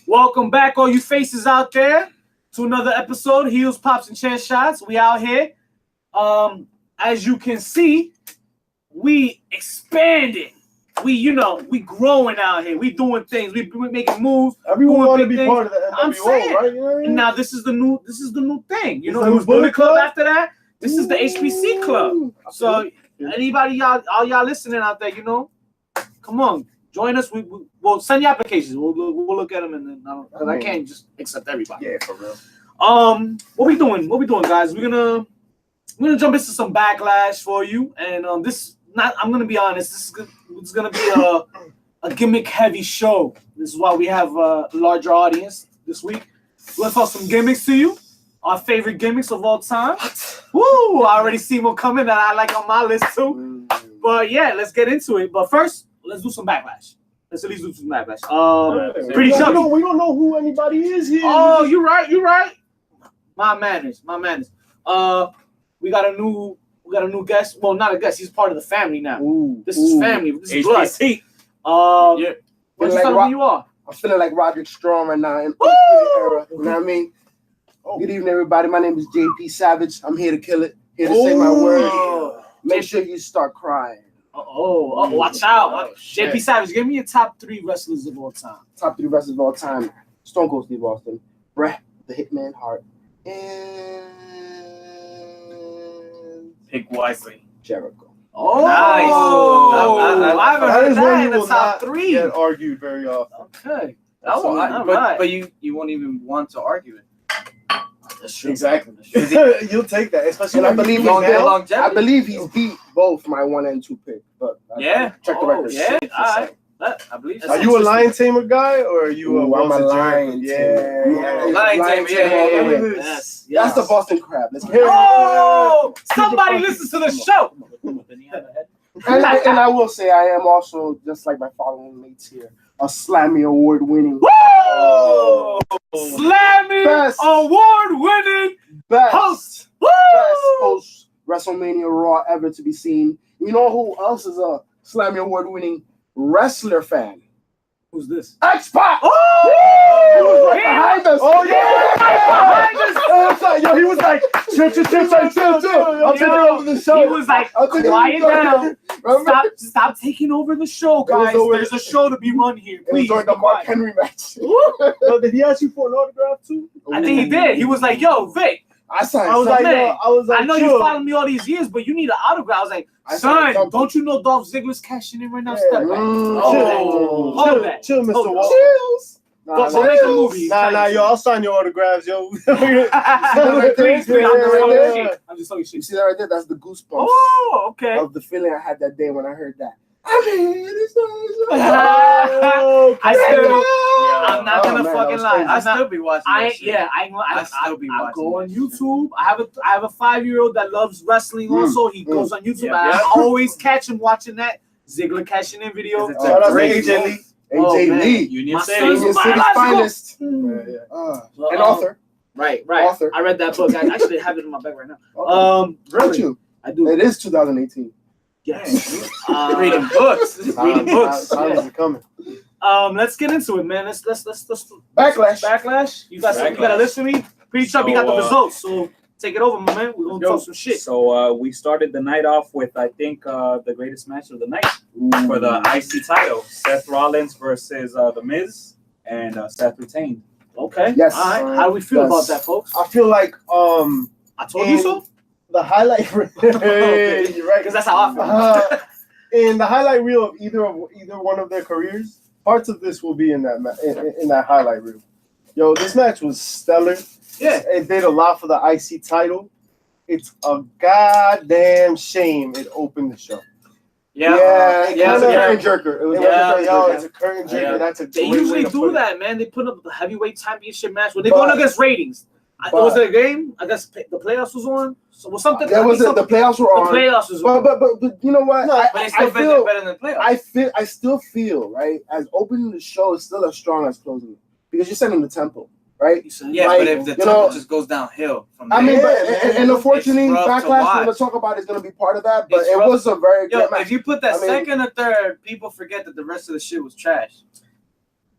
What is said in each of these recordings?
Welcome back, all you faces out there, to another episode. Heels, Pops, and Chair Shots. We out here. As you can see, we expanding. We growing out here. We doing things. We making moves. Everyone want to be part of the NWO, I'm saying, right? You know what I mean? Now this is the new thing. You know, it was Bullet Club after that. This is the HPC Club. So anybody, all y'all listening out there, come on. Join us. We'll send you applications. We'll look at them and then because I can't just accept everybody. Yeah, for real. What we doing, guys? We're gonna jump into some Backlash for you, and I'm gonna be honest. This is gonna be a gimmick heavy show. This is why we have a larger audience this week. Let's talk some gimmicks to you. Our favorite gimmicks of all time. Woo! I already see one coming that I like on my list too. But yeah, let's get into it. But first, let's do some Backlash. Let's at least do some Backlash. Pretty chubby. We don't know who anybody is here. Oh, you're right. My manners. We got a new guest. Well, not a guest. He's part of the family now. This is family. This is blood. Yeah. What you telling me you are? I'm feeling like Roderick Strong right now in the era. You know what I mean? Good evening, everybody. My name is JP Savage. I'm here to kill it. Here to say my word. Make sure you start crying. Watch out. JP Savage, give me your top 3 wrestlers of all time. Top 3 wrestlers of all time. Stone Cold Steve Austin, Bret the Hitman Hart, and pick wisely. Jericho. Oh, nice. I haven't heard that in the top 3. Get argued very often. Okay. But you won't even want to argue it. That's true. Exactly. You'll take that, especially and I believe he's beat both my 1 and 2 pick. But check the record. Yeah, all right. I believe. Are you a lion tamer guy or are you I'm a lion? Lion tamer. Yeah. Yes. That's the Boston Crab. Let's hear it. Oh, somebody listens to the show. And I will say I am also, just like my following mates here, a Slammy award-winning. Whoa! Slammy award-winning host. Best host WrestleMania Raw ever to be seen. You know who else is a Slammy award-winning wrestler fan? Who's this? X-Pac! Oh! He was right behind us. Oh, yeah! Yo, he was like, chill. I'm taking over the show. He was like, quiet down. Stop taking over the show, guys. There's a show to be run here. Please. During the Mark Henry match. Did he ask you for an autograph too? I think he did. He was like, yo, Vic. I was like, I know you followed me all these years, but you need an autograph. I was like, son, don't you know Dolph Ziggler's cashing in right now? Step back. Chill, Mr. Wall. Chills. Don't make a movie. Nah, yo, I'll sign your autographs, yo. I'm just talking shit. You see that right there? That's the goosebumps. Oh, okay. Of the feeling I had that day when I heard that. I'm not gonna fucking lie. I still be watching. I go on YouTube. I have a 5-year-old that loves wrestling. Also, he goes on YouTube. I always catch him watching that Ziggler cashing in video. Shout out to AJ Lee. AJ Lee, Union City's finest, an author. Right. Author. I read that book. I actually have it in my bag right now. Really? I do. It is 2018. Yes. Reading books. How's it coming? Let's get into it, man. Let's Backlash. You got a list for me? Pretty chubby got the results, so take it over, my man. We're gonna talk some shit. So we started the night off with I think the greatest match of the night for the IC title: Seth Rollins versus the Miz, and Seth retained. Okay. Yes. All right. How do we feel about that, folks? I feel like I told you so. The highlight reel. Okay. You're right, because that's how I feel. In the highlight reel of either one of their careers, parts of this will be in that in that highlight reel. Yo, this match was stellar. Yeah, it did a lot for the IC title. It's a goddamn shame it opened the show. Yeah, it's a curtain jerker. It's a curtain jerker. Yeah. That's a. They usually do that, man. They put up the heavyweight championship match when they're going against ratings. Was it a game? I guess the playoffs was on. So was something. The playoffs were on. The playoffs was on. But you know what? No, but it's still better than the playoffs. I still feel right as opening the show is still as strong as closing it because you're setting the tempo. Right? Yeah, but if the tempo just goes downhill from there. I mean, and unfortunately, Backlash we're going to talk about is going to be part of that, but it was a very good match. If you put that second or third, people forget that the rest of the shit was trash.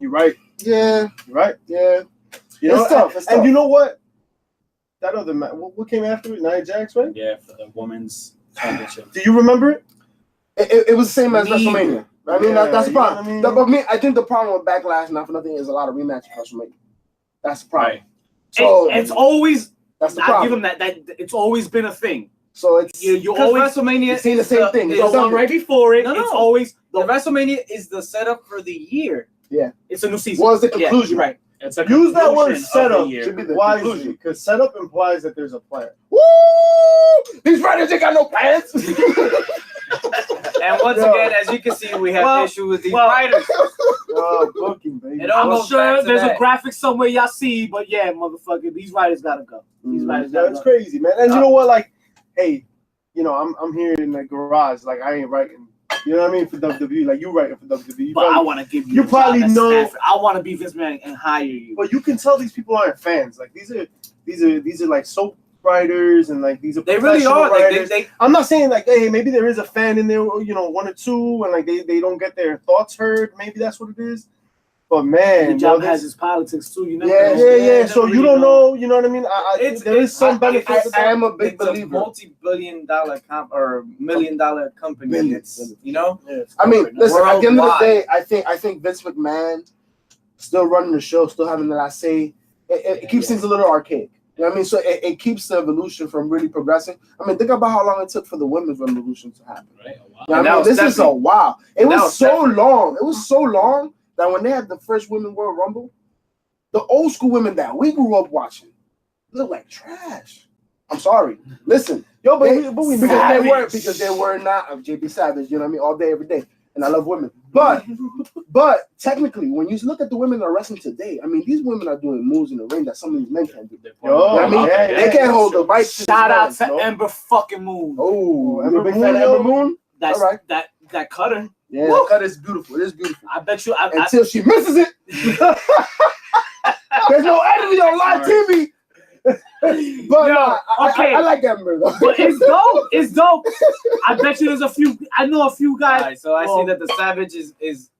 You're right. Yeah, You're right. yeah. You know, It's tough. It's and tough. you know what? That other match, what came after it? Nia Jax, right? Yeah, for the women's championship. Do you remember it? It was the same as Neither. WrestleMania. I mean, Yeah, that's the you know problem. what I mean? But I think the problem with Backlash, not for nothing, is a lot of rematches at WrestleMania. That's the problem. Right. So it's always. that's the I give problem. them that. It's always been a thing. So it's You Because always. WrestleMania you've seen the is same thing. is The It's one right before it. No, no. It's always the WrestleMania is the setup for the year. It's a new season. was the conclusion. Right. It's a Use that word conclusion of the setup year. Should be the wisely, conclusion. because setup implies that there's a plan. Woo! These writers ain't got no pants. And once Yo. again, as you can see, we have issue with these well- writers. Booking, baby. It all I'm goes sure back to there's that. a graphic somewhere y'all see, but yeah, motherfucker, these writers gotta go. These writers Yeah, gotta it's go. crazy, man. And you know what? Like, hey, you know, I'm here in the garage. Like, I ain't writing. You know what I mean? For WWE, like you writing for WWE. You But I probably- want to give you. you a job probably as know- Stafford. I want to be Vince McMahon and hire you. But you can tell these people aren't fans. Like these are like soap writers and like these are They really professional are. Like, writers. they I'm not saying like, hey, maybe there is a fan in there, you know, one or two, and like they don't get their thoughts heard. Maybe that's what it is. But man, the job bro, has its politics too. You never Yeah, know. yeah. You So never you really don't know. You know what I mean? There is some benefits. I am a big it's a believer. multi-billion-dollar or $1 million company. Billion. It's, you know, Yeah, I mean, listen. At the end of the Worldwide. day, I think Vince McMahon still running the show, still having the last say. It keeps things a little archaic. You know what I mean? So it keeps the evolution from really progressing. I mean, think about how long it took for the women's revolution to happen. Right? Oh, wow. You know And what I that mean? was This is a definitely- while. It that was was so definitely- long. It was so long that when they had the first Women World Rumble, the old school women that we grew up watching look like trash. I'm sorry. Listen, Yo, but they, we because they were not of JP Savage. You know what I mean? All day, every day. And I love women, but technically, when you look at the women that are wrestling today, I mean, these women are doing moves in the ring that some of these men can't do. They're Yo, You know what I mean? yeah, They can't hold the mic. to Shout their out hands, to no? Ember fucking Moon. Oh, Ember Ember big Moon, fan of yo. Ember Moon. That's all right. that cutter. Yeah, that cut is beautiful. It is beautiful. I bet you. I Until she misses it. There's no editing on live TV. But okay. I like Ember though. but it's dope. It's dope. I bet you there's a few. I know a few all guys. right, so I Well- see that the Savage is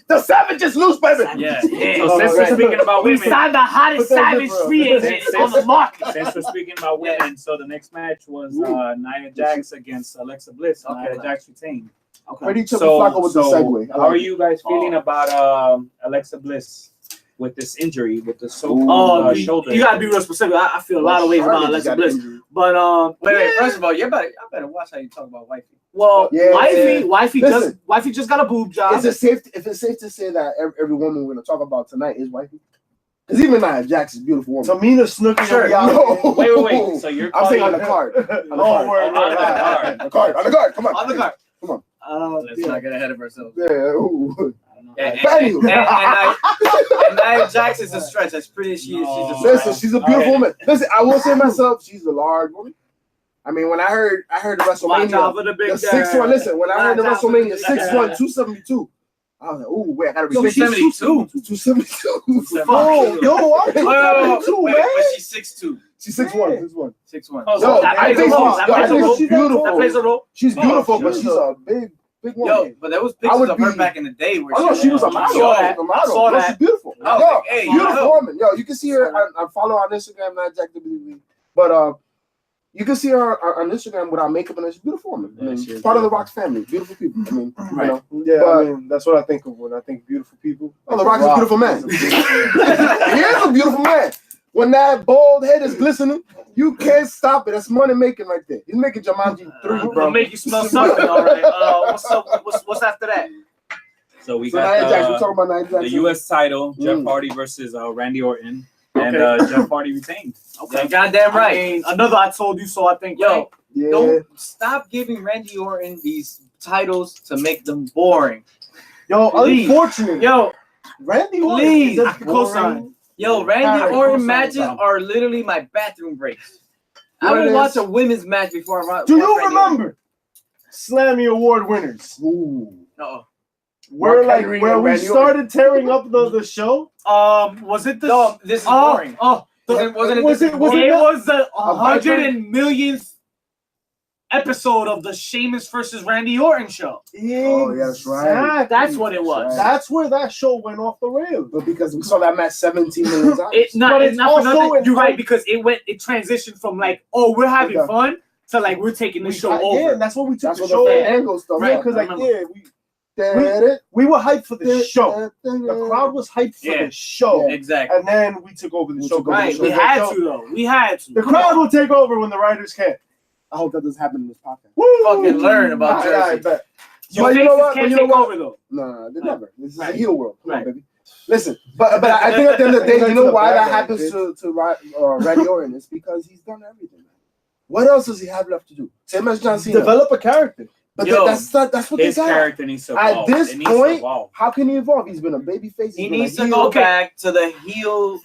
The Savage is loose, baby. Yeah. Yeah. So since we're speaking about We women, signed the hottest Put that Savage zipper up. free agent on the market. since we're speaking about women, so the next match was Nia Jax against Alexa Bliss. Okay. Nia Jax retained. Okay. Pretty Chubby Flacco with the segue. How are you guys feeling about Alexa Bliss with this injury, with the Oh, shoulder? you gotta be real specific. I feel a lot of ways about Alexa Bliss, but wait. First of all, I better watch how you talk about wifey. well, Yeah, wifey Listen. just got a boob job. Is it safe? If it's safe to say that every woman we're gonna talk about tonight is wifey? Because even Nia Jax is a beautiful woman. Tamina Snuka. Sure. No. Wait. So you're I'm saying on calling the card. On the Oh, card. word, on the card. On the card. On the card. Come on. On the card. Let's Yeah. not get ahead of ourselves. Yeah. Ooh. And Anywho. Nia Jax is a stretch. That's pretty. She's a stretch. Listen, she's a beautiful woman. Listen, I will say myself, she's a large woman. I mean, when I heard the Watch out WrestleMania, for the big the 6'1". Listen, when I heard the Watch out for the WrestleMania big 6'1", 272, I was like, ooh, wait, I gotta So read. she's 272. Oh, yo, I'm Wait, man. but she's 6'2". She's 6'1". 6'1". 6'1". Oh, Yo, that I plays a think role. she's- That yo, I plays a think role. she's That beautiful. plays a role. She's beautiful, but she's she's a big woman. Yo, but there was I pictures would of her be- back in the day where Oh no, she was a I model. saw that. A model. I saw No, that. she's beautiful. I was Yo, like, hey, beautiful yo. woman. Yo, you can see her. I follow her on Instagram, not Jack WWE, but you can see her on Instagram without makeup, and she's a beautiful woman. I Yeah, mean, she she's is part of the beautiful. Rock's family. Beautiful people. I mean, you Right. know. Yeah, But- I mean, that's what I think of when I think beautiful people. Oh, The Rock is a beautiful man. He is a beautiful man. When that bald head is glistening, you can't stop it. That's money making right there. He's making Jumanji 3, We'll bro. make you smell something. All right. What's up? What's after that? So we So got Nia Jax, we're talking about Nia Jax. the U.S. title, Jeff Mm. Hardy versus Randy Orton, and Jeff Hardy retained. Yeah, goddamn I right. mean, another I told you so. I think. right? Yo, Yeah. don't stop giving Randy Orton these titles to make them boring. Yo, Please. unfortunately, Yo, Randy Orton Please, is a I can co-sign. boring- Randy Alright, Orton cool, matches sounds are literally my bathroom breaks. I What it will watch is- a women's match before I watch. Do you Randy remember Slammy Award winners? Ooh. Orton. No. Where Mark Henry where and we Randy started tearing up the show? Was it the? No, this is boring. Oh, Wasn't it was this it is was it it was the A 100 and millionth episode of the Sheamus versus Randy Orton show. Oh, yeah, that's right. That's what it was. That's where that show went off the rails. But because we saw that match 17 million times. It's not for also nothing. You're right, in- because it transitioned from like, oh, we're having fun to like we're taking the show over. Yeah, that's what we took That's the what show. the fan angle stuff. Yeah, because like we were hyped for the show. The crowd was hyped for the show. Exactly. And then we took over the show. Right, we had to though. We had to. The crowd will take over when the writers can't. I hope that doesn't happen in this podcast. Woo! Fucking learn about Yeah, I Jersey. bet. Your you know what? can't You know take what? over though. No, they never. This is Right. a heel world. Come on, Right. baby. Listen, but I think at the end of the day, you know why that happens Bitch. to Randy Orton? It's because he's done everything. Man. What else does he have left to do? Same as John Cena. Develop a character. But Yo, that's what His they got. character needs to At evolve. this It needs to point, evolve. how can he evolve? He's been a babyface. He He's been needs a to heel. go back to the heel,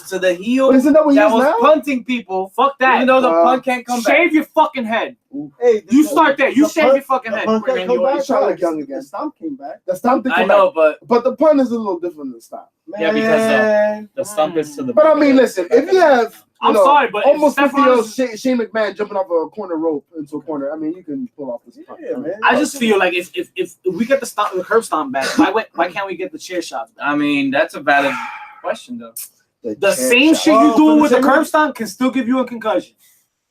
to the heel But isn't that what he that is was now? punting people. Fuck that. Even though the punt can't come back. Shave your fucking head. Hey, You start there. You shave your fucking the head. punk Randy can't come Orton. back. Try to look young The again. stomp came back. The stomp thing I came know, back. but But the pun is a little different than stop. Yeah, because Man. the stump is to the. But I mean, listen, if you have I'm sorry, but almost Steph 50-year-old Shane McMahon jumping off a corner rope into a corner, I mean, you can pull off this punt. Yeah, man. I just feel like if we get the curb stomp back, why can't we get the chair shots back? I mean that's a valid question though. The chair same shot. shit you Well, doing for with the the same curb reason- stomp can still give you a concussion.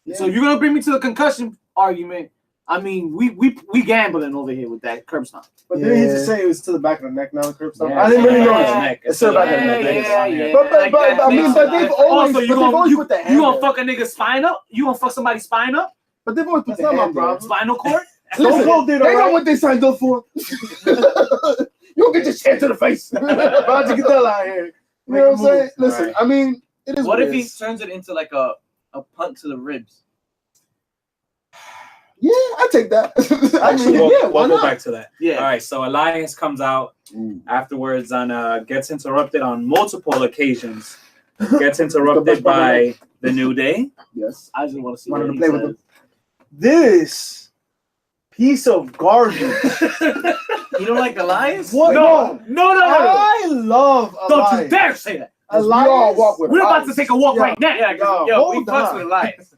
Yeah. So if you're gonna bring me to the concussion argument, I mean we gambling over here with that curb stomp. But didn't he Yeah. just say it was to the back of the neck now, the curb stomp? Yeah, I didn't really yeah, notice. yeah. It's to the back of the Yeah, neck. yeah. But I mean, but they've always, Also, but they've always put the hand you gonna there. fuck a nigga's spine up? You gonna fuck somebody's spine up? But they've always put That's the not my hand there. problem. Spinal cord? Stone Listen, Cold did they know alright. what they signed up for. You'll get your shit to the face. You know About to get the hell out of here. what I'm saying? Listen, Right. I mean, it is What if he is. turns it into like a punt to the ribs? Yeah, I take that. Actually, We'll, yeah, why we'll go not? back to that. Yeah. All right. So Elias comes out afterwards and gets interrupted on multiple occasions. Gets interrupted by the New Day. Yes. I just want to see Wanted what to he play with says. him. This piece of garbage. You don't like Elias? What? No. I love Don't you Elias. dare say that. We all walk with We're about Elias. to take a walk Yeah. right now. Yeah, Yo, yo, we hold fucks on. with Elias.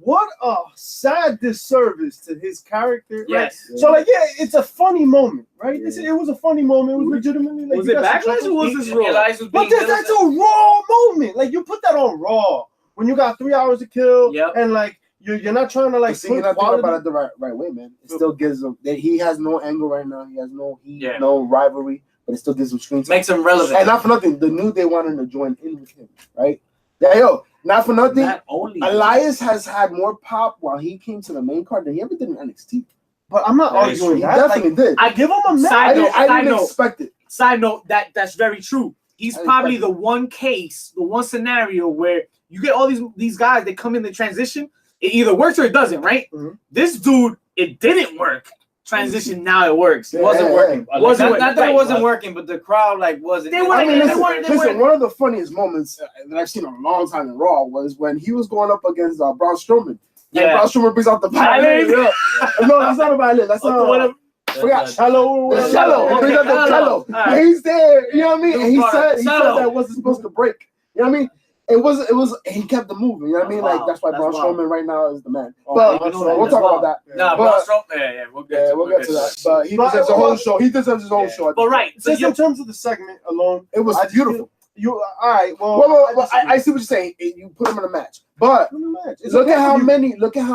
What a sad disservice to his character. Yes. Right? So, like, yeah, it's a funny moment, right? It was a funny moment. It was legitimately like. Was you it got some Backlash chuckles. or was this Raw? Elias was But being that's a Raw moment. Like, you put that on Raw when you got 3 hours to kill, Yep. and like you're not trying to like See, you're put not thinking quality. about it the right way, man. It still gives him that he has no angle right now. He has no heat, Yeah. no rivalry, but it still gives him screen time. makes him relevant. And not for nothing, the New Day wanted to join in with him, right? Yeah, yo, not for nothing. Not only Elias has had more pop while he came to the main card than he ever did in NXT. But I'm not That is arguing He that. definitely did. I give him a Side match. I note, didn't note. expect it. Side note, that's very true. He's I probably expect the one case, the one scenario where you get all these guys that come in the transition. It either works or it doesn't, right? Mhm. This dude, it didn't work. Transition, now it works. It wasn't Yeah, working. yeah. Wasn't Not that right, it wasn't but- working, but the crowd like wasn't. They I weren't- mean, they listen, weren't- listen, one of the funniest moments that I've seen in a long time in Raw was when he was going up against Braun Strowman. Yeah. And Braun Strowman brings out the Violin. violin. Yeah. No, that's not a violin. That's not. Forgot Cello or The whatever. cello. He brings out the cello. cello. All right. And he's there. You know what I mean? And he said Cello. that wasn't supposed to break. You know what I mean? It was. He kept the moving. You know what I mean? Wow. Like that's why That's Braun wild. Strowman right now is the man. Oh, But I know that. we'll That's talk wild. about that. Nah, But- Braun Strowman. Yeah, we'll get Yeah, to, we'll get to that. But he But- deserves a whole show. He deserves his own show. But right, so Just in terms of the segment alone, It was I just beautiful. You all right? Well, Well, I see what you're saying. You put him in a match, but look at how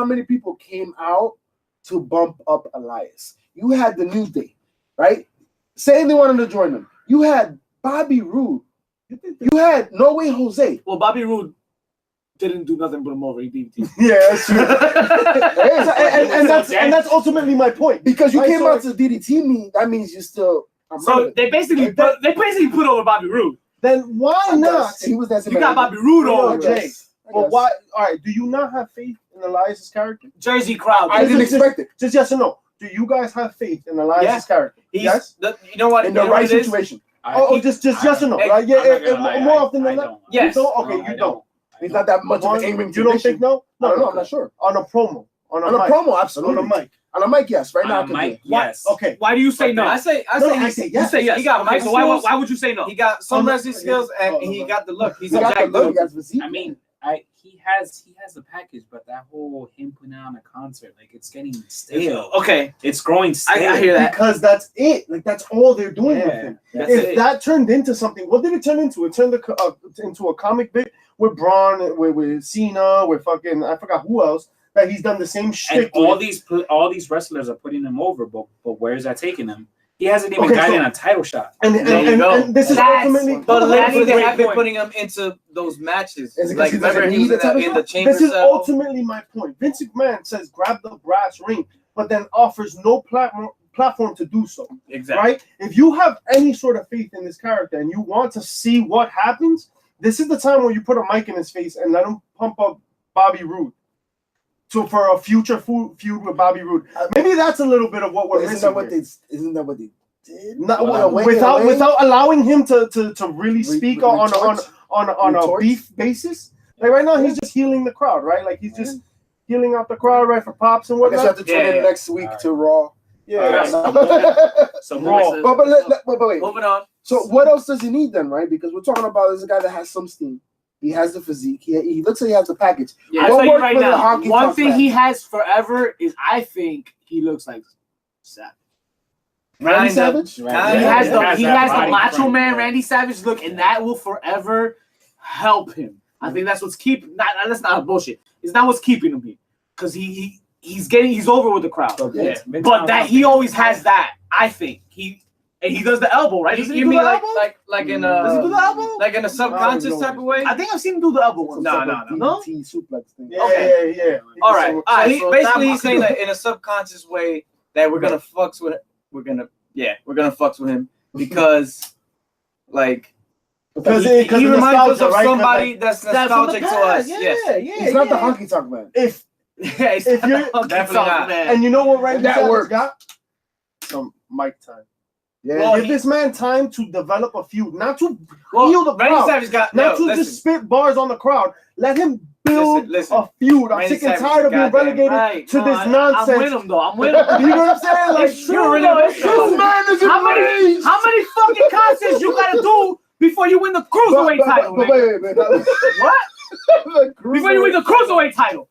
many people came out to bump up Elias. You had the New Day, right? Saying they wanted to join them. You had Bobby Roode. You had No Way Jose. well, Bobby Roode didn't do nothing but him over. He beat the team. Yeah, that's true. and that's ultimately my point. Because you Right, came so- out to DDT me, that means you still. So they basically put over Bobby Roode. Then why not? He was that. You got Bobby Roode No, over. Jay. But why? All right. Do you not have faith in Elias's character? Jersey crowd. I didn't expect it. Just yes or no. Do you guys have faith in Elias's Yeah. character? He's, Yes. you know what? In You the know right what it is? situation. Just yes or no. Hey, Right? Yeah. I'm not gonna lie, More often than I not. don't. Yes. You don't? Okay, No, I you don't. He's not that much of One- an angry. You don't think no? No, I'm not sure. On a promo. On a On a mic. promo, On absolutely. a mic. On a mic, yes. Right now, I On a could mic, do. yes. Okay. Why do you say no? I say No, he- I say You yes. say yes. He got okay, mic so skills. why would you say no? He got some I'm not- wrestling skills and Oh, he no. got the look. He's He got the exactly look, he got the physique. I mean, he has the package, but that whole him putting on a concert, like it's getting stale. Okay, It's growing stale. I hear that. Because that's it. Like that's all they're doing with him. That's If it. that turned into something, what did it turn into? It turned into a comic bit with Braun, with Cena, with fucking I forgot who else that he's done the same And shit. all with. these wrestlers are putting him over, but where is that taking him? He hasn't even Okay, gotten so- a title shot. And this is That's- ultimately. But That's lately a they great have been point. putting him into those matches. Is it 'cause Like he doesn't remember he need was the title in the shot? chamber This is cell. ultimately my point. Vince McMahon says grab the brass ring, but then offers no platform to do so. Exactly. Right? If you have any sort of faith in this character and you want to see what happens, this is the time where you put a mic in his face and let him pump up Bobby Roode. So for a future feud with Bobby Roode, maybe that's a little bit of what we're Isn't missing. that what here. Isn't that what they did? Not, Wait, without allowing him to really speak on a Retort? beef basis. Like right now, he's just healing the crowd, right? Like he's just healing out the crowd, right, for pops and I guess you have whatnot. to tune in Yeah. next week Alright. to Raw. Yeah. So Raw. but wait. Moving on. So what else does he need then, right? Because we're talking about this guy that has some steam. He has the physique. He looks like he has the package. Yeah, What I'll tell you worked right for the now. hockey One tough thing man? he has forever is I think he looks like Savage. Randy Kinda. Savage? He Yeah, has yeah, the that body Macho frame, Man yeah. Randy Savage look, and that will forever help him. I think that's what's keeping. That's not bullshit. It's not what's keeping him here, because he's over with the crowd. Yeah, But that he always has that. I think he does the elbow, right? Doesn't he You do mean the like elbow? in Does he do the elbow? like in a subconscious type of way? I think I've seen him do the elbow once. No. DDT suplex thing. Yeah, Okay. yeah. All right. So Alright, he, so basically that- he's saying that in a subconscious way that we're gonna fucks with him because like Because he he reminds us of right? 'Cause, somebody like, that's That's from the nostalgic to us. past. Yes. He's not the honky tonk man. if If you're- Definitely not. and you know what Randy That Savage works. got? Some mic time. Yeah. Well, Give this man time to develop a feud, not to Well, heal the Randy crowd, Savage got not to listen, just spit bars on the crowd. Let him build Listen. a feud. I'm Randy sick and Savage tired of being goddamn relegated right. to No, this I'm nonsense. with him though. I'm with him. You know what I'm saying? Like, It's true, really. this man is How many fucking contests you gotta do before you win the cruiserweight title? But nigga? wait. What? Before you win the cruiserweight title?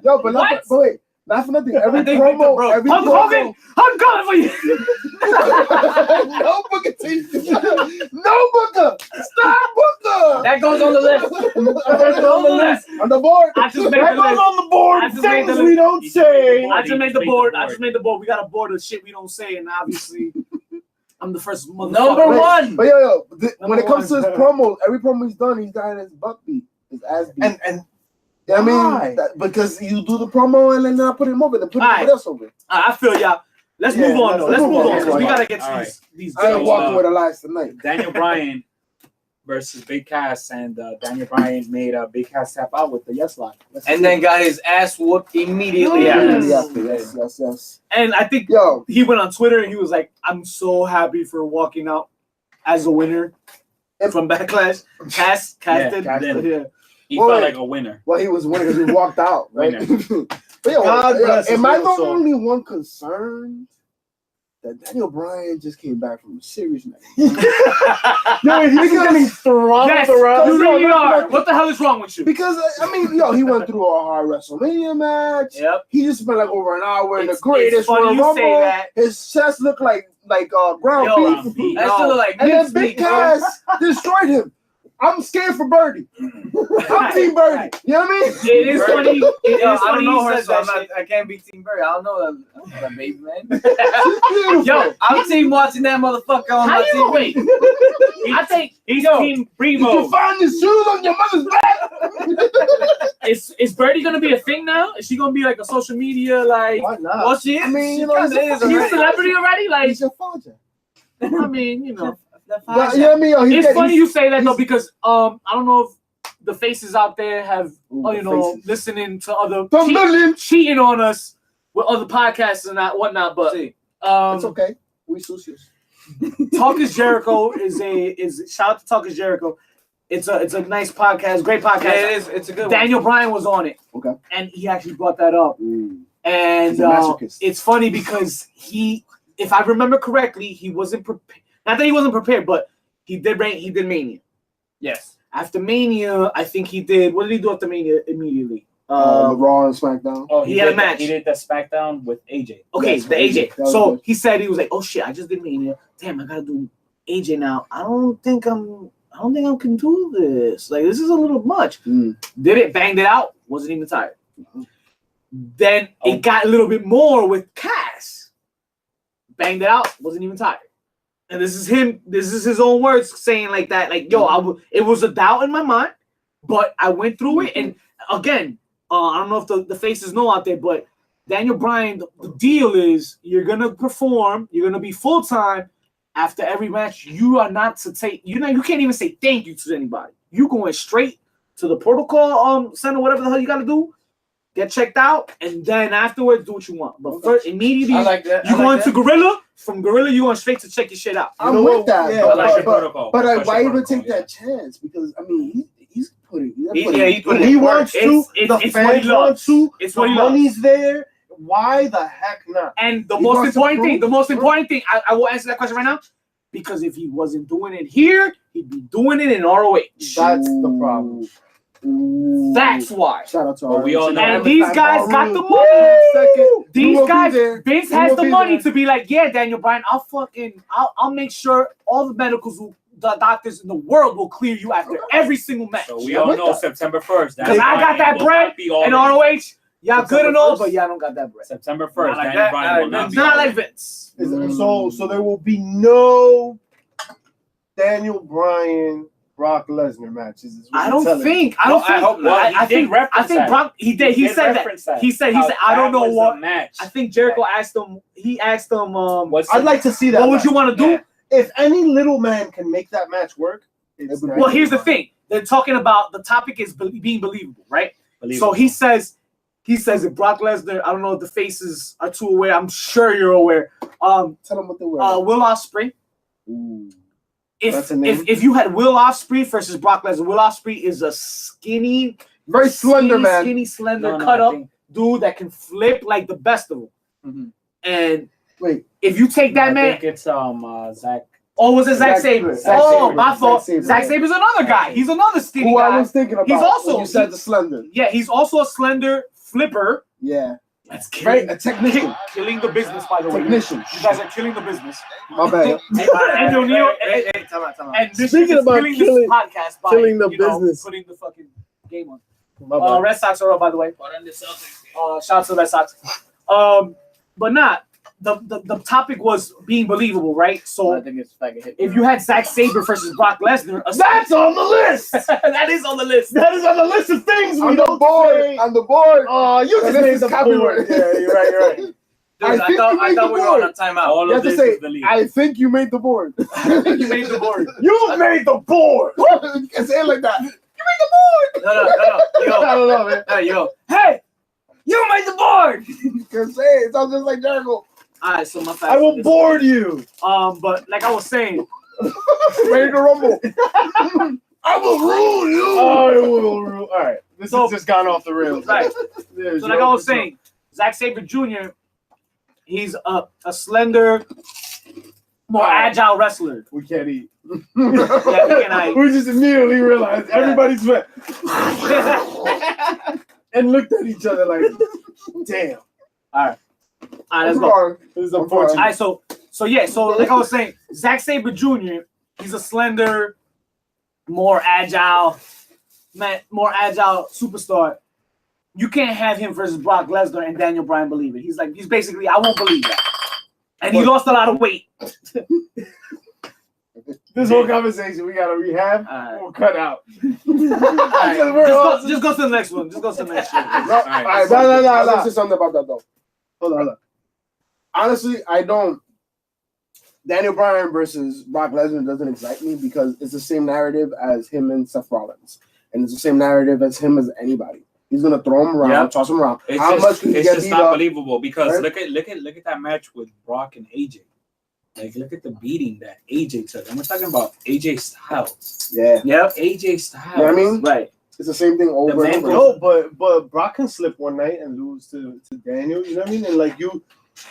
Yo, but What? wait. Not for nothing. Every I think promo, Victor broke. every Hulk Hogan, I'm coming for you. no Booker T. No Booker. Stop Booker. that goes on the list. on the list. On the board. I just made That the goes list. on the board. I just made Things the we list. don't You just made the say. board. I just made the Make the board. board. I just made the board. We got a board of shit we don't say, and obviously, I'm the first motherfucker. Number one. But yo, when it Number comes to his one. promos, every promo he's done, he's got his butt beat, his ass beat. And I mean, why? because you do the promo and then not put him over, then put Alright. somebody else over. I feel y'all. Let's Yeah, move on though. Let's move on because we gotta get All to right. these. I ain't So, walking with a lies tonight. Daniel Bryan versus Big Cass, and Daniel Bryan made Big Cass tap out with the yes lock. And then got his ass whooped immediately Yes. after. Yes. And I think Yo, he went on Twitter and he was like, "I'm so happy for walking out as a winner from Backlash." Cass Yeah, did. Cass did. Yeah. He Wait. felt like a winner. well, he was winning because he walked out, right? Winner. But yo, God bless his am I the little soul. only one concerned that Daniel Bryan just came back from a serious match? no, he's getting throttled Yes, around. you really no, are. no. What the hell is wrong with you? Because I mean, yo, he went through a hard WrestleMania match. Yep. He just spent like over an hour in the It's greatest funny Royal you say Rumble. that. His chest looked like ground Yo, beef. That still look like And then mince Big meat, bro. Cass destroyed him. I'm scared for Birdie. I'm Team Birdie. You know what I mean? It is funny. It is Yo, I funny don't know you her, said so that shit. I can't be Team Bird. I don't know that baby man. She's beautiful. Yo, I'm team watching that motherfucker on how my you TV. wait? I think He's Yo, Team Did Primo. you find your shoes on your mother's back? is Birdie gonna be a thing now? Is she gonna be like a social media like? Why not? Well, she is. I mean, she you know, kinda he's is a- He's a he's- celebrity already. Like, He's your father. I mean, you know. But, you know what I mean? Yo, It's funny he's- you say that though he's- because I don't know if the faces out there have Ooh, you the know faces. listening to other From Berlin. cheating on us with other podcasts and that whatnot, but See, It's okay. We sucious. Talk is Jericho is shout out to Talk is Jericho. It's a nice podcast, great podcast. yeah, it is. It's a good Daniel Bryan was on it. Okay. And he actually brought that up. And He's a masochist. it's funny because if I remember correctly, he wasn't prepared. Not that he wasn't prepared, but he did Mania. Yes. After Mania, I think he did. What did he do after Mania immediately? The Raw and SmackDown. Oh, he had a match. He did the SmackDown with AJ. Okay, Yes, the AJ. that was So good. he said he was like, "Oh shit, I just did Mania. Damn, I gotta do AJ now. I don't think I can do this. Like this is a little much." Did it, banged it out. Wasn't even tired. Then it got a little bit more with Cass. Banged it out. Wasn't even tired. And this is him. This is his own words saying like that. Like, yo, it was a doubt in my mind, but I went through it. And again, I don't know if the faces know out there, but Daniel Bryan, the deal is you're gonna perform. You're gonna be full time. After every match, you are not to take. You can't even say thank you to anybody. You going straight to the protocol center, whatever the hell you got to do. Get checked out, and then afterwards, do what you want. But first, immediately, I like that. you going to Gorilla. From Gorilla, you going straight to check your shit out. I'm with that. Yeah, I like your but protocol. why even Protocol, take that chance? Because I mean, he's putting. He put He in work. wants to. The It's what he fans want loves. to. It's The what he loves. money's there. Why the heck not? And the He most wants to important thing, prove- I will answer that question right now, because if he wasn't doing it here, he'd be doing it in ROH. That's the problem. That's why. Shout out to But we all know- And these guys got the money. These guys, Vince has the money to be like, yeah, Daniel Bryan, I'll make sure all the medicals, the doctors in the world will clear you after every single match. So we all know September 1st. Because I got that bread in ROH. Y'all good and all, but y'all don't got that bread. September 1st. Not like Daniel that. Bryan will not be Not all like in. Vince. So there will be no Daniel Bryan Brock Lesnar matches. Is what I you're don't telling me. think. Well, he did reference that. Brock. He did. He said that. He said. I don't know what. match. I think Jericho asked him. He asked him. I'd like to see that. What would you match. want to do? Yeah. If any little man can make that match work, it's Well, Well, here's the thing. They're talking about the topic is being believable, right? So he says if Brock Lesnar. I don't know if the faces are too aware. I'm sure you're aware. Tell them what they were. Will Ospreay. That's a name. If you had Will Ospreay versus Brock Lesnar, Will Ospreay is a skinny, Very slender man. skinny, slender, No, cut I up think- dude that can flip like the best of them. Mhm. And Wait, if you take that I man, think it's Zach. oh, was it Zack Zack Sabre? Sabre. Oh, Zack my Sabre. fault. Zack Sabre. Zack Sabre's another guy. He's another skinny who I guy. was thinking about. He's also- when you said the slender. Yeah, he's also a slender flipper. Yeah, That's right. A technician. killing the business, by the way. Technician. You guys are killing the business. My bad. And O'Neal, Hey, time out. and this Speaking is about killing killing- this podcast by killing the you know, business. putting the fucking game on. My bad. Red Sox are up, by the way. Shout out to the Red Sox. But not the topic was being believable, right? I So think it's fucking hit. if you had Zack Sabre versus Brock Lesnar, That's on the list. that is on the list. That is on the list of things we On the don't board. say. On the board. Oh, you And just this made is the copyright. board. Yeah, you're right. You're right. Dude, I I think you thought made the we were board. on a timeout. All You of have to this say, is deleted. I think you made the board. You made the board. You made the board. You can say it like that. No, I yo, don't know, man. hey, yo, hey, you made the board. You can say it. It sounds just like Jericho. All right, so my fact. I will board you. But like I was saying, Ready to rumble. I will rule you. Oh, all right. This So- has just gone off the rails. right. There's So like I was saying, Zack Sabre Jr. He's a slender, more agile wrestler. we can't eat. Yeah, we can eat. We just immediately realized everybody's wet and looked at each other like, damn. All right, let's I'm go. wrong. This is I'm unfortunate. All right, so like I was saying, Zack Sabre Jr. He's a slender, more agile superstar. You can't have him versus Brock Lesnar and Daniel Bryan believe it. He's basically, I won't believe that. And he lost a lot of weight. This whole conversation we gotta rehab. Alright. We'll cut out. Just go to the next one. Just go to the next one. No, right. no. Let's say something about that though. Hold on. Honestly, I don't. Daniel Bryan versus Brock Lesnar doesn't excite me because it's the same narrative as him and Seth Rollins, and it's the same narrative as him as anybody. He's gonna throw him around, Yep. toss him around. It's How just, much can he it's get just beat not up? believable because Right? look at that match with Brock and AJ. Like look at the beating that AJ took. And we're talking about AJ Styles. Yeah, Yep. AJ Styles. you know what I mean? Right. It's the same thing over and over. No, but Brock can slip one night and lose to Daniel. You know what I mean? And like you,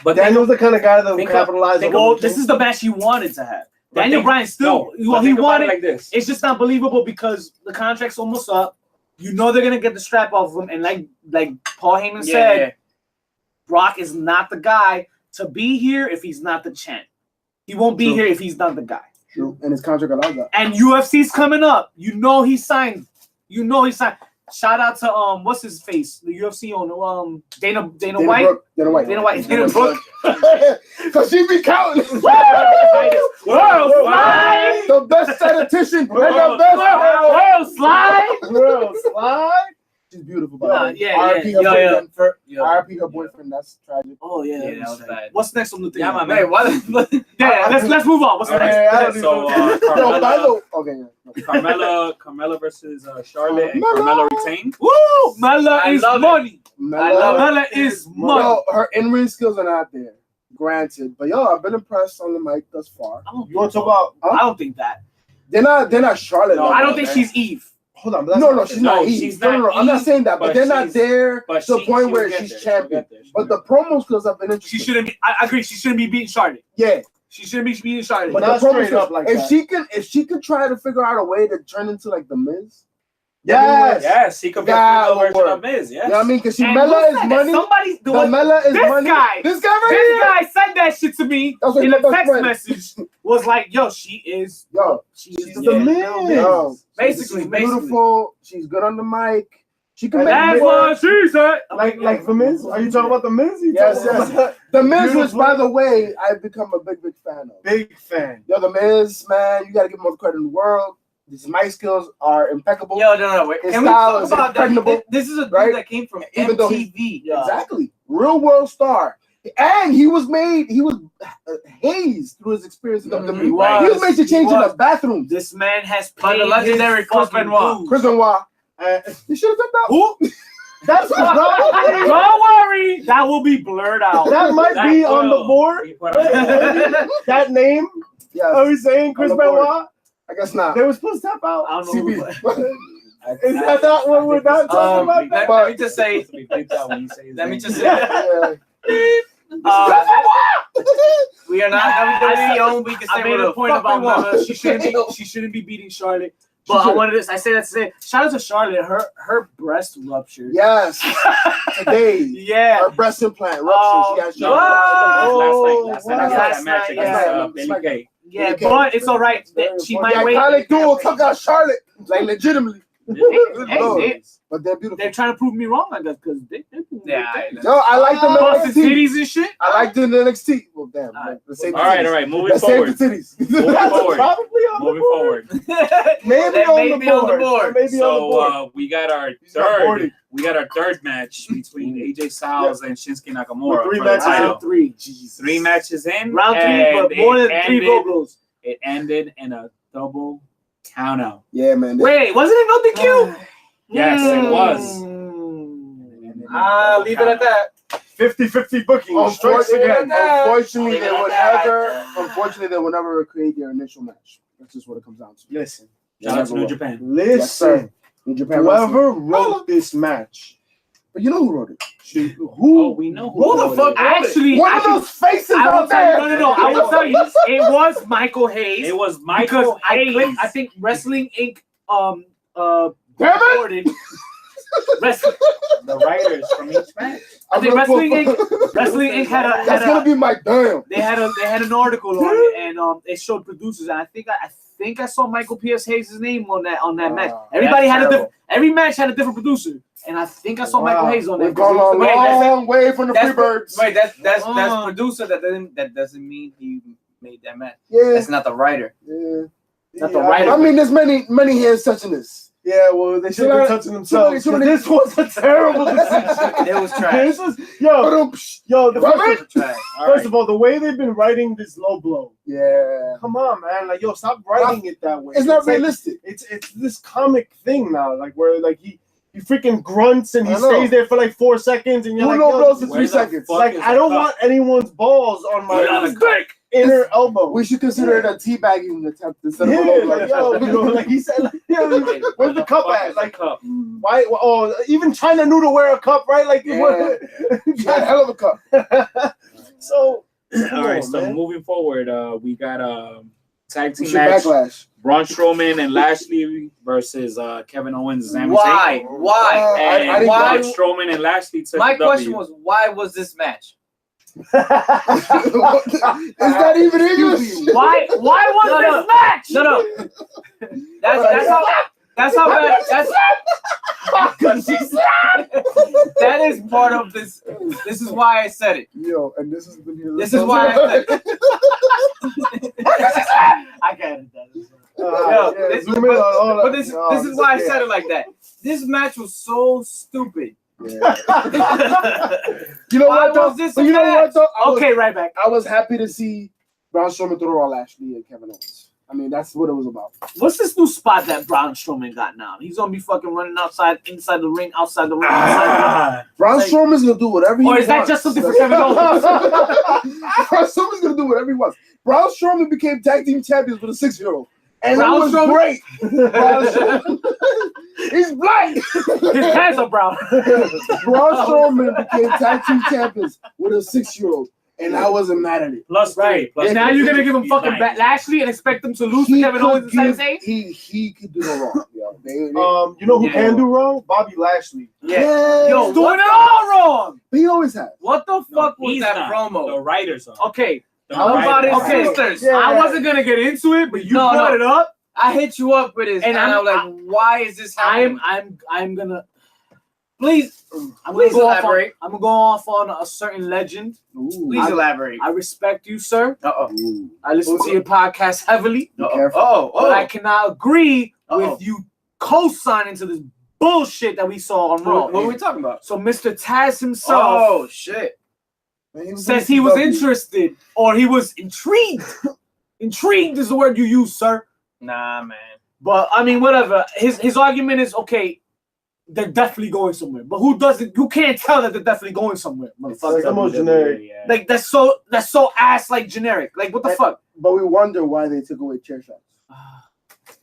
But Daniel's the kind of guy that will think capitalize on. Well, what this is the match you wanted to have. Daniel Bryan still, well, he think about it wanted. like this. It's just not believable because the contract's almost up. You know they're gonna get the strap off of him, and like Paul Heyman said, Brock is not the guy to be here if he's not the champ. He won't be here if he's not the guy. True. And his contract allows that. And UFC's coming up. You know he signed. Shout out to what's his face? The UFC owner, Dana White. Dana White. Dana Brooke. Because she be counting. World The best statistician. World slide. She's beautiful. By the way. RIP her boyfriend. That's tragic. Oh yeah, that was bad. What's next on the thing? Yeah, my man. Let's move on. What's next? So Carmella versus Charlotte, and Carmella retained. Woo! Mella is money. Mella is money. Yo, her in-ring skills are not there. Granted, but I've been impressed on the mic thus far. You want to talk about? I don't think that. They're not Charlotte. No, I don't think she's Eve. Hold on, no, she's not Eve. She's not I'm not Eve, saying that, but they're not there to the point where she'll she's get there, champion. she'll get But the promo skills have been interesting. She shouldn't be. I agree. She shouldn't be beating Charlotte. Yeah. She shouldn't be beating Charlotte. But not the promo straight up skills, like if that. if she could try to figure out a way to turn into like the Miz. Yes, he could be a female version of Miz. Yes. You know what I mean? Because And Mella who said is that? money. Somebody's doing. Mella is This money. guy. This guy right This guy said that shit to me That's what in my a best text friend. message. Was like, yo, she is Yo, the the Miz. Yo, Basically, she's beautiful. She's good on the mic. She can That's make what she said. Like the Miz? Are you talking about the Miz? Yes. The Miz, which by the way, I've become a big fan of. Big fan. Yo, the Miz, man, you gotta give him all the credit in the world. His mic skills are impeccable. No. Wait. His Can we style talk is about impregnable, that? This is a dude right? that came from Even though MTV. Exactly. Real world star. And he was hazed through his experience in WWE. He was made to change in the bathroom. This man has By paid the legendary his Chris fucking Benoit. dues. Chris Benoit. You should have took that. Who? That's Don't worry, that will be blurred out. that might be on the board. That name? Yeah. Are we saying Chris On the board. Benoit? I guess not. They were supposed to tap out. I don't know. Is that not what we're not talking about? That? Let me just say. Let me just say. We are not WWE owned. We can say I made a point about Mella. She shouldn't be beating Charlotte. But I say that to say, shout out to Charlotte. Her breast ruptured. Yes. Today. Yeah. Her breast implant ruptured. She has Last night. Yeah, but it's all right. She might wait. Iconic duo took out Charlotte. Like legitimately. Hey, But they're beautiful. they're trying to prove me wrong, I guess, because they Yo, I like the busting NXT. titties and shit. I like the NXT. Well, damn. All right. Moving Let's forward. save the titties. Probably on Moving the board. forward. Maybe on the board. Maybe on the board. So we got our third match between AJ Styles and Shinsuke Nakamura. Three for the matches title. in three. Jesus. 3 matches in. Round 3, but more than 3 logos. It ended in a double countout. Yeah, man. Wait, wasn't it no DQ? Yes, it was. Leave it at that. 50-50 booking. Strikes again. Unfortunately, they will never recreate their initial match. That's just what it comes down to. Listen. Shout out to New Japan. Listen. New Japan. Whoever wrote this match. But you know who wrote it? Oh, we know Who the fuck? Actually, One of those faces I will out tell there. you, no. I will tell you, it was Michael Hayes. It was because Michael Hayes. I think Wrestling Inc. Damn it! Recorded Wrestling. The writers from each match. I think Wrestling Inc. had That's gonna be my damn. They had an article on it, and it showed producers, and I think I saw Michael P.S. Hayes' name on that match. Everybody had every match had a different producer, and I think I saw Michael Hayes on that. We've gone a long way from the Freebirds. Wait, that's producer. That doesn't mean he made that match. Yeah. That's not the writer. Yeah. Not the writer. I mean, there's many hands touching this. Yeah, well, they should be touching themselves. This was a terrible decision. It was trash. First of all, the way they've been writing this low blow. Yeah. Come on, man. Like, yo, stop writing it that way. It's not realistic. It's this comic thing now, like where like he freaking grunts and he stays there for like 4 seconds, and you're like, low yo, blows for 3 seconds. Like, I don't want anyone's balls on my inner elbow. We should consider it a teabagging attempt instead of a Yeah, low like, blow. yo, you know, like he said, like, where's the cup at? Like, cup. why? Oh, even China knew to wear a cup, right? Like, Yeah. Got a hell of a cup. So, All right, so moving forward, we got tag team Which match. Backlash. Braun Strowman and Lashley versus Kevin Owens and Sami Why? Zayn. Why? And I didn't why? Braun Strowman and Lashley took My the question W. was, why was this match? Is that even English? Why was No, this match? No. That's how bad. That is part of this. This is why I said it. Yo, and this has been here. This is why I said it. I got it. But this is why I said it like that. This match was so stupid. Yeah. You know Why what though? was this But a you know match? what though? Okay, right back. I was happy to see Braun Strowman throw on Lashley and Kevin Owens. I mean, that's what it was about. What's this new spot that Braun Strowman got now? He's gonna be fucking running outside, inside the ring, outside the ring, outside Braun Like- Strowman's gonna do whatever he Or wants. is that just something for Kevin Owens? Braun Strowman's gonna do whatever he wants. Braun Strowman became tag team champions with a 6-year-old. And Braun it was Strowman? great. Braun Strowman- He's black. His pants are brown. Braun Strowman became tag team champions with a 6-year-old. And I wasn't mad at it. Plus Right. plus And now three. you're gonna give him He's fucking nice. Lashley and expect him to lose to He Kevin could Owens and give- Sami Zayn? He could do no wrong. Yo. You know who Yeah. can do wrong? Bobby Lashley. Yeah. Yo, doing it all wrong. He always has. What the No, fuck was he's that not. promo? The writers are. Okay, The How about writers his are. Okay. sisters? Yeah. I wasn't gonna get into it, but you No, brought no. it up. I hit you up with this, And and I'm I'm- like, why is this happening? I'm gonna please. Please go off on, elaborate. I'm gonna go off on a certain legend. Please elaborate. I respect you, sir. Uh-oh. I listen to your podcast heavily, Be careful. but I cannot agree Uh-oh. with you co-signing to this bullshit that we saw on Raw. What are we talking about? So Mr. Taz himself Oh, shit. Man, says he was interested or he was intrigued. Intrigued is the word you use, sir. Nah, man. But I mean, whatever. His argument is okay. They're definitely going somewhere. But who doesn't? You can't tell that they're definitely going somewhere, Like motherfucker. the most generic. Yeah. Like that's so ass like generic. Like what the fuck? But we wonder why they took away chair shots.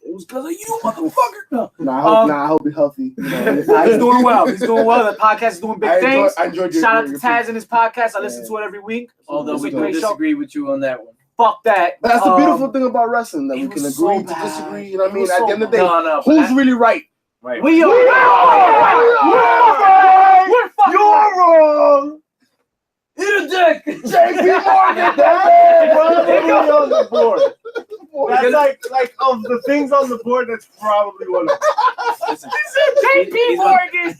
It was because of you, motherfucker. No. I hope you're healthy. You know, He's doing well. He's doing well. The podcast is doing big things. I enjoyed your Shout out to your Taz and his podcast. I listen Yeah. to it every week. Although It's a we do great show. disagree with you on that one. Fuck that. That's the beautiful thing about wrestling, that it we can was agree so to bad. disagree. You know what I It mean? was At so the end of the day, No, who's really right? Right. We are. We're fucking You're wrong. Eat a dick! JP Morgan, Probably on the board. That's like of the things on the board, that's probably one of them. Listen, JP Morgan.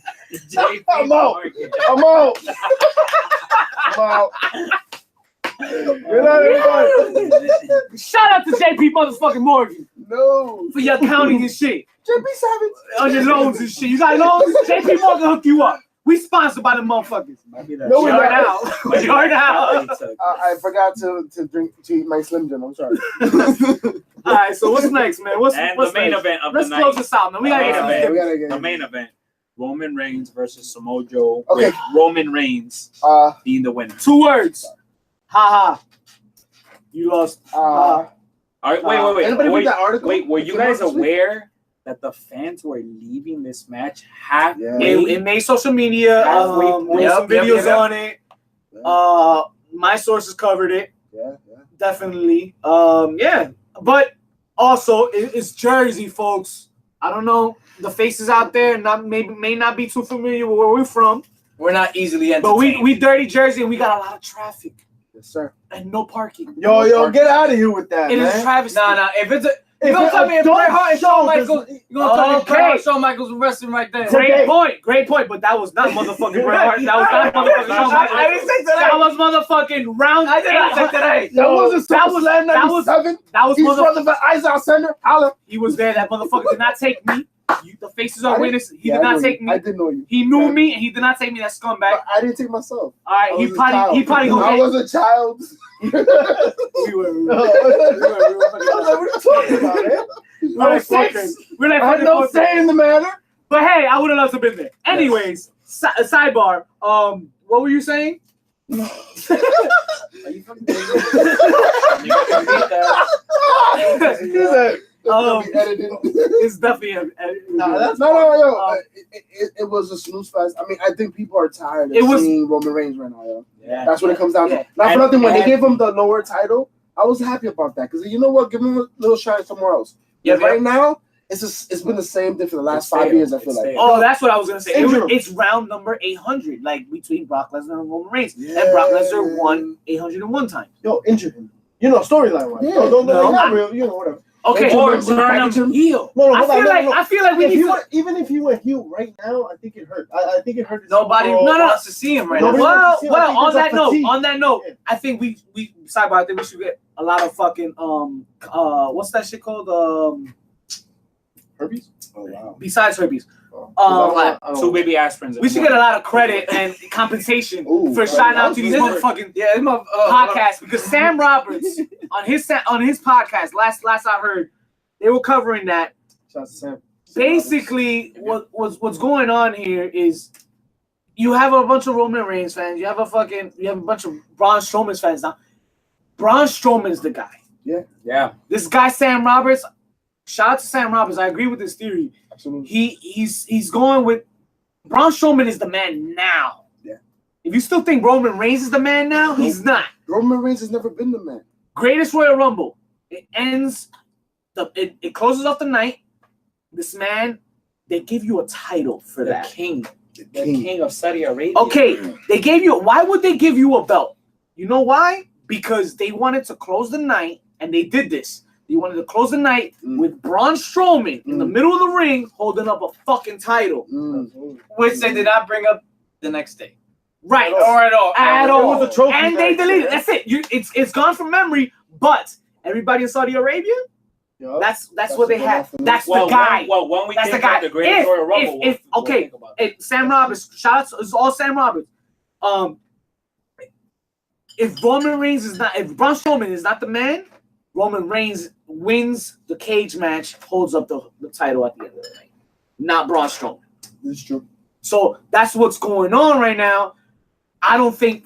I'm out. I'm out. I'm out. You're not even Shout out to JP motherfucking Morgan No. for your accounting and shit. JP Savage. On your loans and shit. You got loans? JP Morgan hook you up. We sponsored by the motherfuckers. No, You we're heard not. out. You heard out. I forgot to eat my Slim Jim. I'm sorry. All right, so what's next, man? What's And what's the main next? event of Let's the close night. this out, man. We gotta Main get some event. we gotta get The main event. Roman Reigns versus Samoa Joe. Okay. With Roman Reigns being the winner. 2 words. Ha ha. You lost. All right, wait. Anybody read that article? Wait, were you Came out guys this week? aware that the fans were leaving this match Yeah. It made social media. Halfway There's point. some videos Yep. on it. Yeah. My sources covered it. Yeah. Definitely. Yeah. But also, it's Jersey, folks. I don't know. The faces out there may not be too familiar with where we're from. we're not easily But entertained. we dirty Jersey and we got a lot of traffic Yes, sir. and no parking. Yo, get out of here with that, It is man. travesty. Nah. If it's a, If you gonna it- tell me if don't Bret Hart and show Shawn this- Michaels, you gonna tell me if Bret Hart and Okay. Shawn Michaels wrestling right there? Great point. But that was not motherfucking Bret Hart. That was not motherfucking Shawn Michaels. I didn't say today. That was motherfucking round. I did not say today. That wasn't that was SummerSlam that was 97. that was He's motherfucking. brother for Isaac Center. Holla. He was there. That motherfucker did not take me. The faces are I witnesses. He Yeah, did I not know take you. me. I did know you. He knew Yeah. me, and he did not take me. That scumbag. But I didn't take myself. All right, I he was a probably child. gonna I get. was a child. We were. What are you talking about, man? We're like fucking. We're like I had fucking. no say in the matter. But hey, I would have loved to have been there. Anyways, sidebar. What were you saying? Are you fucking crazy? It's definitely Nah, that's no. It was a snooze fest. I mean, I think people are tired of seeing Roman Reigns right now. Yo. Yeah. That's what it comes down to. Yeah. Not for And- nothing. When they and- gave him the lower title, I was happy about that because you know what? Give him a little shine somewhere else. Yeah, Right now, it's been the same thing for the last 5 years. I feel like. Oh, that's what I was gonna say. Injury. It's round number 800, like between Brock Lesnar and Roman Reigns, and Brock Lesnar won 801 times. Yo, injure him. You know, storyline wise. Yeah. No, No, not real. You know, whatever. Okay, Or Injury, turn him heel. No, I feel like we need to. even if he went heel right now, I think it hurt. I think it hurt. his Nobody overall- wants to see him right Nobody now. wants to see him. I think On there's that a fatigue. note, Yeah. I think we sidebar. I think we should get a lot of fucking what's that shit called? Herpes. Oh wow. Besides herpes, I don't Two know. baby aspirins. we should get a lot of credit and compensation Ooh, for shouting out to these this is- motherfucking Yeah, him podcasts because Sam Roberts on his podcast last I heard they were covering that. Shout out to Sam. Basically, what's going on here is you have a bunch of Roman Reigns fans, you have a bunch of Braun Strowman's fans now. Braun Strowman's the guy. Yeah. This guy Sam Roberts. Shout out to Sam Roberts. I agree with this theory. Absolutely. He's going with Braun Strowman is the man now. Yeah. If you still think Roman Reigns is the man now, he's not. Roman Reigns has never been the man. Greatest Royal Rumble. It ends. It closes off the night. This man, they give you a title for The that. king. The The king. king of Saudi Arabia. Okay, they gave you. Why would they give you a belt? You know why? Because they wanted to close the night, and they did this. They wanted to close the night with Braun Strowman in the middle of the ring holding up a fucking title. which they did not bring up the next day. Right. Or at all. At It all. was a trophy And they match, deleted it. yeah. That's it. It's gone from memory, but everybody in Saudi Arabia, Yo. that's what they good have. enough for me. That's the guy. When we That's think the guy. of the greatest Royal Rumble, If we'll okay, think about it. Sam Roberts, shout out to, it's all Sam Roberts. If Roman Reigns is not, if Braun Strowman is not the man, Roman Reigns wins the cage match, holds up the title at the end of the night. Not Braun Strowman. This is true. So that's what's going on right now. I don't think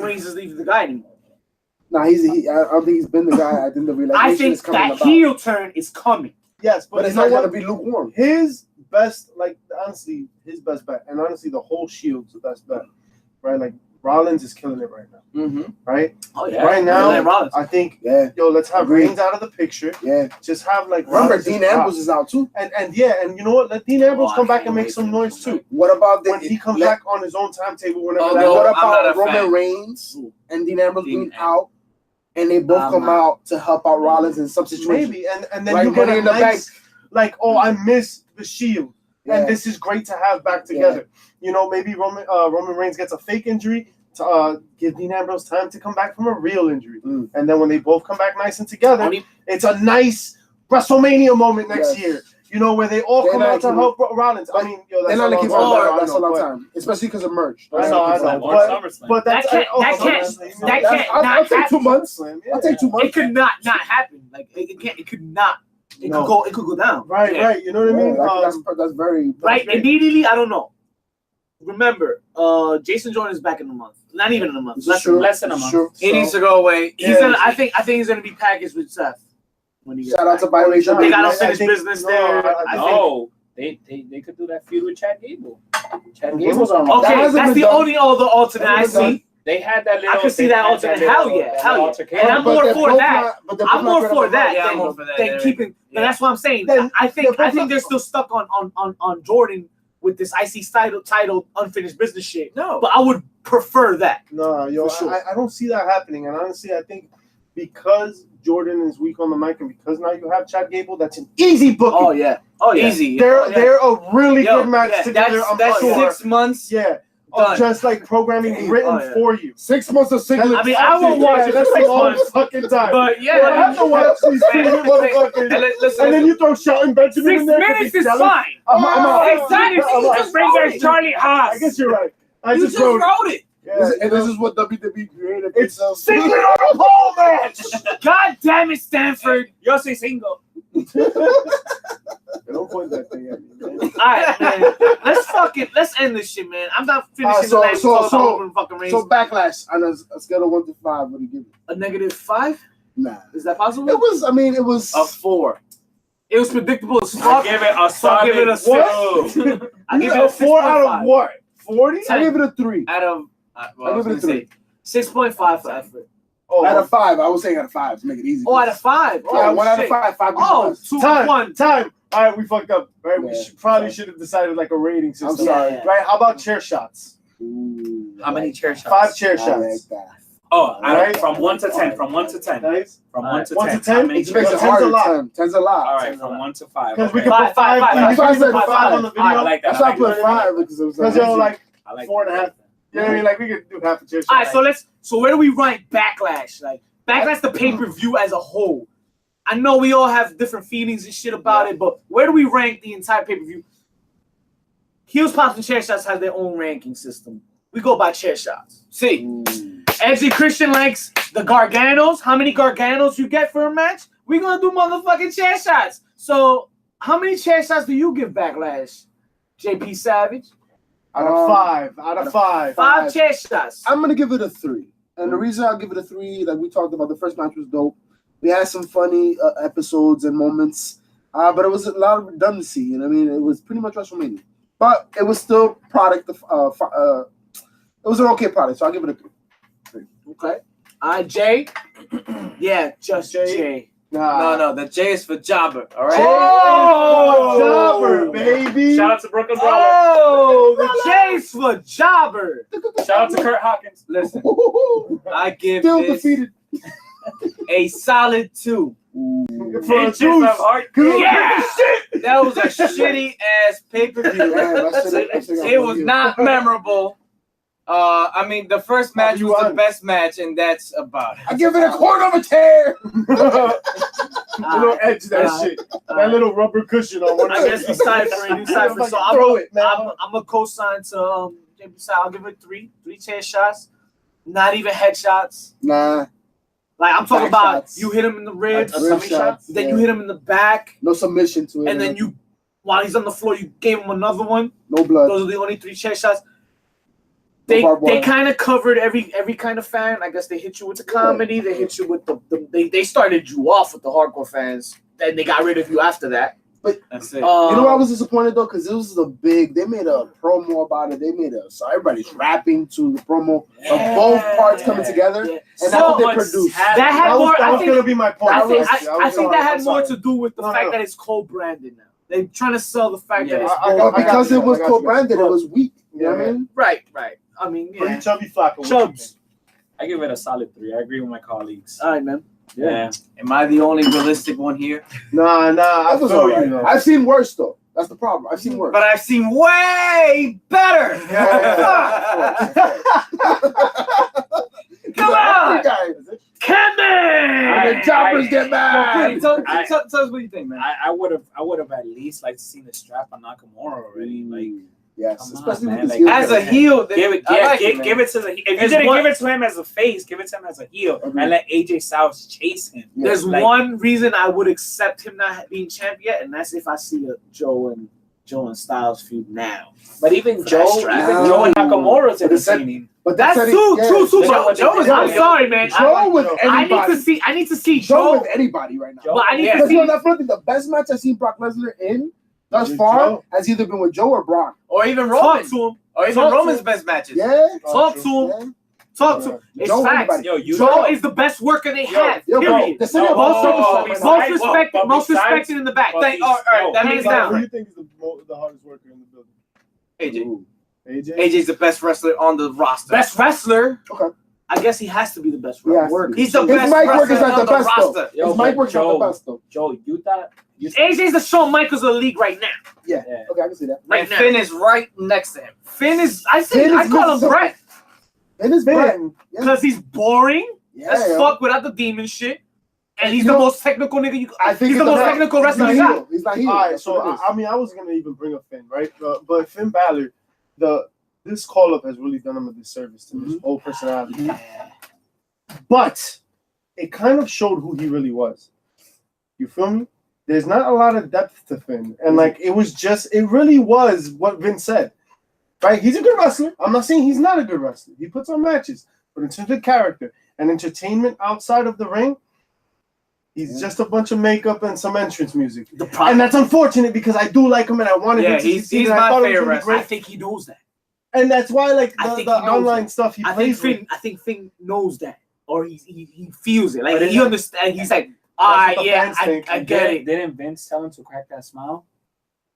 Reigns is leaving the guy anymore. Nah, I don't think he's been the guy. I think the realization I think is coming that about. heel turn is coming. Yes, But it's you know not what? gonna be lukewarm. His best, like honestly, his best bet, and honestly, the whole Shield's the best bet, right? Like Rollins is killing it right now, Mm-hmm. right? Oh yeah, Right now, Seth Rollins. I think, Yeah, let's have Agreed. Reigns out of the picture. yeah. Just have like Remember, Rollins Dean just Ambrose rock. is out too. and you know what? Let Dean Ambrose Oh, come I back can't and make wait some for noise him. too. What about When he comes back on his own timetable, whenever Oh, that no, What happens. I'm not about a Roman fan. Reigns and Dean Ambrose Dean being out, and they both I'm come not. out to help out Rollins in some situations? Maybe, and then Like you get Money a in the nice, like, oh, I miss the Shield, Yeah. and this is great to have back together. You know, maybe Roman Reigns gets a fake injury to give Dean Ambrose time to come back from a real injury, Mm. and then when they both come back nice and together, Only- it's a nice WrestleMania moment next Yes. year. You know, where they all They're come not out to keeping- help Rollins. I mean, They're that's not a gonna long keep time. on that's a I know, long but- time, especially because of merch. I know, but that's That can't- I'll take 2 happen. months. I'll take 2 It months. could not happen. Like it can't. It could not. It No. could go down. Right, Yeah. right. You know what I mean? That's very Right. great. Immediately, I don't know. Remember, Jason Jordan is back in a month. Not even in a month. It's true. less than a It's month. true. He needs to go away. He's gonna. I think he's gonna be packaged with Seth when he gets Shout out back. to Biracial. They got I unfinished think- business no, there. I I think. No, they could do that feud with Chad Gable. Chad Gable's on. Okay, hasn't that's been the done. only other alternate I Hasn't been see. They had that little. I can see they that had alternate. little- Hell yeah, that hell little yeah. altercation. And I'm But more they're for both that. not- but they're I'm both more not for gonna that go Yeah, I'm than, more for that. than Yeah. keeping. Yeah. And that's what I'm saying. Then I think they're both they're still stuck on Jordan with this IC title unfinished business shit. No. But I would prefer that. No, yo, For sure. I don't see that happening. And honestly, I think because Jordan is weak on the mic and because now you have Chad Gable, that's an easy booking. Oh yeah. Oh yeah. Easy. They're a really Yo, good match yeah, together. That's I'm sure. 6 months. Yeah, Done. of just like programming written Oh, yeah. for you. 6 months of singlet. I mean, I won't watch it That's for a 6 long months. fucking time. But Yeah, I have to watch these Man, motherfuckers. And listen, And then you throw Shelton Benjamin 6 in there. 'cause minutes he's is jealous. fine. I'm out. 6 minutes. I'm out. Just bring back Charlie Haas. I guess you're right. I you just just wrote wrote it. it. Yeah, And this is what WWE created. it's themselves. singlet on a pole match. God damn it, Stanford. Yo soy single. Don't point that thing at me, man. All right, man. Let's end this shit, man. I'm not finishing so- the match so- until so- Roman fucking Reigns. So Backlash on a scale of 1 to 5, what do you give it? A -5? Nah. Is that possible? It was. A 4. It was predictable as I fuck. give it a So I'll give it a solid 6. two. I give it a 4 out 6.5. of what? 40? I give it a 3. Out of, I give it a 3. 6.5 for effort. Oh, Out of 5, I was saying out of 5 to make it easy. Oh, out of 5. Yeah, Oh, 1 out of shit. 5. 5 Oh, is 2 time. 1. All right, we fucked up. Right, we Yeah, probably should have decided like a rating system. I'm sorry. Yeah. Right? How about chair shots? Ooh, How many chair shots? 5 chair I shots. like that. Oh, Right. from 1 to 10. From 1 to 10. Nice. From All 1 right. to 1 10. to 10? How many It chair makes it Ten's shots? a harder. lot. 10's a lot. All right, Ten's a from lot. 1 to 5. Because we Okay. can Five, put 5. five, We That's why I can said put 5 on the video. I like that. That's why I put that. 5 because it was Because you're like I like 4 and a half. You know what I mean? Like we could do half a chair shot. All right, so where do we rank Backlash? Like Backlash, the pay-per-view as a whole. I know we all have different feelings and shit about it, but where do we rank the entire pay-per-view? Heels, Pops, and Chair Shots have their own ranking system. We go by chair shots. See, Edge and Christian likes the Garganos. How many Garganos you get for a match? We're gonna do motherfucking chair shots. So, how many chair shots do you give Backlash, JP Savage? Out of 5. Out of 5. 5 chair shots. I'm gonna give it a 3, and the reason I'll give it a 3, like we talked about, the first match was dope. We had some funny episodes and moments, but it was a lot of redundancy. You know what I mean? It was pretty much WrestleMania, but it was still product of. It was an okay product, so I'll give it a 3. Okay. Jay. Yeah, just Jay. No, the J is for Jobber. All right. Oh, Jobber, baby. Shout out to Brooklyn Brawler. Oh, the J's for Jobber. Shout out to Kurt Hawkins. Listen, I give Still this defeated. a solid 2. For a Inches juice. of heart. Yeah. That was a shitty ass pay-per-view. Yeah, that's it. It was not memorable. I mean, the first match was the best match, and that's about it. I give it a quarter of a tear. A little edge to that shit. That little rubber cushion on one. I guess we signed for it. So Throw it, man. I'm a co-sign to JP Side. I'll give it 3 chair shots. Not even headshots. Nah, Like I'm talking Back about shots. you hit him in the ribs, Rib shots, then yeah. you hit him in the back, no submission to it. and then you, while he's on the floor, you gave him another one. no blood. Those are the only 3 chair shots. No They barbed wire. kind of covered every kind of fan. I guess they hit you with the comedy. They hit you with they started you off with the hardcore fans. Then they got rid of you after that. That's it. You know why I was disappointed though? Because it was they made a promo about it. They made so everybody's rapping to the promo of both parts coming together, Yeah. and that's So what they much produced. that had That more. was I think gonna be my point. I think I'm that had sorry. more to do with the fact that it's co-branded now. They're trying to sell the fact that it's I got Because you, it was I got you. co-branded, it was weak. You know what I mean? right. I mean, Pretty yeah. chubby Flacco. Chubs. I give it a solid 3. I agree with my colleagues. All right, man. Yeah. Am I the only realistic one here? Nah. I That was feel alright. you though. I've seen worse though. That's the problem. I've seen worse. But I've seen way better. Come on, Guys. Kevin. And the choppers get mad. Hey, tell us what you think, man. I would have at least liked to see the strap on Nakamura already. Like, Yes, Come on, especially man, with like, this heel. As a heel, give it, I like it, man. give it to the. If you There's didn't one- give it to him as a face, give it to him as a heel, Agreed. and let AJ Styles chase him. Yeah. There's Like- one reason I would accept him not being champ yet, and that's if I see a Joe and Styles feud now. But even For Joe, that strap. even Joe and Nakamura's But it's- entertaining. But That's said it- true. yeah, Joe Joe is. I'm sorry, man. Joe with I need anybody. to see Joe Joe. with anybody right now. Joe- But I need yeah. to Because see. you know, that's one thing. The best match I've seen Brock Lesnar in thus With far Joe. has either been with Joe or Brock. or even Talk Roman, to him. or even Talk to Roman's him. best matches. Yeah. Talk to him. Yeah. Talk to him. It's Joe, facts. anybody. Yo, you Joe is the best worker they have. Yo, bro, Period. the city of Most Boston is oh, fucking besides- right most now. respected. but Most besides- respected in the back. but Thank- all right, that hands means down. Who do you think is the hardest worker in the building? AJ. Ooh. AJ. AJ's the best wrestler on the roster. Best wrestler. Okay. I guess he has to be the best He has to worker. be. He's the His best mic work wrestler is not on the the best, though. roster. Yo, His but mic work's not the best though. Joe, you thought you AJ's the Shawn Michaels of the league right now. Yeah. Yeah. Okay, I can see that. Right And now. Finn is right next to him. Finn is. I Finn is call him missing Brett And his Brett. Ben. Yeah. because he's boring as Yeah. fuck without the demon shit, and he's You the know, most technical nigga. I think He's the it's most not- technical he's wrestler not you got. heel. He's not heel. All right, That's so what it is. I mean, I was gonna even bring up Finn, right? But Finn Balor, this call up has really done him a disservice to his whole personality. But it kind of showed who he really was. You feel me? There's not a lot of depth to Finn, and like it really was what Vince said. Right? He's a good wrestler. I'm not saying he's not a good wrestler. He puts on matches, but in terms of character and entertainment outside of the ring, he's just a bunch of makeup and some entrance music. The problem. And that's unfortunate because I do like him and I wanted him Yeah, to he's succeed, and I my thought it was favorite gonna be wrestler. I great. think he knows that. And that's why, like I the think he knows online that. stuff he I think plays with. Finn. I think Finn knows that. or he feels it. Like But he understands. He's like, all right, what the yeah, fans think. I get it. Didn't Vince tell him to crack that smile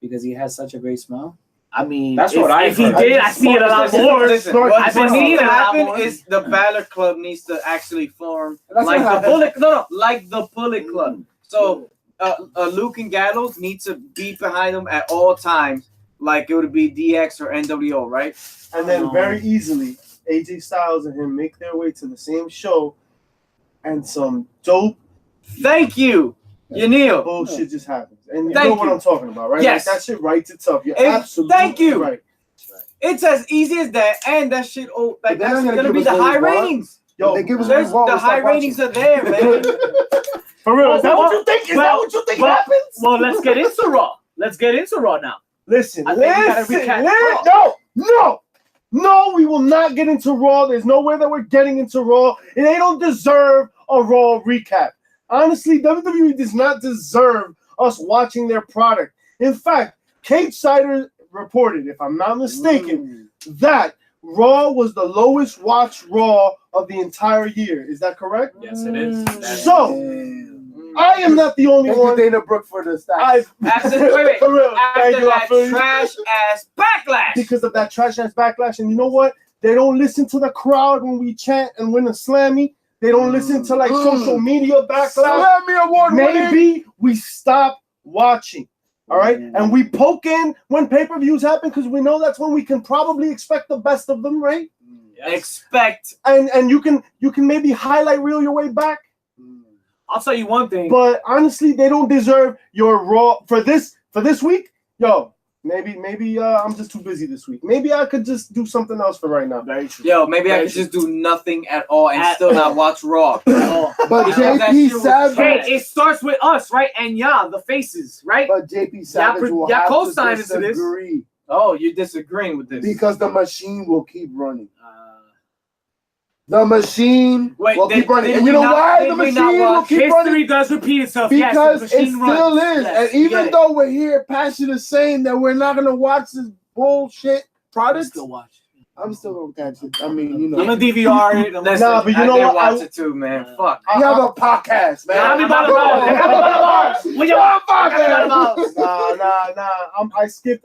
because he has such a great smile? I mean, That's what I if he heard. did, I see it a lot more. Listen, Snort- what snort- needs to snort- happen snort- is the Balor Club needs to actually form That's like what the happened. Bullet. No, like the Bullet Club. So Luke and Gallows need to be behind them at all times, like it would be DX or NWO, right? And then very easily, AJ Styles and him make their way to the same show, and some dope Thank you, Yanil. bullshit just happens. And you Thank know what you. I'm talking about, right? Yes. Like, that shit writes itself. You're Thank absolutely you. right. It's as easy as that, and that shit. Oh, like But they're not that's gonna gonna give be us the what we high want. ratings. Yo, They give us There's what we the want, high we'll stop ratings are there, man. for real, is that what Well, you think? Is well, that what you think well, happens? Well, let's get into Raw. Let's get into Raw now. Listen, I think we gotta listen, recap no, we will not get into Raw. There's no way that we're getting into Raw. And they don't deserve a Raw recap. Honestly, WWE does not deserve us watching their product. In fact, Kate Sider reported, if I'm not mistaken, that Raw was the lowest watched Raw of the entire year. Is that correct? Yes, it is. So, I am not the only Thank you, one. Dana Brooke, for the stats. I've Wait. for real. Thank After you, I that feel you. trash ass backlash. Because of that trash ass backlash. And you know what? They don't listen to the crowd when we chant and win a Slammy. They don't listen to like social media backlash. Slammy Award winning. Maybe we stop watching. All right. And we poke in when pay-per-views happen because we know that's when we can probably expect the best of them, right? Expect. And you can maybe highlight reel your way back. I'll tell you one thing. But honestly, they don't deserve your Raw for this week. Yo, maybe I'm just too busy this week. Maybe I could just do something else for right now. Very true. Yo, maybe I Very could true. just do nothing at all and At still not watch Raw. Oh. But Because that JP shit was Savage, Hey, it starts with us, right? And the faces, right? but JP Savage will y'all have to co-signed into this. disagree Oh, you're disagreeing with this. because the machine will keep running. The machine Wait, will did- keep running. did And you we know not- why did the we not machine will watch keep History running? does repeat itself. Because yes, the it machine still runs. is. Yes, And we even get it. though we're here passionate saying that we're not going to watch this bullshit I product, still watch. I'm still going to catch it. I mean, you I'm know. gonna DVR it. I'm Listen, Nah, but you I know did what? watch it too, man. Fuck. We have a podcast, man. Happy Come Butterball. on. What you want? Nah.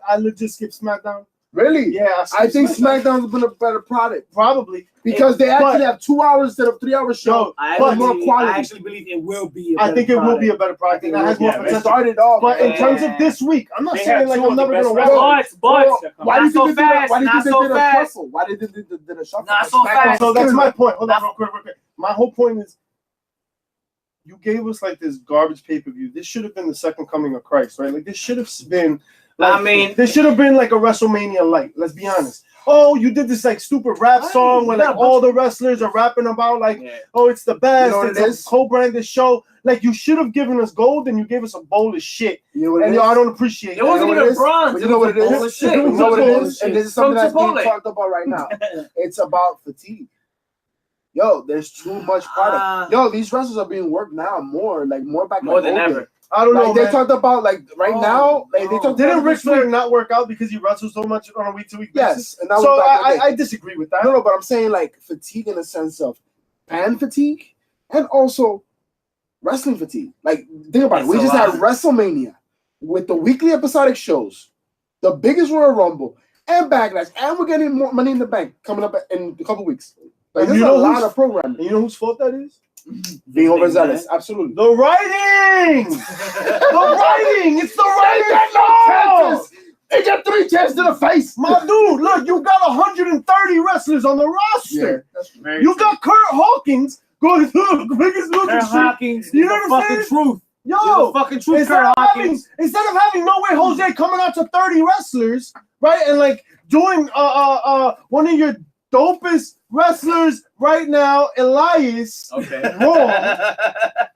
I legit skipped SmackDown. Really? Yeah, I think SmackDown's been a better product probably because they actually have 2 hours instead of 3 hours show. Yo, I But actually, more quality. I actually believe it will be. I think it will be a better product. I think That has more it potential. started off. But in Yeah. terms of this week, I'm not They saying have like two I'm of the never best gonna watch. But Why not do you so think fast. Why do you Not think so they did a fast. shuffle? Why did they did a shuffle? Not so fast. So that's my point. Hold on, real quick. My whole point is, you gave us like this garbage pay-per-view. This should have been the second coming of Christ, right? Like this should have been. Like, I mean- this should have been like a WrestleMania light. Let's be honest. Oh, you did this like stupid rap song where like all the wrestlers are rapping about like, oh, it's the best. You know what It's it a is? co-branded show. Like you should have given us gold, and you gave us a bowl of shit. You know what And it yo, I is? don't appreciate It that. wasn't You know what even it is? bronze. But you know what it was a bowl is? of shit. You know what it It was is? And this is From something that's being Chipotle. talked about right now. It's about fatigue. Yo, there's too much product. Yo, these wrestlers are being worked now more back More like than old ever. days. I don't know, Like they man. talked about like right now, like they talked Didn't about Ric this Flair week. not work out because he wrestles so much on a week-to-week basis? Yes, and that So was back in the day. I disagree with that. No, but I'm saying like fatigue in the sense of fan fatigue and also wrestling fatigue. Like, think about it. It's We a just lot. had WrestleMania with the weekly episodic shows, the biggest Royal Rumble, and Backlash, and we're getting more Money in the Bank coming up in a couple weeks. Like, And there's you a know lot who's- of programming. And you know whose fault that is? Being overzealous, absolutely. The writing! The writing! It's the writing! chances. They got 3 chances to the face. My dude, look, you got 130 wrestlers on the roster. that's You got Kurt Hawkins going through the biggest losing Kurt streak. Hawkins, You you know know the what I'm fucking saying? truth. Yo, You're the fucking truth, instead Kurt of Hawkins. having No Way Jose coming out to 30 wrestlers, right, and like doing one of your dopest wrestlers right now, Elias, Okay. wrong,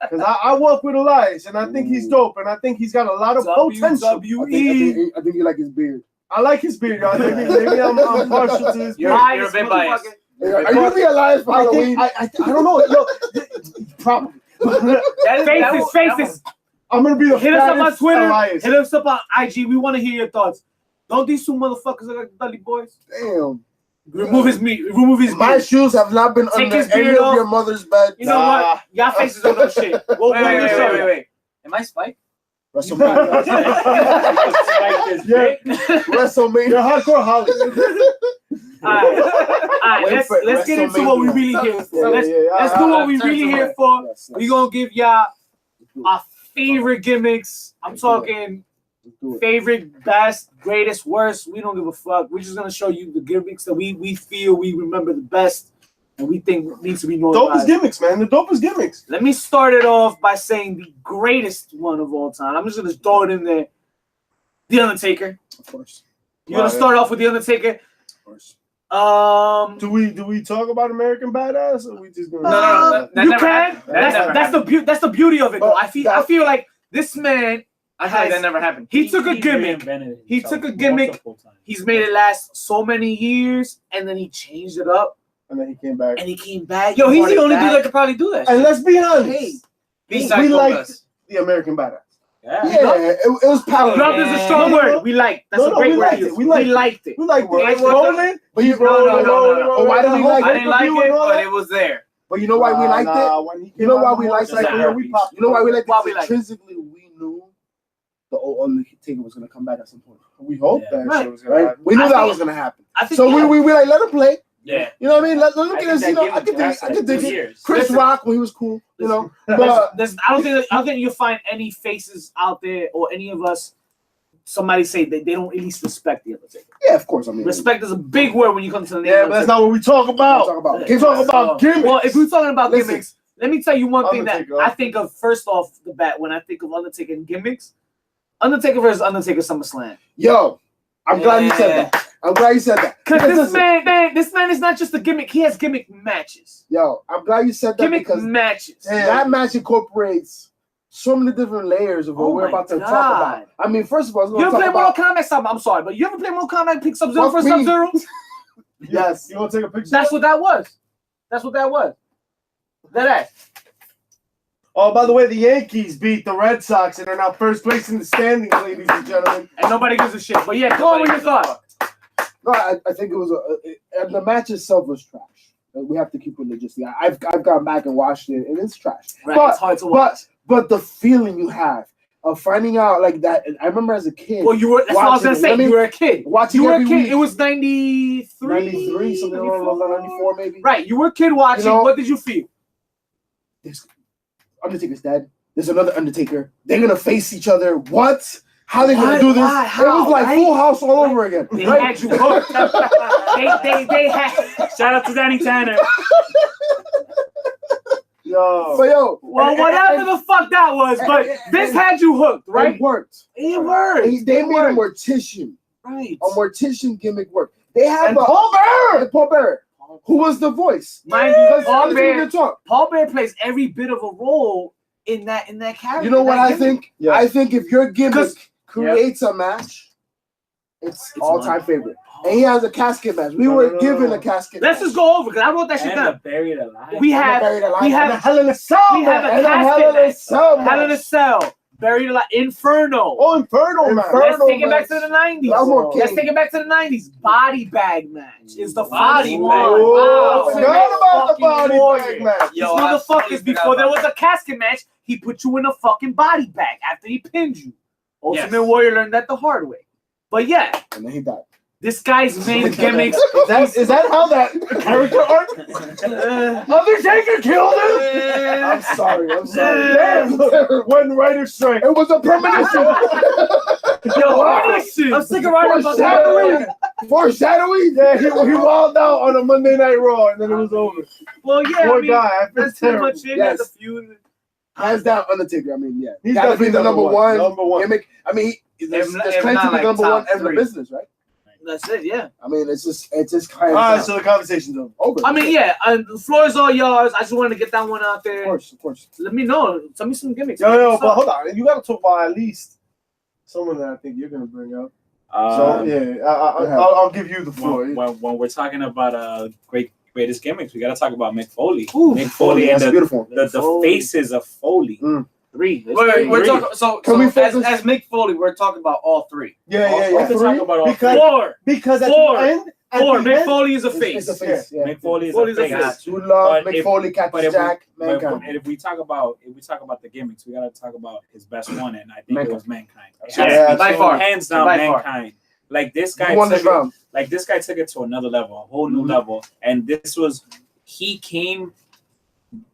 because I work with Elias, and I think he's dope, and I think he's got a lot of potential. WWE. I think you like his beard. I like his beard, y'all. Maybe I'm partial to his beard. You're a bit biased. Are you gonna be alive for I Halloween? think I don't know. Yo, probably. Faces. I'm gonna be the Hit us up on fattest Twitter. Elias. Hit us up on IG. We want to hear your thoughts. Don't these two motherfuckers look like Dudley boys? Damn. Remove his meat. Remove his My beard. shoes have not been Take under his any beard of off. your mother's bed. You know what? Y'all faces don't know shit. Wait. Am I Spike? WrestleMania. Yeah. WrestleMania. You're hardcore Holly. Alright, let's get into what we really here for. Let's do what we really here for. Yes. We're gonna give y'all our favorite gimmicks. I'm talking favorite, best, greatest, worst. We don't give a fuck. We're just gonna show you the gimmicks that we feel we remember the best and we think needs to be known. Dopest gimmicks, man. The dopest gimmicks. Let me start it off by saying the greatest one of all time. I'm just gonna throw it in there. The Undertaker. Of course. You're gonna start off with The Undertaker. Of course. Do we talk about American Badass or we just gonna No. That You never can. happened. That never That's the beauty of it. Though. I feel like this man. I feel like that never happened. He took a gimmick. He took a gimmick. He's made it last so many years, and then he changed it up, and then he came back. and he came back. Yo, he he's the brought it only dude back. that could probably do that. And let's be honest, Hey, Besides we liked Goldust. the American Badass. Yeah, it was palatable. Love is a strong No, no, word. no. We like. That's No, a no, great we word. liked it. We liked it. it. We like It was rolling. But you No. Oh, why did we like I it? didn't like it, but it was there. But you know why we liked it? You know why we liked it? You know why we liked Why it? we liked it? Intrinsically, we knew the old Undertaker was gonna come back at some point. We hope Yeah. that Right. shit was gonna Right? happen. We knew I that think- was gonna happen. I think So yeah. we like let him play. Yeah. You know what I mean? Let him I get think his. that You know, gimmick I could dig. lasted I could dig 2 it. years. Chris Listen. Rock when he was cool. You know, I but don't think you'll find any faces out there or any of us. Somebody say that they don't at least respect the Undertaker. yeah, of course. I mean, Respect is a big word when you come to the name. Yeah, of but that's Undertaker. not what we talk about. talk about. Yeah. Talk about gimmicks. Well, if we're talking about Listen. gimmicks, let me tell you one thing that Undertaker. I think of first off the bat when I think of Undertaker and gimmicks. Undertaker versus Undertaker SummerSlam. Yo, I'm glad you said that. I'm glad you said that. Because this listen, this man is not just a gimmick. He has gimmick matches. Yo, I'm glad you said that Gimmick because matches. that match incorporates so many different layers of what Oh we're my about to God. talk about. I mean, first of all, You ever play talk Mortal about Kombat? I'm sorry, but you ever play Mortal Kombat? Pick Sub-Zero Fuck for me. Sub-Zero? yes. You want to take a picture? That's what that was. That's what that was. That. Oh, by the way, the Yankees beat the Red Sox and are now first place in the standings, ladies and gentlemen. And nobody gives a shit. But yeah, go on with your thought. No, I think it was and the match itself was trash. We have to keep it legit. I've gone back and watched it, and it's trash. Right, But it's hard to watch. but the feeling you have of finding out like that, and I remember as a kid. Well, you were. That's what I was gonna watching it. say. I mean, You were a kid. watching You were a every kid. week. It was 93. 93, something along those 94 maybe. Right. You were a kid watching. You know- What did you feel? This Undertaker's dead. There's another Undertaker. They're gonna face each other. What? How they gonna What? do this? Why? It How? was like Right? Full House all over again. They Right? had you hooked. they had. Shout out to Danny Tanner. Yo. But yo, Well, whatever the fuck that was, but Vince had you hooked, right? It worked. It worked. They It made a worked. mortician. Right. A mortician gimmick work. They have And Paul Bearer! Paul Bearer, who was the voice. Mind you, Because Paul Undertaker Bear, could talk. Paul Bear plays every bit of a role in that character. You know what that I gimmick. think? Yeah. I think if your gimmick 'Cause- creates a match, it's all-time one. favorite. And he has a casket match. We were given a casket Let's match. just go over because I wrote that shit And down. the Buried Alive. We have Buried Alive. we And have a Hell in a Cell. we have a and casket Hell in a match. Cell. Hell in a Cell, Buried Alive, Inferno. Oh, Inferno, man. Inferno. Let's take it back match. to the 90s. That was more Let's Kane. take it back to the 90s. Body bag match is the Body first bag. one. Oh, Wow. forgot about the Fucking body warrior. bag match. These motherfuckers, before there was a casket match, he put you in a fucking body bag after he pinned you. Ultimate Yes. Warrior learned that the hard way. But yeah, And then he died. this guy's main gimmicks. Is that how that character arc? Undertaker killed him? I'm sorry. I'm sorry. Yeah. One writer strike. It was a premonition. Yo, I'm sick of writing about Foreshadowing. that. Foreshadowing. Yeah, he wilded out on a Monday Night Raw, and then it was over. Well, yeah, Poor I mean, guy. I feel that's pretty terrible. much it. Yes. That's a few. Hands down, Undertaker. I mean, yeah. He's Gotta gotta be the number one. Number one. Gimmick. I mean, there's If claim not, to be like, number top one in the three. business, right? That's it, yeah. I mean, it's just kind All right, of so the conversation's over. over. I mean, yeah, the floor is all yours. I just wanted to get that one out Of there. course, of course. Let me know. Tell me some gimmicks. Yo, but hold on. You got to talk about at least someone that I think you're going to bring up. So, yeah, I'll give you the floor. When we're talking about greatest gimmicks, we gotta talk about Mick Foley. Ooh, Mick Foley and That's beautiful. the Foley. faces of Foley. Three. We're talking. So, Can we as focus- Mick Foley, we're talking about all three. Yeah, We can talk about all Because- Four. Because at Four. the end, Or the Mick end, Foley is a It's face. a face. Yeah. Mick Foley is Foley's a a face. face. You love But Mick if- Foley, Cactus Jack, Mankind. And if we talk about the gimmicks, we gotta talk about his best one, and I think it was Mankind. Yeah, by far. Hands down, By far. Mankind. Like this guy You won this took it, round. like this guy took it to another level, a whole new level, and this was he came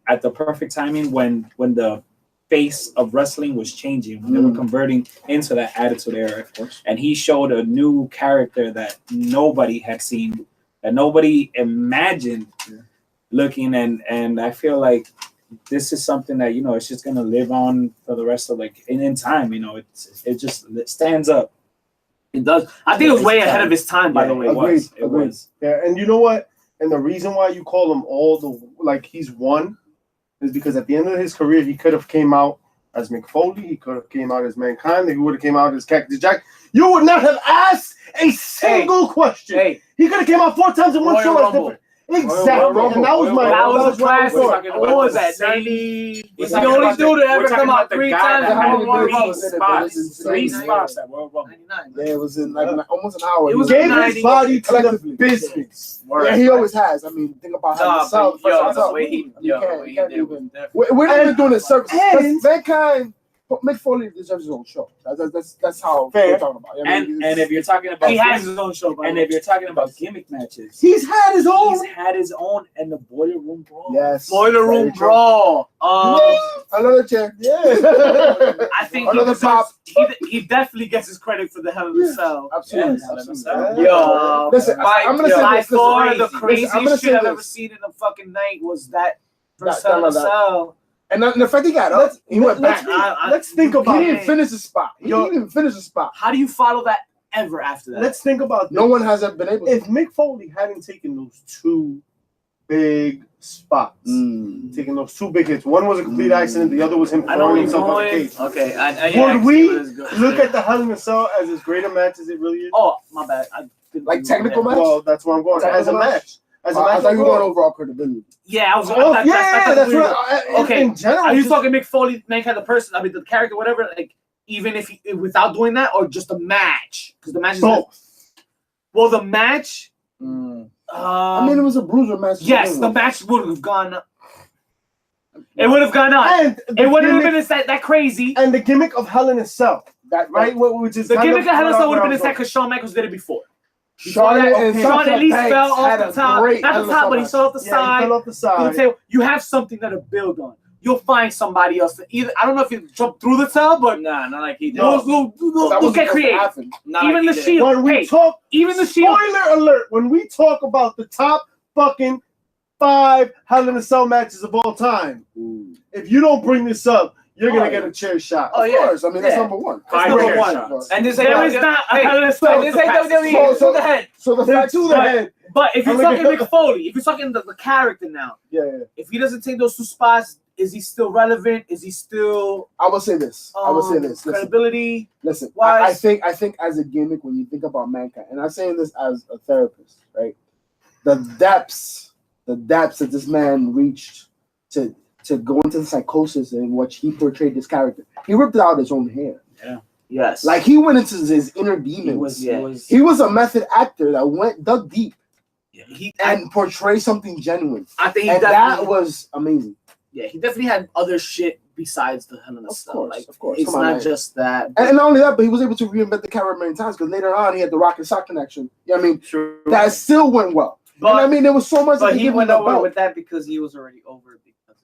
at the perfect timing when the face of wrestling was changing, when they were converting into that Attitude Era, and he showed a new character that nobody had seen, that nobody imagined looking, and I feel like this is something that it's just gonna live on for the rest of in time. It stands up. It does. I think it was way ahead of his time, by the way. It was. Yeah, and you know what? And the reason why you call him he's won is because at the end of his career, he could have came out as Mick Foley, he could have came out as Mankind, he would have came out as Cactus Jack. You would not have asked a single question. Hey, He could have came out 4 times in one Royal show. That's Rumble. different. Exactly. And that was my. That was a my classic. thought. What was that? 90? He's the only dude to ever come out 3 times that in had one Royal three Rumble. spots. Three spots at Royal Rumble. 99. Yeah, it was in almost an hour. It was Gave 90. his body to the Collectively. business. Yeah, he always has. I mean, think about how Nah, the South. but South- the way he you can't did even. was different. We're not even doing a service. And- Mankind, Mick Foley deserves his own show. That's how Fair. we're talking about. I mean, And if you're talking about He has his own show, by the and way. if you're talking about gimmick matches, He's had his own. he's had his own and the Boiler Room Brawl. yes, Boiler very Room true. Brawl. Another chair. Yeah. I think Another pop. he definitely gets his credit for the Hell in a Cell. Absolutely. Yes, Absolutely. Yo, Listen, I'm gonna say by this. far the Listen, I'm craziest gonna say shit I've this. ever seen in a fucking night was that first That- Hell in a that- Cell. And the fact he got up, he went back. Let's think He about didn't it. finish the spot. He Yo. didn't even finish the spot. How do you follow that ever after that? Let's think about No one has ever been able to. if Mick Foley hadn't taken those 2 big spots, taking those 2 big hits. One was a complete accident. The other was him I know throwing where you're himself on the going. cage. Okay, I Would can we see what it's good. look at the Hell in a Cell as as great a match as it really is? Oh, my bad. I didn't Like do technical that. match? Well, that's where I'm going. Technical As a match? match. As a I match. thought you were going overall. overall credibility. Yeah, I was. Oh, that's that's weird. what. Okay. In general, Are you just- talking Mick Foley, Mankind, the person? I mean, the character, whatever. Like, even if without doing that, or just a match? Because the match is both? well, the match. I mean, it was a bruiser match. to Yes, begin the with. match would have gone. It would have gone on. And the It wouldn't have gimmick- been that crazy. And the gimmick of Hell in a Cell, That right? Which is The kind gimmick of Hell in a Cell would have where been I a was set because Shawn Michaels did it before. Shawn that, and Shawn Sasha at least Banks fell had off a the top. great Not Hell the in a top, Cell but he match. fell off the going. Yeah, side. he fell off the You side. would say you have something that'll build on. You'll find somebody else. Either I don't know if you jump through the tub, but Nah, not like he did. No. we'll That get wasn't supposed to creative. happen. Not Even like the he did. Shield. When we Hey, talk, even the Shield. spoiler alert, when we talk about the top fucking 5 Hell in a Cell matches of all time, if you don't bring this up, you're gonna get a chair shot. Oh, Of yeah. course. I mean, that's Yeah. number one. Five number chair one. shots. And this There ain't is not a hey, Hell in a Cell. this ain't WWE. So- To the head. So the They're fact to the head. But if you're I'm talking gonna- Mick Foley, if you're talking the character now, Yeah. if he doesn't take those 2 spots, is he still relevant? Is he still I will say this. I will say this. Listen, credibility? listen. Wise. I think as a gimmick, when you think about Mankind, and I'm saying this as a therapist, right? The depths that this man reached to go into the psychosis in which he portrayed this character. He ripped out his own hair. Yes. Like he went into his inner he demons. was. Yeah. He was a method actor that dug deep He. and portrayed something genuine. I think he And that definitely. was amazing. Yeah, he definitely had other shit besides the Hell in a Of Cell. course, Like, of course. it's Come on, not man. just that. And not only that, but he was able to reinvent the character many times because later on he had the Rock and Sock connection. You know what I mean? True. That still went well. But- And I mean, there was so much that But they he gave him went the over belt. with that because he was already over it.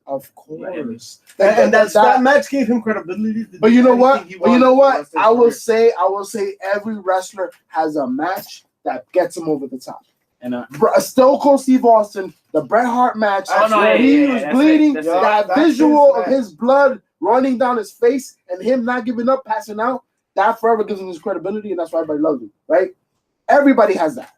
Of course. And that match gave him credibility. to But do you know anything what? he But you know wanted for the what? rest of his I will say every wrestler has a match that gets him over the top. And Stone Cold Steve Austin, the Bret Hart match, Oh, no, where yeah, he yeah, was that's bleeding, it, that's it. that That's visual his of match. his blood running down his face and him not giving up, passing out, that forever gives him his credibility, and that's why everybody loves him, right? Everybody has that.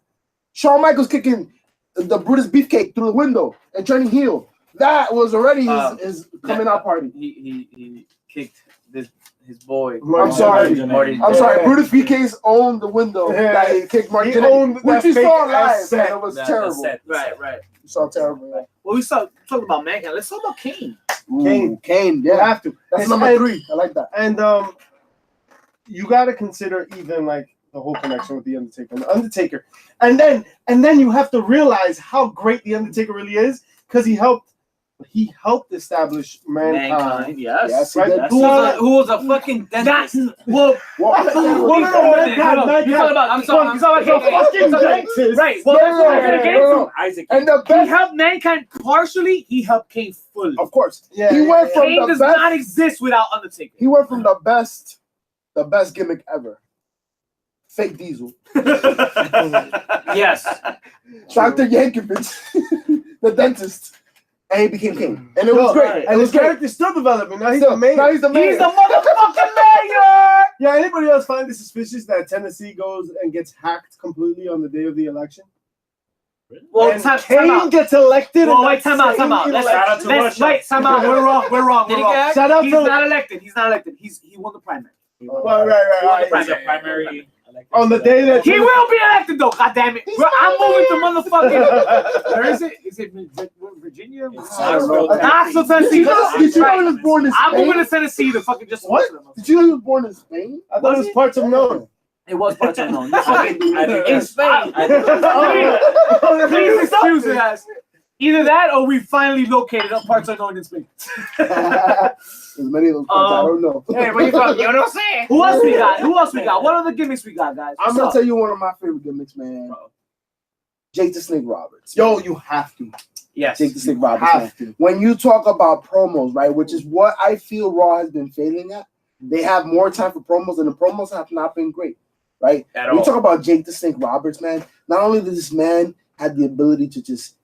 Shawn Michaels kicking the Brutus Beefcake through the window and turning heel. That was already his coming out party. He kicked his boy. I'm sorry. Marty. I'm sorry. Yeah. Brutus BK's owned the window Yeah. that he kicked Mark He Jannetty, owned which that we fake saw ass live, set. and it was That- terrible. that's it. Right. You saw terrible. Yeah. Well, we talked about Mankind. Let's talk about Kane. Kane, You yeah. have to. That's And- number and- 3. I like that. And you got to consider even like the whole connection with the Undertaker. And the Undertaker, and then you have to realize how great the Undertaker really is because he helped establish mankind. Yes. Yes, he Right? did. Who was a fucking dentist? Well, I'm sorry. fucking dentist. Right. Well, that's what I'm gonna get into. Isaac. And the He best, helped mankind partially. He helped Kane fully. of course, Yeah, he went from Kane the does best. not exist without Undertaker. He went from the best gimmick ever. Fake Diesel. Yes. Dr. Yankem, the dentist. And he became King. And it was great. And And his it's great. character's still developing. Now he's Still, the mayor. now he's the mayor. He's the motherfucking mayor. Yeah, anybody else find it suspicious that Tennessee goes and gets hacked completely on the day of the election? Well, and time Kane out. gets elected. Well, in wait, that time out. same Let's election. wait, time out. We're wrong. Did he We're wrong. get Shout out He's to not elected. He won the primary. right. He won the He's a primary On the day that He will be elected though. God damn it! I'm moving to motherfucking. Where is it? Is it Virginia? Knoxville, Knoxville, Tennessee. Did you know he was born in I'm moving Spain? to Tennessee to fucking just What? Did you know he was born in Spain? I thought it was parts unknown. It was part unknown. I think In Spain. Please excuse it as either that or we finally located up parts unknown in Spain. There's many of those parts I don't know. Hey, where you from? You know what I'm saying? Who else we got? What other gimmicks we got, guys? I'm What's gonna up? tell you one of my favorite gimmicks, man. Jake the Snake Roberts. Yo, you have to. Yes. Jake the Snake Roberts. Man. Have to. When you talk about promos, right, which is what I feel Raw has been failing at, they have more time for promos, and the promos have not been great, right? At When you all. talk about Jake the Snake Roberts, man, not only did this man have the ability to just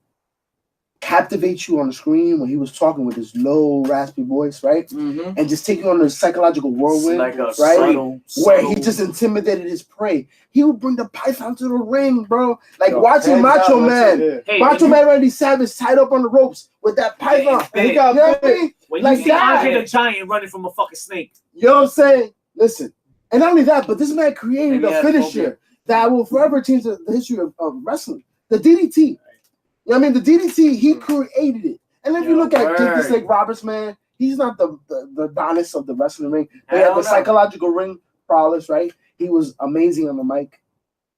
captivate you on the screen when he was talking with his low, raspy voice, right? Mm-hmm. And just take you on a psychological whirlwind, Like a right? Where he just intimidated his prey. He would bring the python to the ring, bro. Like watching Macho Man. Hey, Macho Man Randy Savage tied up on the ropes with that python. Hey, You know what I mean? when like you see that. Andre the Giant running from a fucking snake. You know what I'm saying? Listen. And not only that, but this man created And he a had finisher phobia. that will forever change the history of wrestling. The DDT. You know what I mean? The DDT, he created it. And if you look at Jake the word. Snake Roberts, man, he's not the Adonis of the wrestling ring. He had Hell the no. psychological ring prowess, right? He was amazing on the mic.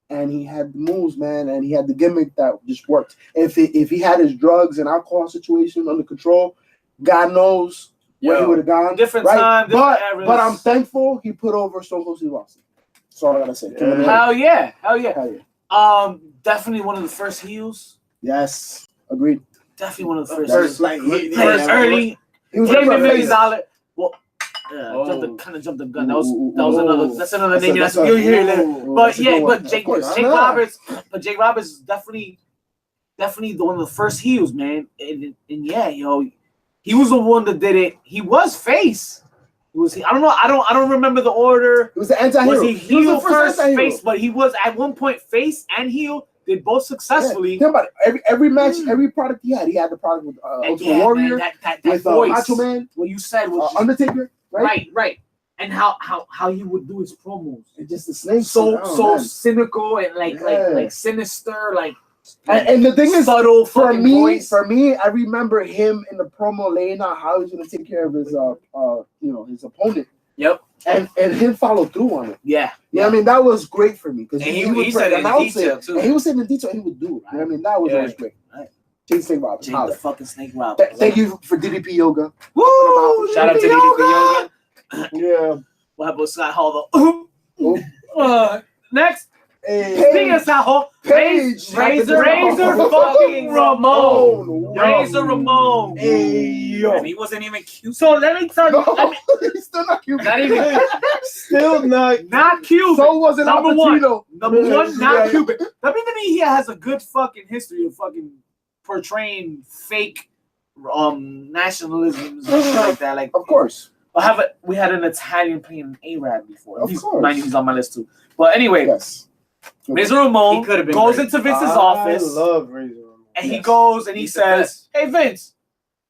And he had the moves, man, and he had the gimmick that just worked. If he had his drugs and alcohol situation under control, God knows where he would have gone. Different right? time, different eras. But I'm thankful he put over Stone Cold Steve Austin. That's all I gotta say. Hell yeah. Hell yeah. Definitely one of the first heels. Yes, agreed. Definitely one of the first. First, like he- first early. He was Came never to a Million face. Dollar. Well, Oh. kind of jumped the gun. That was Ooh, another. ooh. That's another That's name. a- That's that's a- you'll hear later. ooh, But that's a yeah, good one. but Jake Of course. Jake Ah. Roberts. But Jake Roberts is definitely the one of the first heels, man. And yeah, he was the one that did it. He was face. I don't know. I don't remember the order. He was the anti-hero. Was he was heel the first, anti-hero. face? But he was at one point face and heel. Did both successfully. Yeah. Think about it. Every match, every product he had the product with And Ultimate yeah, Warrior, man, that with voice. Macho Man, What you said was just- Undertaker, right? right. And how he would do his promos. And just the snake. So man. cynical and like Yeah. sinister, like And the thing is, subtle for fucking me, voice. I remember him in the promo laying out how he's gonna take care of his his opponent. Yep. And him follow through on it. Yeah. Yeah, I mean that was great for me because And he would said it in announce detail, too. and he was saying in detail, he would do it. You know what I mean, that was Yeah. always great. Right. Jake Snake Roberts, Jake the holla. fucking Snake Roberts. Thank you for DDP Yoga. Woo! Shout out to DDP Yoga. Yeah. What happened with Scott Hall though? Next. Hey. Speaking of Scott Hall, Paige. Razor fucking Ramon. Razor Ramon. Hey, yo. And he wasn't even cute. So let me tell you, No, he's still not cute. not even Still not. not Cuban. So wasn't Number Al one. Pacino. Number one, not Yeah. Cuban. WWE he has a good fucking history of fucking portraying fake nationalisms and shit like that. Like Of course. we had an Italian playing an Arab before. Of course. Mind you, he's on my list too. But anyway, Yes. Razor Ramon He could've been goes great. into Vince's I office love Razor Ramon. and he Yes. goes and he He's the says, best. "Hey Vince,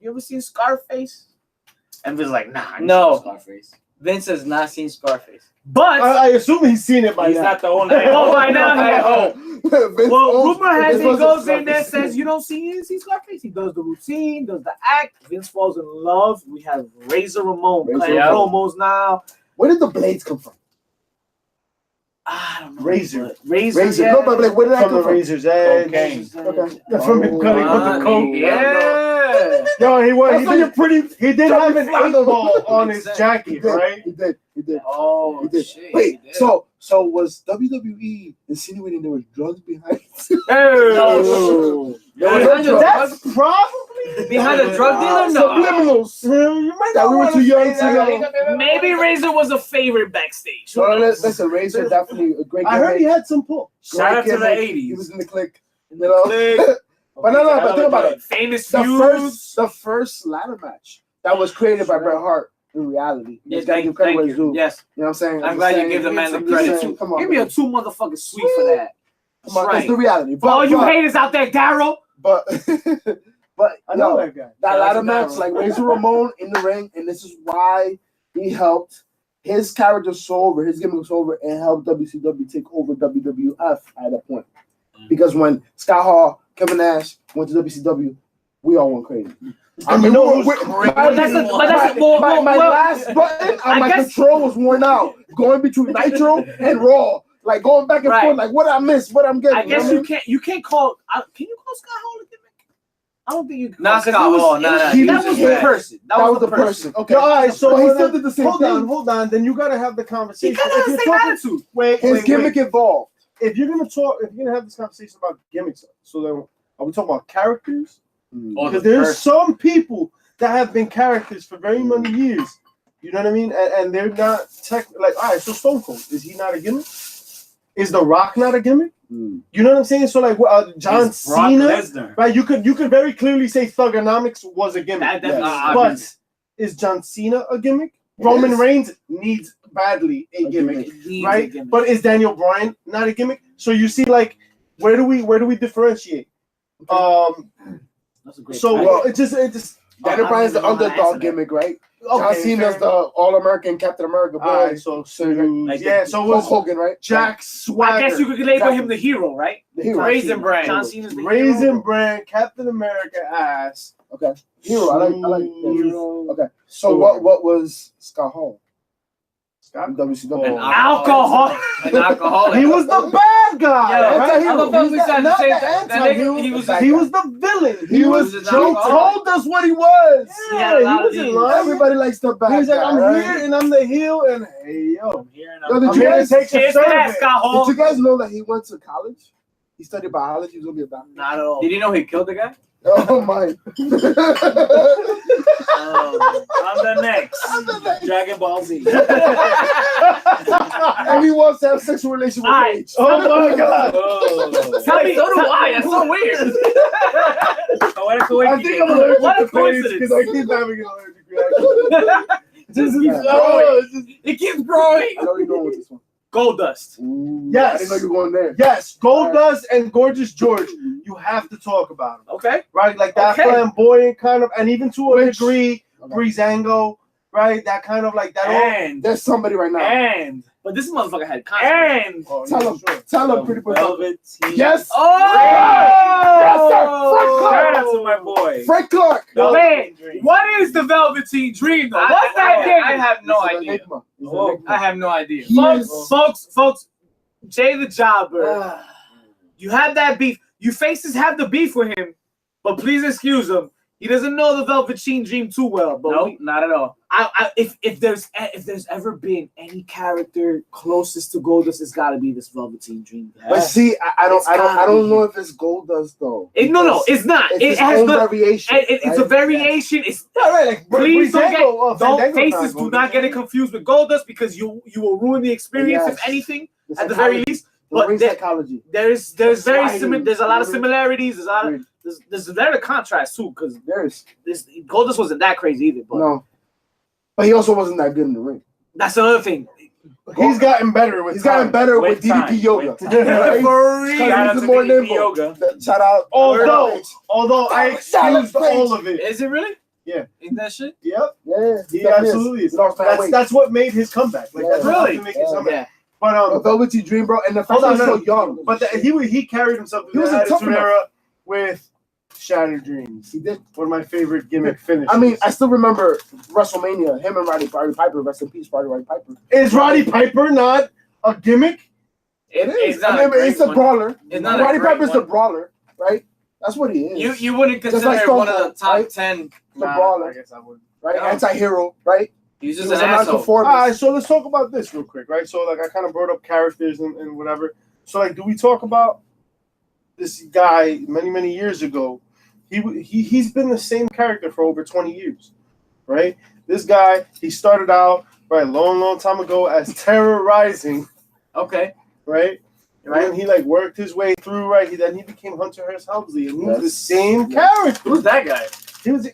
you ever seen Scarface?" And Vince's like, "Nah, I ain't No. seen Scarface." Vince has not seen Scarface. But I assume he's seen it by He's now. not the only. Oh, by now, yeah. Vince well, owns- rumor has Vince it owns goes the in there, Scarface. says you don't see Scarface. He does the routine, does the act. Vince falls in love. We have Razor Ramon Razor playing Ramon. promos now. Where did the blades come from? I don't know. Razor. but Razor. Razor. Yeah. No, but like, where did that From come the from? Razor's Edge. Okay. Okay. From him cutting with the coat. Yeah. Yo, he was. That's like a pretty. He did Johnny have an Flacco. 8-ball on his He jacket, did. right? He did. He did. Oh, He did. shit. Wait, he did. so was WWE insinuating there was drugs behind it? No. There was no drugs. That's probably Behind a drug dealer? No. Subliminals. You might That not we were wanna too young say to that. know. Maybe Razor was a favorite backstage. Who No, knows? listen, Razor definitely a great. I heard he gimmick. had some pull. Shout out to the Great gimmick. 80s. He was in the clique. You know. But no, Okay, but think about it. Famous The feuds. first ladder match that was created by Bret Hart in reality. Yeah, Just gotta thank give credit where you. it's due. Yes. You know what I'm saying? I'm glad you give the man the credit. Come on, Give me a 2 motherfucking sweet for that. come on, Right. it's the reality. For all you haters out there, Daryl. But I know no, that guy. that ladder Daryl. match, like Razor Ramon in the ring, and this is why he helped his character so over, his gimmick was over, and helped WCW take over WWF at that point. Because when Scott Hall, Kevin Nash went to WCW, we all went crazy. And you know who's But that's my well, last button I on my guess- control was worn out, going between Nitro and Raw, like going back and Right. forth, like what I missed, what I'm getting. I guess know what you can't call. Can you call Scott Hall a gimmick? I don't think you can. Not call- 'cause Scott it was- Hall, nah, he- he that was was just the bad. person. That was the person. Okay. Yo, all right, so But he hold still on, did the same thing. Hold on. Then you gotta have the He conversation. kind of If has you're the same talking- attitude. Wait, His wait, gimmick wait. evolved. If you're gonna have this conversation about gimmicks, so then are we talking about characters? Or Because the there's person. some people that have been characters for very many years. You know what I mean? And they're not like, all right, so Stone Cold, is he not a gimmick? Is The Rock not a gimmick? You know what I'm saying? So like John He's Brock Cena, Lesnar. right? You could very clearly say Thugonomics was a gimmick. That definitely- But is John Cena a gimmick? Roman Reigns needs badly a gimmick, Needs right? a gimmick. But is Daniel Bryan not a gimmick? So you see, like, where do we differentiate? That's a great So point. it just Daniel I Bryan's don't the even know how to answer underdog that. gimmick, right? okay, John Cena's fair the All-American Captain America boy. all right, so Like yeah, so Hulk was Hogan, right? Jack Swagger, I guess you could label him the hero, right? The hero. Raisin Bran. John Cena's the Raisin hero. Brand, Captain America ass. Okay. Hero. I like Hero. Okay. So what was Scott Hall? Scott in WCW? An Alcohol. An alcoholic. He was the bad guy. Yeah, right? I thought we He's said the not same the thing. That anti-hero, nigga, he the was bad He guy. was the villain. He was. an He alcoholic. told us what he was. Yeah, he wasn't lying. Everybody likes the bad He was like, guy. I'm right? here and I'm the heel, and hey yo, I'm here and Yo, I'm did I'm you here to guys- take some Cheers to that, service. Scott Hall. Did you guys know that he went to college? He studied biology. He was gonna be a doctor. Not at all. Did you know he killed the guy? Oh my! on the next Dragon Ball Z. And he wants to have sexual relations with Alright. Paige. Oh my god. Oh. Tell me, So do I. That's so weird. Oh, what a I coincidence. think I'm allergic What a to Paige coincidence. because I keep having an allergic reaction. Just keeps Yeah. growing. It keeps growing. I know you're going with this one. Goldust. Ooh, Yes. I didn't know you were going there. Yes, Goldust and Gorgeous George. You have to talk about him, Okay. right? Like that Okay. flamboyant kind of, and even to a Which- degree, Okay. Breezango, right? That kind of like that. And There's somebody right now. and But this motherfucker had content. and Oh, Tell yeah, him. sure. Tell him, pretty boy. Velveteen. Yes. Oh! Yes, sir. Frank Clark. Shout out to my boy. Frank Clark. Wait, what is the Velveteen Dream though? What's that game? I have no He's an idea. enigma. He's an Oh. enigma. I have no idea. Folks, Jay the Jobber, you have that beef. You faces have the beef with him, but please excuse him. He doesn't know the Velveteen Dream too well. But Nope, not at all. if there's ever been any character closest to Goldust, it's got to be this Velveteen Dream. But see, I It's gotta don't be. know if it's Goldust though. No, it's not. It's It his has own no. variation. It's a right? variation. It's Yeah, right. Like please don't Breezango, don't Fandango's faces not do not get it confused with Goldust because you will ruin the experience if Yes. anything The at the very psychology. least. The But ring there- psychology. There's very Sliding. there's a lot of similarities. There's a lot of Agreed. there's a lot of contrast too because There's this Goldust wasn't that crazy either. But no, but he also wasn't that good in the ring. that's another thing. He's gotten better with He's gotten better with With time. DDP yoga. With time. Right? For He's real. Shout out to more DDP nimble. Yoga. Shout out. Although I excused all of it. Is it really? Yeah. Ain't that shit? Yep. Yeah, He absolutely is. He lost mad weight. That's what made his comeback. Like Yeah. that's what Really? helped him make his Yeah. comeback. Yeah. But Velveteen Dream, bro, and the fact hold on, that no, he's so young. but he carried himself He in was the a tough Attitude enough. Era with Shattered Dreams. He did. One of my favorite gimmick finishes. I mean, I still remember WrestleMania. Him and Roddy Piper. Rest in peace, Roddy Piper. is Roddy Piper not a gimmick? It is. It's not I mean, a it's a great one. brawler. It's not a Roddy great Piper's the one. brawler, right? That's what he is. You wouldn't Just consider like it Stone one of the Cold, top right? 10. The I brawler, guess I would. right? No. Anti-hero, right? He's He just was an a asshole. non-conformist. All right, so let's talk about this real quick, right? So, like, I kind of brought up characters and whatever. So, like, do we talk about this guy many years ago? He's been the same character for over 20 years, right? This guy, he started out right long time ago as Terrorizing, Okay. right? Right. And he like worked his way through, right? Then he became Hunter Hearst Helmsley, and he was the Yes. same character. Who's that guy? He was,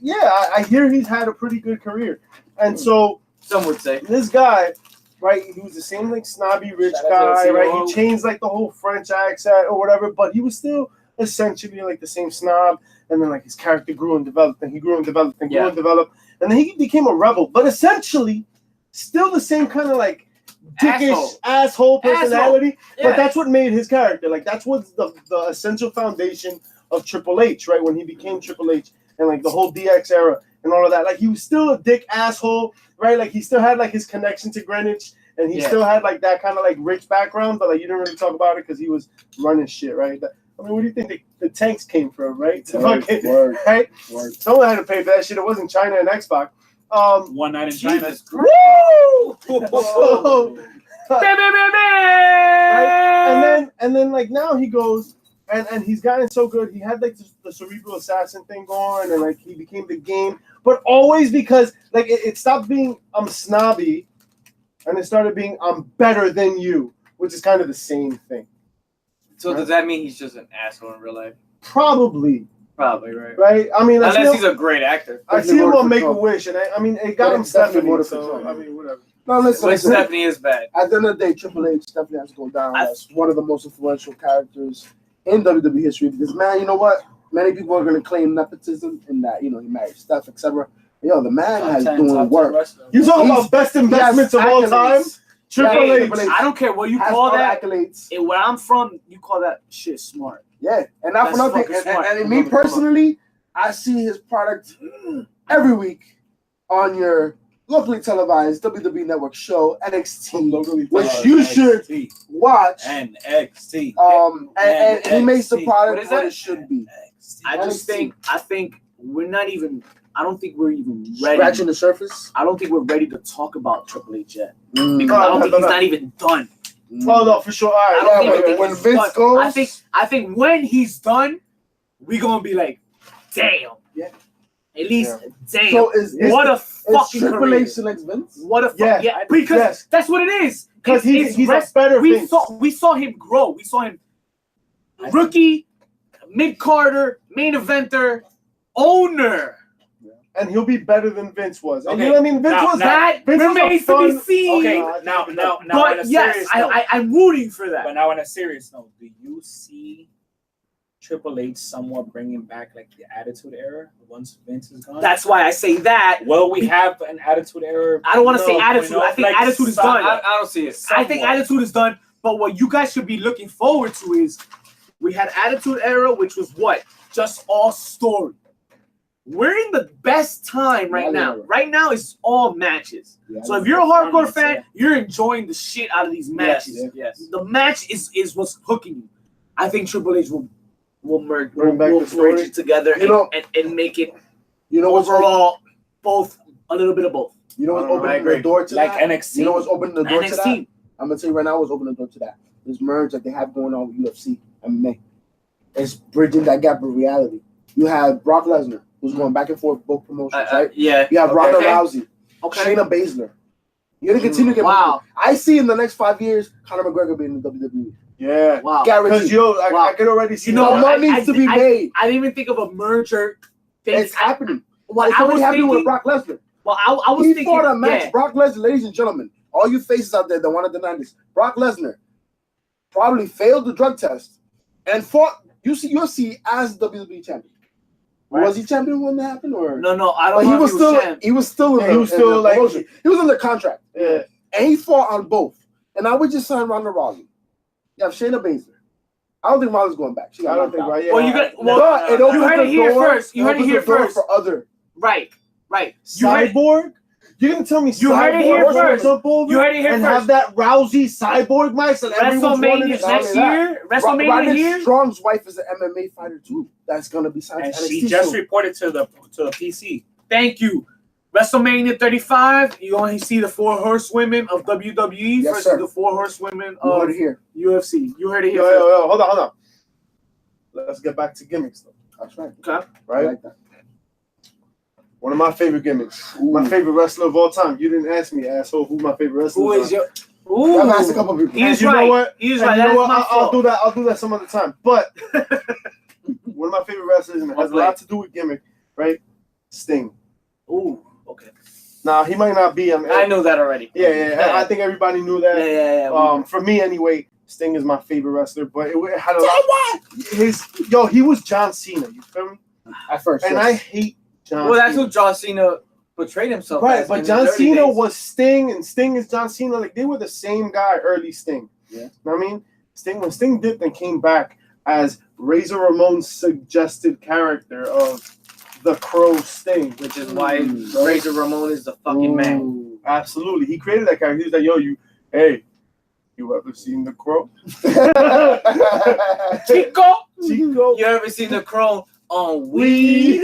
I hear he's had a pretty good career, and so Some would say. this guy, right? He was the same like snobby rich Shout out to guy, right? CEO. He changed like the whole French accent or whatever, but he was still essentially like the same snob. And then like his character grew and developed, and he grew and developed and grew and developed, and then he became a rebel, but essentially still the same kind of like dickish asshole personality. Yeah. But that's what made his character. Like that's what's the essential foundation of Triple H, right? When he became Triple H and like the whole DX era and all of that. Like he was still a dick asshole, right? Like he still had like his connection to Greenwich, and he still had like that kind of like rich background, but like you didn't really talk about it because he was running shit, right? I mean, where do you think the tanks came from, right? Word. Right? Word. Someone had to pay for that shit. It wasn't China and Xbox. One night in China. Jesus Woo! Oh. Right? And then like now he goes and he's gotten so good. He had like the cerebral assassin thing going, and like he became the game, but always because like it stopped being I'm snobby, and it started being I'm better than you, which is kind of the same thing. So does that mean he's just an asshole in real life? Probably, Right. right? I mean, Unless he's a great actor. I see him voted on for Make a Trump. Wish, and I mean, it got him Definitely Stephanie. voted for So Trump. I mean, whatever. No, listen. But Stephanie is bad. At the end of the day, Triple H definitely has to go down as one of the most influential characters in WWE history. Because man, you know what? Many people are going to claim nepotism in that, you know, he married Steph, etc. Yo, the man has doing work. You talking about best investments of all time? Triple Yeah, H. Triple H. I don't care what you Has call all the that. accolades. Where I'm from, you call that shit smart. Yeah, and not for That's nothing. fucking smart. And me personally, I see his product every week on your locally televised WWE Network show NXT, which you should watch. NXT. And he makes the What product is what that? it should be. I think we're not even. I don't think we're even ready. Scratching the surface. I don't think we're ready to talk about Triple H yet Mm. because I don't think he's not even done. Oh no, for sure. All right. I don't Yeah, even but think when he's Vince done. goes- I think when he's done, we gonna be like, damn. Yeah. At least, damn. So is what a is fucking Triple career. H selects Vince? What a Yeah. yeah. Because Yes. that's what it is. Because It's he's a rest- better we Vince. saw him grow. We saw him rookie, mid Carter, main eventer, owner. And he'll be better than Vince was. And Okay. you know what I mean? Vince Now- was That Vince was a remains to be fun- seen. Okay, No, now on But a yes, serious note. I'm rooting for that. But now on a serious note, do you see Triple H somewhat bringing back like the Attitude Era once Vince is gone? That's why I say that. Will we have an Attitude Era? I don't want to say No, attitude. I think like attitude is some- done. I don't see it. I think attitude is done. But what you guys should be looking forward to is we had Attitude Era, which was what? Just all story. We're in the best time right now. Right now is all matches. So if you're a hardcore fan, you're enjoying the shit out of these matches. Yes. The match is what's hooking you. I think Triple H will merge, Bring back will the story. merge it together You know- and make it You know what's overall both a little bit of both. You know what's I opening agree. the door to like that? NXT. You know what's opening the door to that? NXT. I'm gonna tell you right now what's opening the door to that. This merge that they have going on with UFC and MMA. It's bridging that gap of reality. You have Brock Lesnar, who's going back and forth both promotions, right? Yeah. You have Ronda Okay. Rousey, Okay. Shayna Baszler. You're gonna continue to get Wow. I see in the next 5 years Conor McGregor being in the WWE. Yeah. Wow. Because Guaranteed. I can already see You know, The that. money needs to be made. I didn't even think of a merger thing. It's happening. What It's I was already happening with thinking. Brock Lesnar. Well, I was He thinking. fought a match. Yeah. Brock Lesnar, ladies and gentlemen, all you faces out there that want to deny this. Brock Lesnar probably failed the drug test and fought UFC as WWE champion. Right. Was he champion when that happened, or No, I But don't he know. was if still champ. he was still in Yeah, the, he was in still the like- promotion. He was under contract, Yeah. and he fought on both. And I would just sign Ronda Rousey. You have Shayna Baszler. I don't think Ronda's going back. She got I don't knocked think out. right. Yeah. Well, you got- But well, it opens you heard the it here door- first. You heard it opens here the door first. for other Right. You heard it. Cyborg. You're gonna tell me You heard it here Cyborg first. jump over You heard it here and first. have that Rousey Cyborg match that everyone's wanting WrestleMania to next see? year. WrestleMania Roderick here. Strong's wife is an MMA fighter too. That's gonna be signed And to she NXT just soon. reported to the PC. Thank you. WrestleMania 35. You only see the 4 horsewomen of WWE Yes, versus sir. the 4 horsewomen You of heard it here. UFC. You heard it here. Yo, hold on. Let's get back to gimmicks though. That's right. Okay. I Right? like that. One of my favorite gimmicks. Ooh. My favorite wrestler of all time. You didn't ask me, asshole, who my favorite wrestler Who is your? Ooh. I've asked a couple people. He's And you know right. what? He's And right. you know That's what? my I'll fault. do that some other time. But one of my favorite wrestlers, and it has a lot to do with gimmick, right? Sting. Ooh. Okay. Now he might not be. I knew that already. Yeah. I think everybody knew that. Yeah. For me anyway, Sting is my favorite wrestler, but it had a lot. He was John Cena. You feel me? At first, And yes. I hate John. Well, that's Cena. who John Cena portrayed himself Right, as. but in John his early Cena days. was Sting, and Sting is John Cena. Like they were the same guy, early Sting. Yeah. You know what I mean? When Sting dipped and came back as Razor Ramon's suggested character of the Crow Sting, which is why Razor Ramon is the fucking man. Absolutely, he created that character. He was like, "Yo, you ever seen the Crow?" Chico. You ever seen the Crow on weed?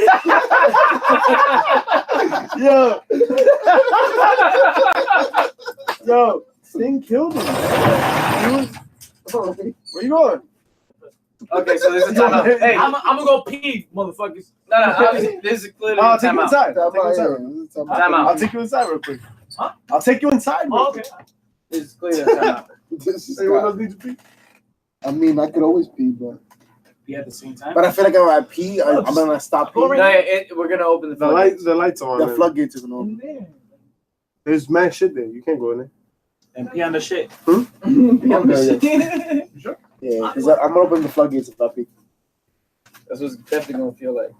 Yo, Sting killed him. Man. Where you going? Okay, so this is time out. Hey, I'm gonna go pee, motherfuckers. no, this is clearly I'll a take time you out. inside. I'll take you inside. Time out. I'll take you inside real quick. Huh? I'll take you inside. Real Oh, okay. quick. This is clearly a time out. This is Anyone not- else need to pee? I mean, I could always pee, but Be at the same time. I feel like if I pee, I'm gonna stop Go peeing. right- We're gonna open the The floodgates. lights are on. The man. floodgates are gonna open. There's mad shit there. You can't go in there. And pee on the shit. Yeah, because I'm gonna open the floodgates if I pee. That's what's definitely gonna feel like.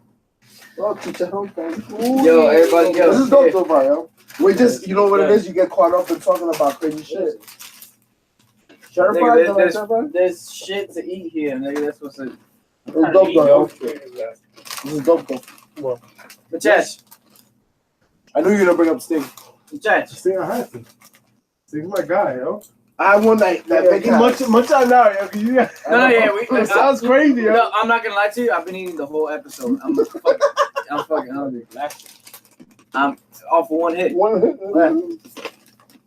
Oh, teach your home, man. Yo, everybody, yo. This is dope, though, bro, yo. We just, you know what it is? You get caught up in talking about crazy shit. Sherpa, Nigga, there's shit to eat here, nigga. That's what's it. It's dope, though, yo. This is dope, though. Machesh, I knew you were gonna bring up Sting. Machesh. Sting, I had to. Sting's my guy, yo. I have one that big Much I know, yo. 'Cause you got- No, yeah, It sounds crazy, yo. No, I'm not gonna lie to you. I've been eating the whole episode. I'm fucking hungry. I'm off for one hit.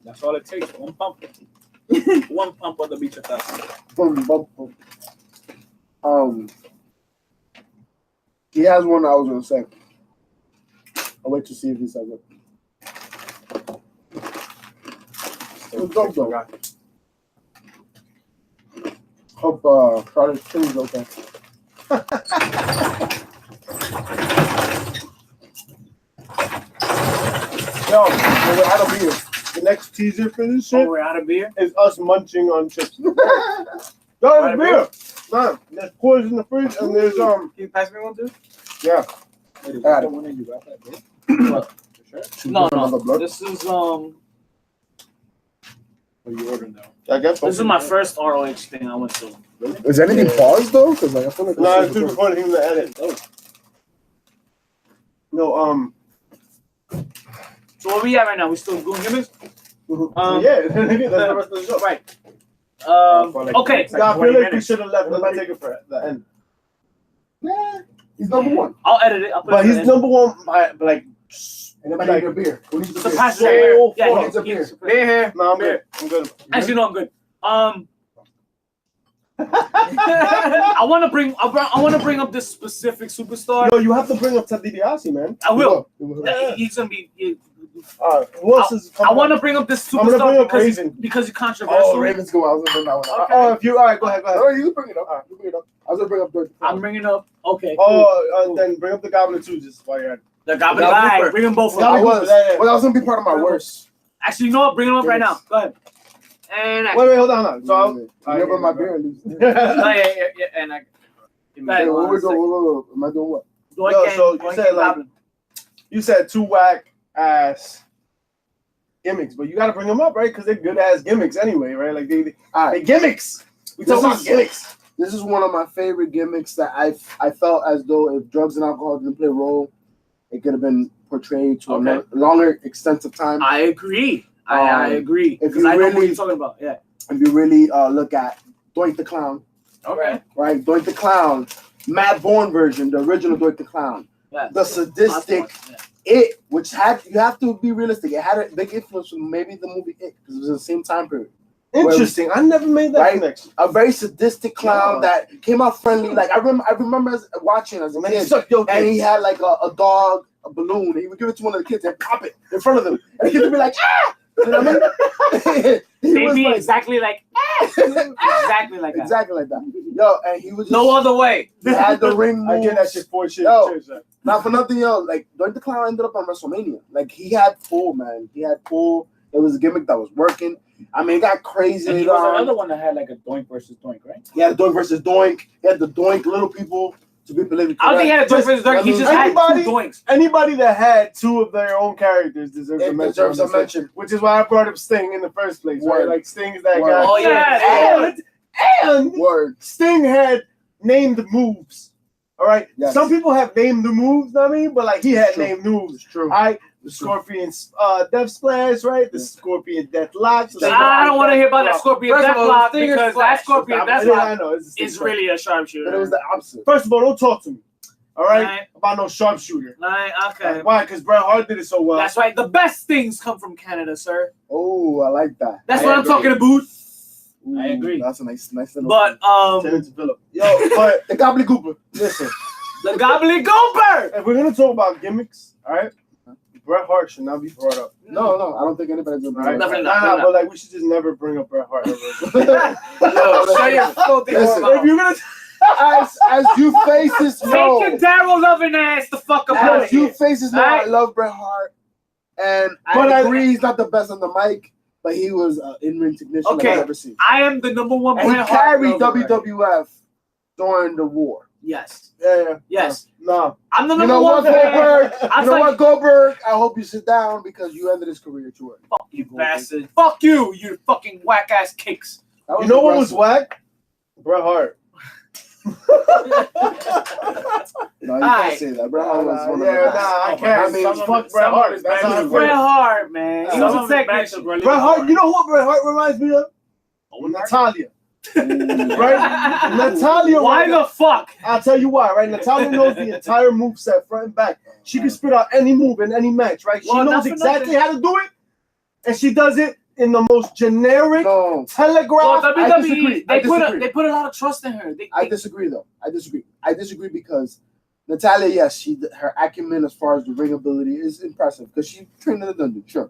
That's all it takes. One pump. One pump on the beach of that. He has one I was gonna say. I'll wait to see if he says it. It's dope, though. Hope Friday King's okay. Yo, we're out of beer. The next teaser for this shit We're out of beer. is us munching on chips. Yo, Out of there's beer. Nah, there's coors in the fridge and there's Can you pass me one, dude? yeah. Wait, is Got that the it. one that you got that, bro? What? For sure? No. This is Or you ordering now? I guess. This is my first ROH thing I went to. Is anything paused though? Because like I feel like No, it's too recording him to edit. No, So where we at right now? We still doing gimmicks? yeah, that's the rest of the show. Right. Okay. Yeah, I feel like we should have left Undertaker for the end. Nah, he's number one. I'll edit it. I'll put But it he's in. number one by like. Anybody need a beer? Who needs a The beer? passenger. So Yeah, full. he's It's a beer. he's- Beer here. No, I'm good. I'm good. Actually, no, I'm good. I want to bring up this specific superstar. Yo, you have to bring up Ted DiBiase, man. I will. Yeah. He's gonna be. Who else is I want to bring up this I'm gonna bring superstar up Raven. because he's controversial. Oh, Ravens go. I was gonna bring that one up. Oh, if you all right, go ahead. Oh, you bring it up. You bring it up. I was gonna bring up Doink The Clown. I'm bringing up. Okay. Cool. Then bring up the Goblin too, just while you're at it. The Goblin Goblin guy. Cooper. Bring them both I up. was. Yeah. Well, that was gonna be part of my worst. Actually, you know what? Bring them up right now. Go ahead. And Wait, hold on. So, You never my beer at least. Yeah, and I. Hey, what we doing? What am I doing? What? Yo, so you said like you said 2 whack ass gimmicks, but you got to bring them up, right? Because they're good ass gimmicks anyway, right? Like they gimmicks. We talk about gimmicks. This is one of my favorite gimmicks that I felt as though if drugs and alcohol didn't play a role, it could have been portrayed to Okay. a longer extent of time. I agree. I agree. if Because you I know what really- you're talking about. Yeah. If you really look at Doink the Clown, Okay. right? Doink the Clown, Matt Bourne version, the original Doink the Clown, Yeah. the sadistic It, which had you have to be realistic. It had a big influence from maybe the movie It because it was the same time period. Interesting. I never made that Right? connection. A very sadistic clown that came out friendly. Like I remember watching as a Man, he kid, sucked your and dick. he had like a dog, a balloon, and he would give it to one of the kids and pop it in front of them, and the kids would be like, ah! You know what I mean? He They'd was be like, exactly like exactly like that. exactly like that. Yo, and he was just, No other way. he had the ring moves. I get that shit for shit. Yo. Church, like. Not for nothing, yo. Like Doink the Clown ended up on WrestleMania. Like he had pull, man. He had pull. It was a gimmick that was working. I mean, it got crazy. And he later was on. another one that had like a Doink versus Doink, right? He had Doink versus Doink. He had the Doink little people to be believed. I don't think he had a Doink versus Doink. He just had Anybody- two Doinks. Anybody that had two of their own characters deserves a It mention. deserves on a this list, mention. Which is why I brought up Sting in the first place. Right? Word. Like Sting's that Word. guy. Oh yeah. And Word. Sting had named moves. All right. Yes. Some people have named the moves, know what I mean? But like he had True. named moves. It's true. All right. The Scorpion Death Splash, right? The Scorpion Death Lock. I don't want to hear about that Scorpion First of Death all, Lock Stinger because that Splash. Scorpion Death I Lock know. It's a is Sting really a But sharpshooter. it was the opposite. First of all, don't talk to me. All right? Right. About no sharpshooter. Right, okay. Why? Because Bret Hart did it so well. That's right. The best things come from Canada, sir. Oh, I like that. That's I what I'm agree. talking about. Ooh, I agree. That's a nice little. But Terrence Phillip. Yo, but the Gobbledygooker. listen, the gobbledygooper. if we're gonna talk about gimmicks, all right, Bret Hart should not be brought up. No, I don't think anybody's gonna All right? bring Definitely it up. not. But like we should just never bring up Bret Hart ever. Yo, shut your filthy Listen, mouth. If you're gonna As you face this, Take your Daryl loving ass the fuck up out of As you here. face this, I love Bret Hart, and But I I- agree he's not the best on the mic, but he was an in-ring technician Okay. I've ever seen. I am the number one And he Bret Hart carried lover. WWF during the war. Yes. yeah. Yes. No. I'm the You number know one what, fan. Goldberg? I'm You know like, what, Goldberg? I hope you sit down because you ended his career too early. fuck you, bastard. Fuck you, you fucking whack ass kicks. That You know what was aggressive. whack? Bret Hart. No, you Alright. can't say that. Bret Hart was one of the Yeah, best. I can't. I mean, Fuck some Bret of Hart. his That's matches how I were- feel. Bret Hart, man. He Some was a of his matches technician. were really Bret Hart. hard. You know what Bret Hart reminds me of? Natalia. Right? Natalia. Why the fuck? I'll tell you why, right? Natalia knows the entire moveset front and back. She can spit out any move in any match, right? She Well, knows not for exactly nothing. how to do it, and she does it in the most generic, No, telegraph. Well, WWE, disagree. they I put disagree. they put a lot of trust in her. They, I disagree though. I disagree because Natalia, yes, her acumen as far as the ring ability is impressive because she trained in the Dungeon, sure,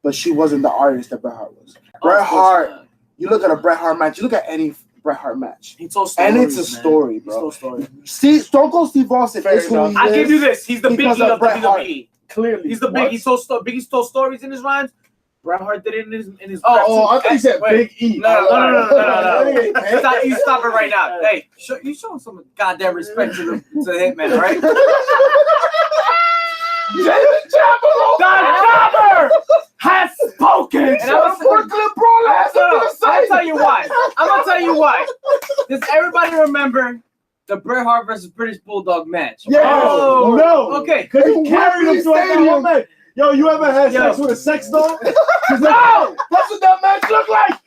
but she wasn't the artist that Bret Hart was. Bret Hart, you look at a Bret Hart match, you look at any Bret Hart match, He told stories, and it's a man. story, He bro. told stories. Stone Cold Steve Austin Fair is who enough. he I'll is. give you this. He's the because Biggie of of Bret Hart. WWE. Clearly, He's the What? Biggie told stories in his rhymes. Bret Hart did it in his Oh, I thought you said Wait. Big E. No. Stop, you stop it right now. Hey. Hey, you showing some goddamn respect to the Hitman, right? The Jobber has spoken. And I'm Brooklyn Brawler has something to say. I'll tell you why. I'm gonna tell you why. Does everybody remember the Bret Hart versus British Bulldog match? Yeah. Oh, No. Okay. Because he In carried him Wembley throughout the whole Stadium. match. Yo, you ever had sex with a sex doll? No, that's what that match looked like,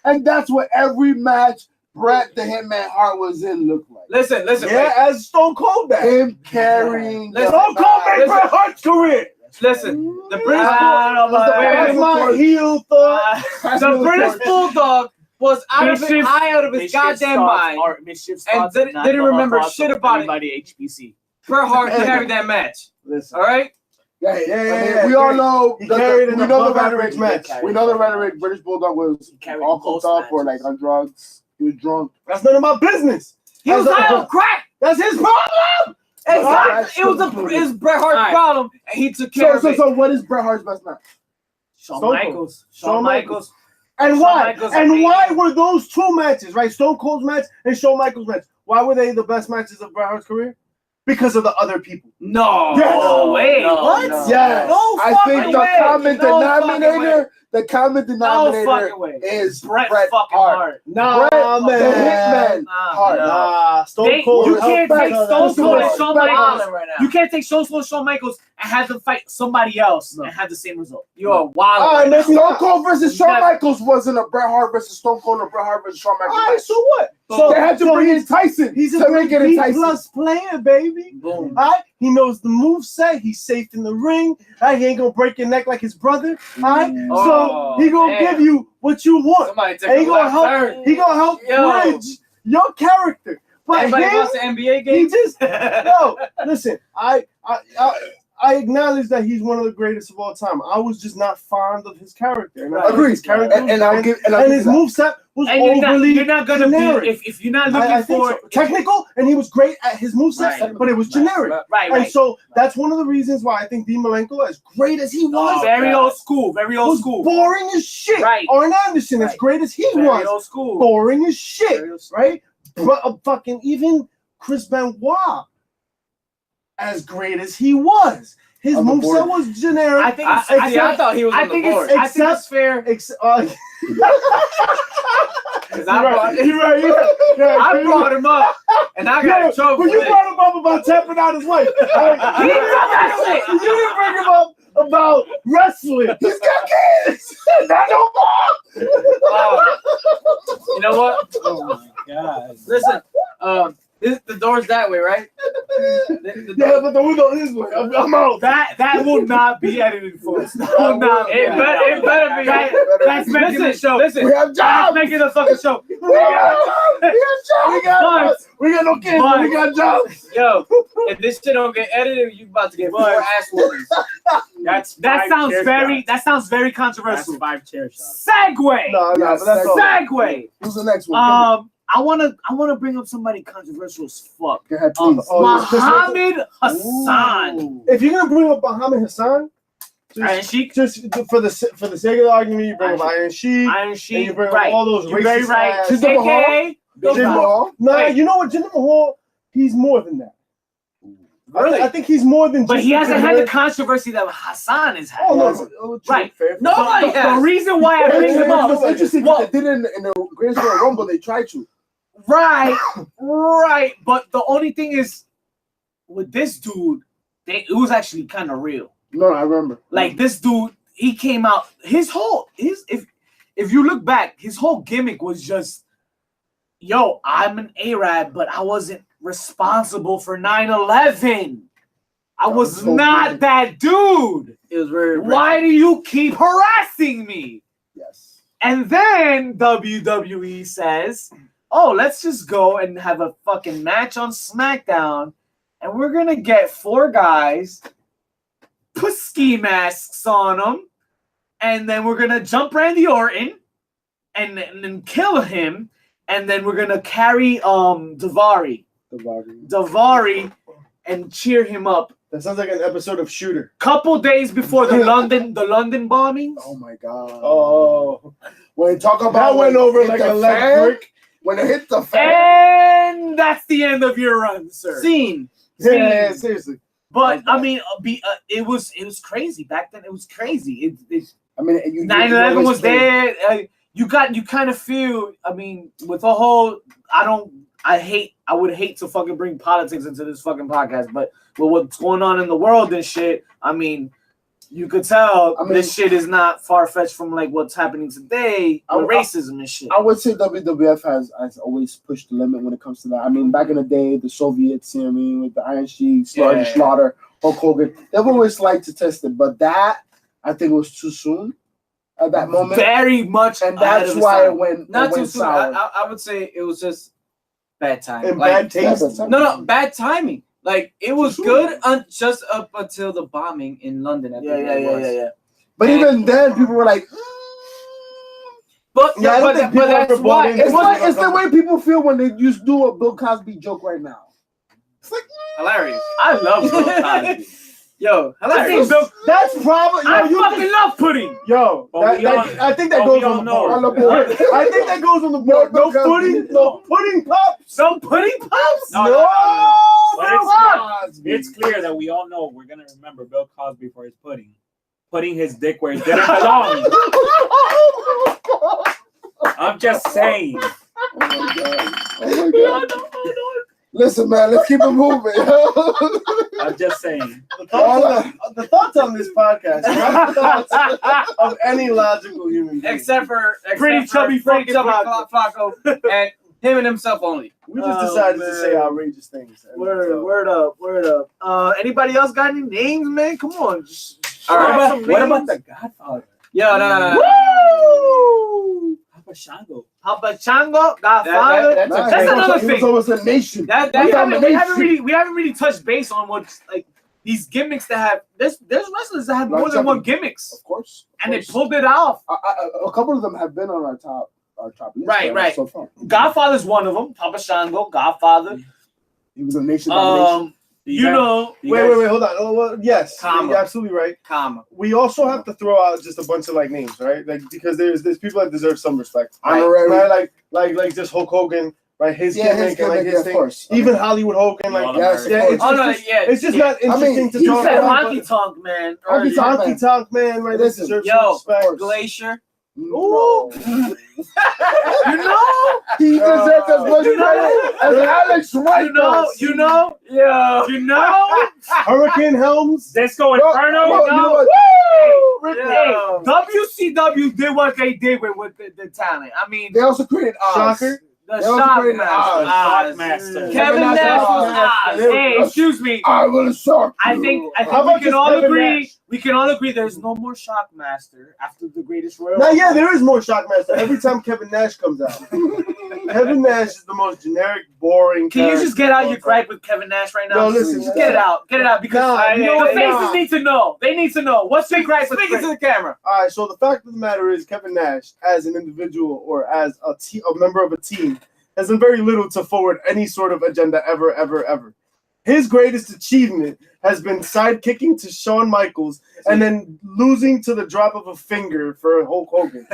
and that's what every match Bret the Hitman Hart was in looked like. Listen. Yeah, as Stone Cold back. Him carrying. Let's Stone Cold made Listen. Bret Hart's career. Listen. The British That's my heel thought. the British Bulldog was out of his, high out of his goddamn mind. And didn't remember shit about it. By the HBC. Bret Hart carried that match. Listen. All right. Yeah. We all know. He carried in we a know the above rhetoric. average match. We know the rhetoric. British Bulldog was carried all most cooked up or like matches. on drugs. He was drunk. That's none of my business. He was high on crack. That's his problem. Exactly. It was Bret Hart's problem, and he took care of it. So what is Bret Hart's best match? Shawn Stone Michaels. Shawn Shawn Michaels. And Shawn why? Michaels And amazing. why were those two matches, right? Stone Cold's match and Shawn Michaels' match. Why were they the best matches of Bret Hart's career? because of the other people. No Yes. way. No, What? no. Yes. No I think fucking the way. common No fucking way. denominator, the common No denominator fucking way. is Bret Bret fucking Hart. Hart. Nah, Bret, man. the Hitman Nah, Hart. no. Nah, Stone They- Cold. you is can't up take because Stone of Cold that. and Shawn Bret Michaels. Hart. right now. You can't take Stone Cold and Shawn Michaels and have them fight somebody else and have the same result. You are wild. All right, right now. Stone Cold versus Shawn Never. Michaels wasn't a Bret Hart versus Stone Cold or Bret Hart versus Shawn All Michaels. right, match. so what? So they had to bring in he's- Tyson. He's a to make it B enticing. plus player, baby. Boom. All right, he knows the moveset. He's safe in the ring. All right, he ain't gonna break your neck like his brother. All right, Oh, so he gonna damn. give you what you want. Somebody take And he a gonna left help. turn. He gonna help Yo. bridge your character. But Anybody him, watch the NBA he game? just no. Listen, I acknowledge that he's one of the greatest of all time. I was just not fond of his character. And I think Agreed. his character And I'll give and I'll and give his you that. moveset was And overly you're not gonna generic. be if you're not looking I think for so. Technical, and he was great at his moveset, Right. but it was generic. right, And right. so that's one of the reasons why I think Dean Malenko, as great as he was, Very old school, very old was school, boring as shit. Right. Arn Anderson, as Right. great as he very was, old school. boring as shit, Very old school. right? But fucking even Chris Benoit, as great as he was, his On the moveset board. was generic. I think I it's, thought he was I on the think board. it's, I think it's fair. Cause I brought, You're right. I brought him up, and I got in trouble. But you for brought him up about tapping out his wife. He did that You didn't bring him up about wrestling. He's got kids. Not no more. You know what? Oh my god. Listen, the door's that way, right? The Yeah, door- but the window is way. I'm out. That will not be edited for us. That will not. it better be. That's making the show. Listen, We have That's jobs. making the fucking show. We got jobs. We got no kids. But- We got jobs. yo, if this shit don't get edited, you about to get But- 4 ass whoopings. That's That five sounds chair very. shots. That sounds very That's controversial. 5 chair shots. Segue. No, Yes, but that's all. Segue. Who's the next one? I wanna bring up somebody controversial as fuck. Go ahead, please. Muhammad Hassan. Ooh. If you're gonna bring up Mohammed Hassan, Iron Sheik. just for the sake of the argument, you bring up Iron Sheik. Iron And you Sheik. bring Right. up all those You're very racist right. ass- Jinder Mahal? AKA. Jinder Mahal? Nah, Wait. you know what? Jinder Mahal, he's more than that. Really? I think he's more than. But just he hasn't had the generic- controversy that Hassan has had. Oh, no. Oh, Right. fair. Nobody The has. reason why I bring him up. It's interesting Well- because they did it in the Greatest Royal Rumble. They tried to. Right, right. But the only thing is, with this dude, it was actually kind of real. No, I remember. Like this dude, he came out. His if you look back, his whole gimmick was just, yo, I'm an Arab, but I wasn't responsible for 9/11. I was so not good. that dude. It was very. Why do you keep harassing me? Yes. And then WWE says, oh, let's just go and have a fucking match on SmackDown. And we're going to get 4 guys, put ski masks on them. And then we're going to jump Randy Orton and then kill him. And then we're going to carry Daivari and cheer him up. That sounds like an episode of Shooter. Couple days before the London bombings. Oh my God. Oh, When you talk about that went when over it like hit a the lead fan, brick. When it hit the fan. And that's the end of your run, sir. Scene. Yeah, seriously. But I mean, it was crazy back then. It was crazy. I mean, you 9/11 always was play- there. You kind of feel. I mean, with the whole, I would hate to fucking bring politics into this fucking podcast, but with what's going on in the world and shit, I mean, you could tell this shit is not far fetched from like what's happening today with racism and shit. I would say WWF has always pushed the limit when it comes to that. I mean, back in the day, the Soviets, you know what I mean, with the Iron Sheik, Slaughter, Hulk Hogan, they've always liked to test it. But that, I think, was too soon at that moment. Very much, And that's why it went Not too went soon. sour. I would say it was just bad timing. And Like, bad taste. no, bad timing. Like it was good just up until the bombing in London. I think it was. But even then, people were like, But Yeah, I don't think people that's ever bought why. in. it's the way people feel when they just do a Bill Cosby joke right now. It's like, Hilarious. I love Bill Cosby. Yo, I think hilarious. Bill, That's probably I you fucking love pudding. Yo, But I think that but goes we on all the know. board. I think that goes on the board. No pudding, no pudding pops. No pudding pops. No, But Bill Cosby. it's clear that we all know we're gonna remember Bill Cosby for his putting his dick where it didn't belong. I'm just saying. Oh my god. Oh my god. Listen, man, let's keep it moving. I'm just saying. The thoughts on this podcast are not the thoughts of any logical human being. Except for Pretty chubby fucking Flacco and him and himself only. We just decided to say outrageous things. Word up. Anybody else got any names, man? Come on. All right. What about the Godfather? Yo, no. Woo! Papa Shango. Papa Chango, Godfather. That's Nah, That's he another was thing. almost a nation. We haven't really touched base on what's like these gimmicks that have. There's wrestlers that have more than one gimmicks, Of course. and they pulled it off. A couple of them have been on our top list. Right. So far. Godfather's one of them. Papa Shango, Godfather. He was a nation domination. You know, Wait, hold on. Oh, well, yes, Comma. you're absolutely right. Comma. We also have to throw out just a bunch of like names, right? Like because there's people that deserve some respect. Honorary. Right? Like just Hulk Hogan, right? His gimmick and like his of thing. course. Even Hollywood Hogan, like Yes, yeah, of course. it's just not interesting to you talk said about. Honky Tonk Man. Honky earlier. Tonk Honky Tonk Man, right? This Listen, deserves some Yo, respect. Glacier. Ooh. You know, He deserves as much credit as Alex Wright. you know, Hurricane Helms. Disco Inferno. You know what? Hey, WCW did what they did with the talent. I mean, They also created Oz. Shocker. the they also Shock created Master. Master. Kevin Nash Nash was was Oz. Oz. Hey, excuse me. I will shock you. I think How we about can just all Kevin agree. Nash? We can all agree there's no more Shockmaster after the Greatest Royal. Now, yeah, there is more Shockmaster every time Kevin Nash comes out. Kevin Nash is the most generic, boring. Can you character. just get out your gripe with Kevin Nash right now? No, listen, Just get it out. Get it out because the faces need to know. They need to know. What's your gripe with Speaking to the camera. All right, so the fact of the matter is, Kevin Nash, as an individual or as a member of a team, has done very little to forward any sort of agenda ever. His greatest achievement has been sidekicking to Shawn Michaels and then losing to the drop of a finger for Hulk Hogan.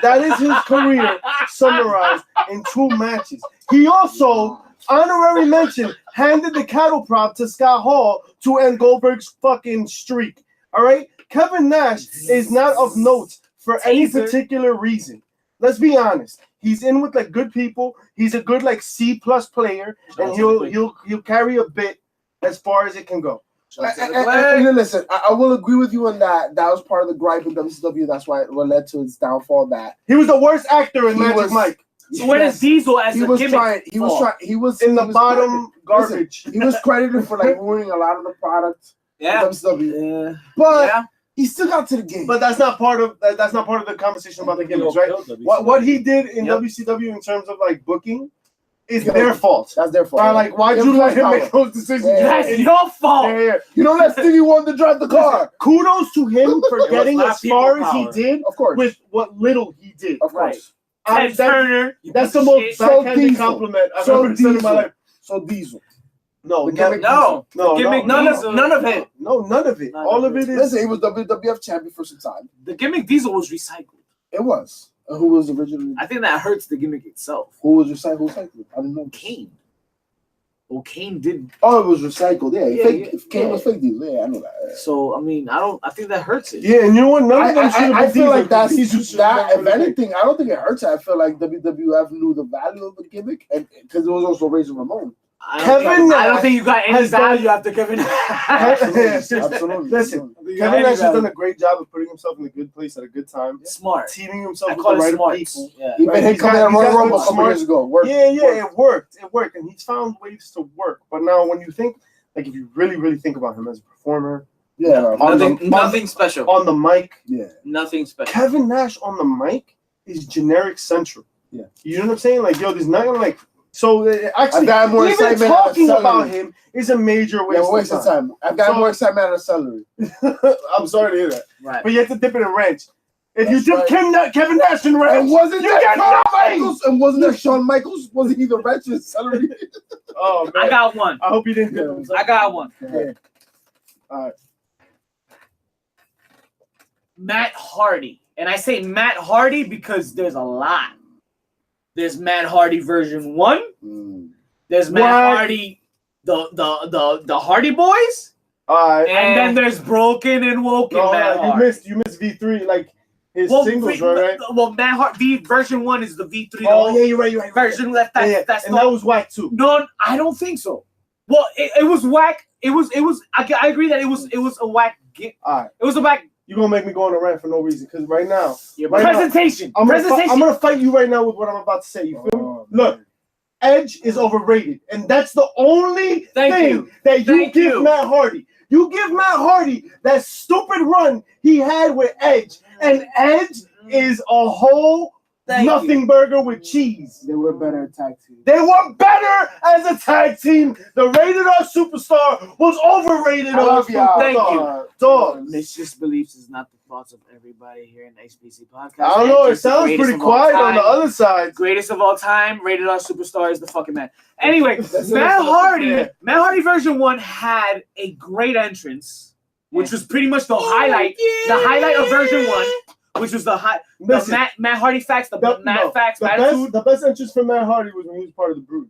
That is his career summarized in 2 matches. He also, honorary mention, handed the cattle prod to Scott Hall to end Goldberg's fucking streak. All right? Kevin Nash is not of note for any particular reason. Let's be honest. He's in with like good people. He's a good like C+ player, and he'll carry a bit as far as it can go. And listen, I will agree with you on that. That was part of the gripe in WCW. That's why what led to his downfall. That He was the worst actor in Magic Mike. So where does Diesel as he a was gimmick? He was In the was bottom garbage. Listen, he was credited for like ruining a lot of the product. Yeah. WCW. But Yeah. he still got to the game. But that's not part of the conversation about the gimmicks, right? What he did in WCW in terms of like booking is their fault. That's their fault. Like, why'd you let him make those decisions? That's your fault. Yeah. You don't let Stevie Wonder drive the car. Kudos to him for getting not as far people as he power. did Of course. with what little he did. Of course. Ted Turner. That's the most So backhanded Diesel. compliment I've So ever said in my Diesel. life. So Diesel. No, The gimmick No. no, Gimmick no, None of it. no, none of it. None All of of it is. Listen, he was WWF champion for some time. The gimmick Diesel was recycled. It was. Who was originally? I think that hurts the gimmick itself. Who was recycled? Who recycled? I don't know. Kane. Well, Kane did. Oh, it was recycled. Yeah, Yeah, fake. yeah, Kane yeah. was fake Diesel. Yeah, I know that. So I mean, I think that hurts it. Yeah, and you know what? None of them should have I been feel like that's Diesel should that. have If been anything, I don't think it hurts. I feel like WWF knew the value of the gimmick, and because it was also raising Ramon. I Kevin don't think you got any has done- value after Kevin. Absolutely. Listen, You got Kevin any Nash has value. done a great job of putting himself in a good place at a good time, Smart. teaming himself I with call the it right smart. people. Yeah. He Right, been hit he's coming got- in he's Royal got Rumble a good couple smart- years ago. Worked. Yeah, Worked. it worked, and he's found ways to work. But now, when you think, like, if you really think about him as a performer, Yeah. Nothing special. on the mic, Yeah. Nothing special. Kevin Nash on the mic is generic central. Yeah. You know what I'm saying? Like, yo, there's nothing like. So actually, I've got more even excitement out of talking celery. about him is a major Yeah, waste, waste of of time. time. I've got So- more excitement out of celery. I'm sorry to hear that, Right. but you have to dip it in ranch. If That's you dip right. Kevin Nash in ranch, And wasn't you that get Shawn nothing. Michaels? And wasn't that Shawn Michaels? Wasn't he the wretched celery? Oh man, I got one. I hope you didn't get him. I got one. Yeah. All right. Matt Hardy. And I say Matt Hardy because there's a lot. There's Matt Hardy version 1. There's Matt What? Hardy the Hardy Boys, and then there's Broken and Woken. Matt Hardy. You missed V3 like his singles, right? Well, Matt Hardy version 1 is the V3. Oh yeah, you're right. Version that's and that was whack too. No, I don't think so. Well, it was whack. It was. I agree that it was a whack. All right. It was a whack. You're gonna make me go on a rant for no reason because right now, presentation. I'm gonna fight you right now with what I'm about to say. You feel me? Look, Edge is overrated, and that's the only thing that you give Matt Hardy. You give Matt Hardy that stupid run he had with Edge, and Edge is a whole nothing burger with cheese. They were better tag team. They were better as a tag team. The Rated R Superstar was overrated. Thank you. Dog. Myzchief beliefs is not the thoughts of everybody here in the HBC podcast. I don't know. It sounds pretty quiet on the other side. Greatest of all time, Rated R Superstar is the fucking man. Anyway, Matt Hardy version 1 had a great entrance, which was pretty much the highlight. The highlight of version 1. Which was the Matt Hardy facts, the attitude. The best entrance for Matt Hardy was when he was part of the Brood.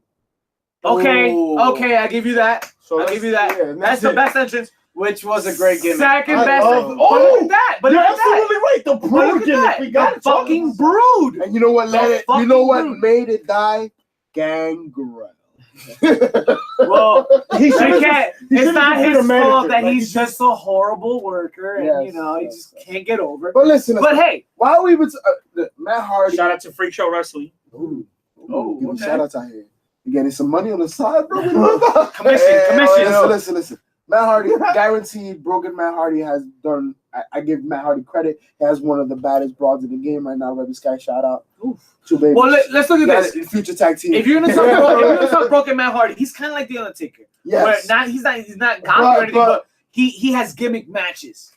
Okay, I give you that. So I'll give you that. Yeah, that's the best entrance, which was a great gimmick. Second best. Look at that! But you're look at absolutely right. The Brood gimmick. We got the fucking Brood. And you know what made it die? Gangrel. Well, it's not his fault that like, he's just a horrible worker, and he just can't get over it. But listen, hey, why are we even Matt Hardy? Shout out to Freak Show Wrestling. Shout out to him. You getting some money on the side, bro? Commission. Listen. Matt Hardy, guaranteed. Broken Matt Hardy has done. I give Matt Hardy credit. He has one of the baddest broads in the game right now. Rebby Sky, shout out. Two babies. Well, let's look at this. Future tag team. If you're gonna talk Broken Matt Hardy, he's kind of like the Undertaker. Yes. He's not gone or anything, but he has gimmick matches.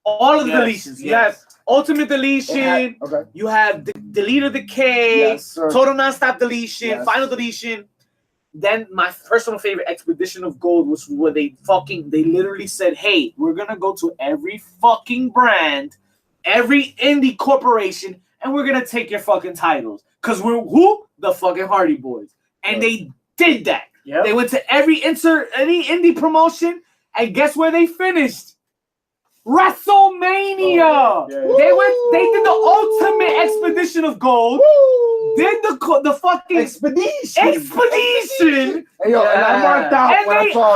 All of the deletions. You have Ultimate Deletion. You have Delete of the K. Total Nonstop Deletion. Final Deletion. Then my personal favorite, Expedition of Gold, was where they literally said, hey, we're going to go to every fucking brand, every indie corporation, and we're going to take your fucking titles. Because we're who? The fucking Hardy Boys. And they did that. Yep. They went to any indie promotion, and guess where they finished? WrestleMania. They did the ultimate Expedition of Gold. Did the fucking expedition. Hey, yo, and I marked out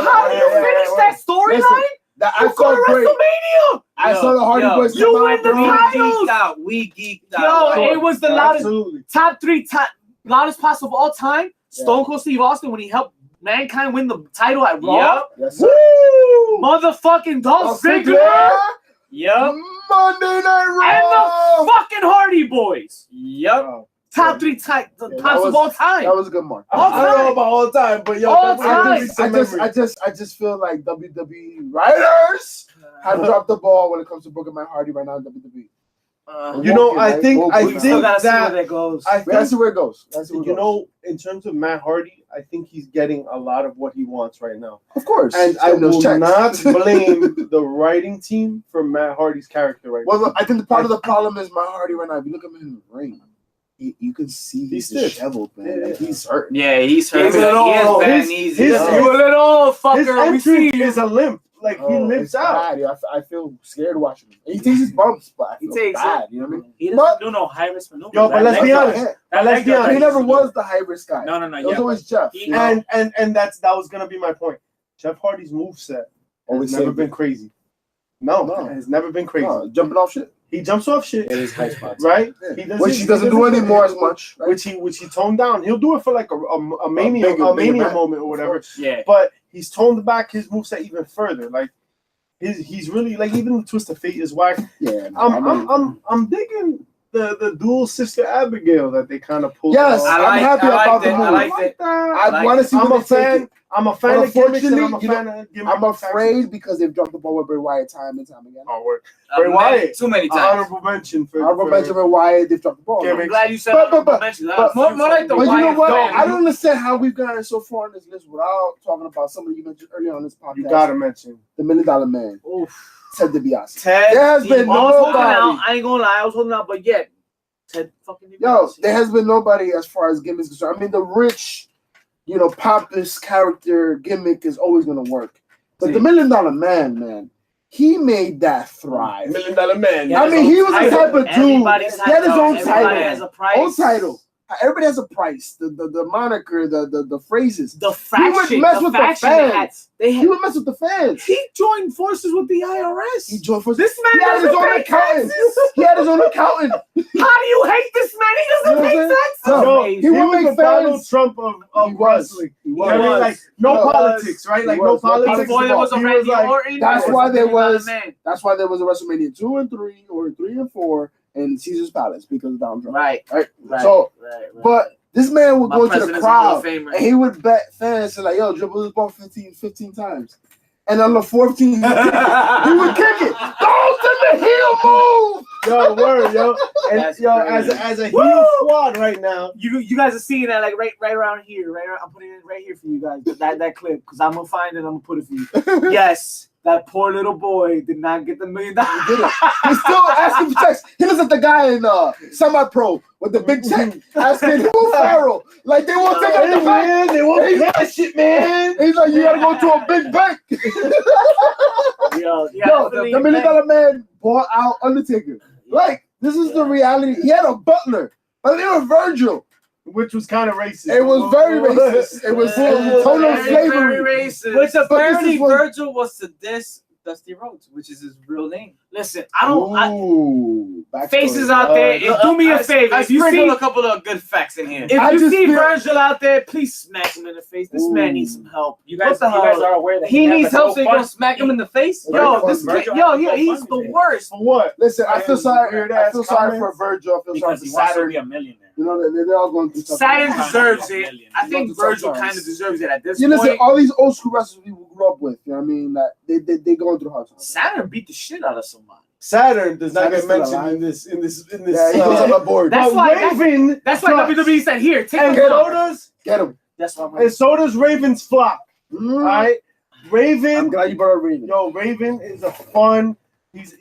how do you finish that storyline? I saw WrestleMania. I saw the Hardy Boys. You win the titles. We geeked out. Yo, it was the top 3 loudest pops of all time. Stone Cold Steve Austin when he helped Mankind win the title at Raw. Yes, woo! Motherfucking Dolph Ziggler. Yep. Monday Night Raw. And the fucking Hardy Boys. Yep. Top 3 pops of all time. That was a good mark. I don't know about all time, but yo, I just feel like WWE writers have dropped the ball when it comes to Broken Matt Hardy right now in WWE. I think that goes. That's where it goes. In terms of Matt Hardy, I think he's getting a lot of what he wants right now. Of course. And I will not blame the writing team for Matt Hardy's character right now. Well, I think part of the problem is Matt Hardy right now. If you look at him in the ring, you can see he's disheveled, man. Yeah. Like, he's hurt. Yeah, he's hurt. You a little fucker. His entrance is a limp. Like he limps out. I feel scared watching him. He takes his bumps, but I feel bad. You know what I mean? He doesn't do no high risk maneuvers. Yo, but let's be honest. He never was the high risk guy. No. It was always Jeff. And that was gonna be my point. Jeff Hardy's moveset has never been crazy. No, it has never been crazy. No, jumping off shit. He jumps off shit. It is high spots. Right? Yeah. Which he doesn't do anymore as much. Right? Which he toned down. He'll do it for like a mania moment or whatever. Yeah. But he's toned back his moveset even further. Like he's really like even the Twist of Fate is whack. Yeah. I'm digging the dual sister Abigail that they kind of pulled. Yes, I'm happy about the move. I like it. I want to see. I'm a fan of gimmicks and I'm a fan of gimmicks. I'm afraid because they've dropped the ball with Bray Wyatt time and time again. Bray Wyatt. Too many times. Honorable mention for Bray Wyatt. They've dropped the ball. I'm glad you said honorable mention. But you know what? I don't understand how we've gotten so far on this list without talking about somebody you mentioned earlier on this podcast. You gotta mention the $1 Million Man. Oof. Ted DiBiase. There has been nobody. I ain't gonna lie. I was holding out, but Ted fucking DiBiase. Yo, there has been nobody as far as gimmicks concerned. I mean, the rich pompous character gimmick is always gonna work. But See. the $1 Million Man, he made that thrive. $1 Million Man. Yeah, I mean, he was the type of dude. Everybody's He had his own everybody title. has a price. Own title. Everybody has a price. The moniker, the phrases. The He would faction. mess The with the faction they had. fans. They He had. would mess with the fans. He joined forces with the IRS. He joined for This man He had his doesn't own pay accountant. taxes. He had his own accountant. How do you hate this man? He doesn't You know pay what I'm taxes. saying? Yo, He he would was make the Donald fans- Trump of He was. wrestling. He You know what I mean? was. Like no He was. politics, right? Like He no was. politics. Before there was a He Randy like, Orton. That's why there was. Man. That's why there was a WrestleMania 2 and 3, or 3 and 4, in Caesar's Palace because of Donald Trump. Right. Right. Right. So, right. but this man would My go to the president's a Hall of crowd Famer. and he would bet fans like, "Yo, dribble this ball 15 times," and on the 14th he would kick it. Go to the heel move. Yo, word, yo. And That's yo, crazy. as a Woo! heel squad right now. You guys are seeing that like right around here, right? I'm putting it right here for you guys. That clip, because I'm gonna find it. I'm gonna put it for you. Yes, that poor little boy did not get the $1 million. He did it. He's still asking for checks. He looks at the guy in semi-pro with the big check asking Will Ferrell. Like they won't take out the bank. Man, they won't pay that shit, man. He's like, you gotta go to a big bank. Yo, Yo, the $1 Million Man bought out Undertaker. Like, this is the reality. He had a butler. But they were Virgil. Which was kind of racist. It was very racist. It was total very slavery. racist. Which apparently this is what- Virgil was to diss Dusty Rhodes, which is his real name. Listen, I don't. Ooh, Faces backstory. out there, do me a favor. I If you sprinkled see, a couple of good facts in here. if I you just see feel- Virgil out there, please smack him in the face. This man Ooh. needs some help. You guys, What the hell? are aware that He has needs a help, so you GoFundMe. gonna smack him in the face? Yo, Virgil this Virgil kid, yo, has a he's the GoFundMe. worst. For what? Listen, I feel sorry. Weird I ass feel sorry for comments. Virgil. I feel sorry Because for he wants to Saturn. be a millionaire. You know, they're all going through stuff. Saturn Fine. deserves it. I He think wants to Virgil talk kind of first. deserves it at this You listen, point. all these old school wrestlers we grew up with, you know what I mean? That they going through hard times. Saturn beat the shit out of somebody. Saturn does not Saturn's get still alive. mentioned in this. Yeah, he goes on the board. That's But why- Raven. That's why flops. WWE said, "Here, take And the so flop." does Get him. That's why. and so does Raven's flop. All right, I'm Raven. glad you brought up Raven. Yo, Raven is a fun. He's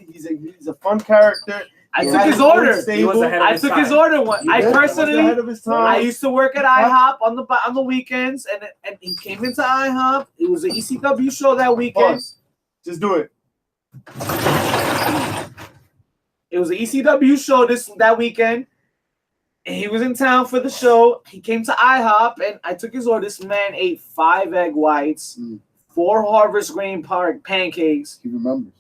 a fun character. I He took has his own order. stable. He was ahead of I his took time. his order one. You I did? He was personally, ahead of his time. I used to work at IHOP on the weekends, and he came into IHOP. It was an ECW show that weekend. Pause. Just do it. It was an ECW show that weekend, and he was in town for the show. He came to IHOP, and I took his order. This man ate 5 egg whites, 4 Harvest Grain pancakes, He remembers.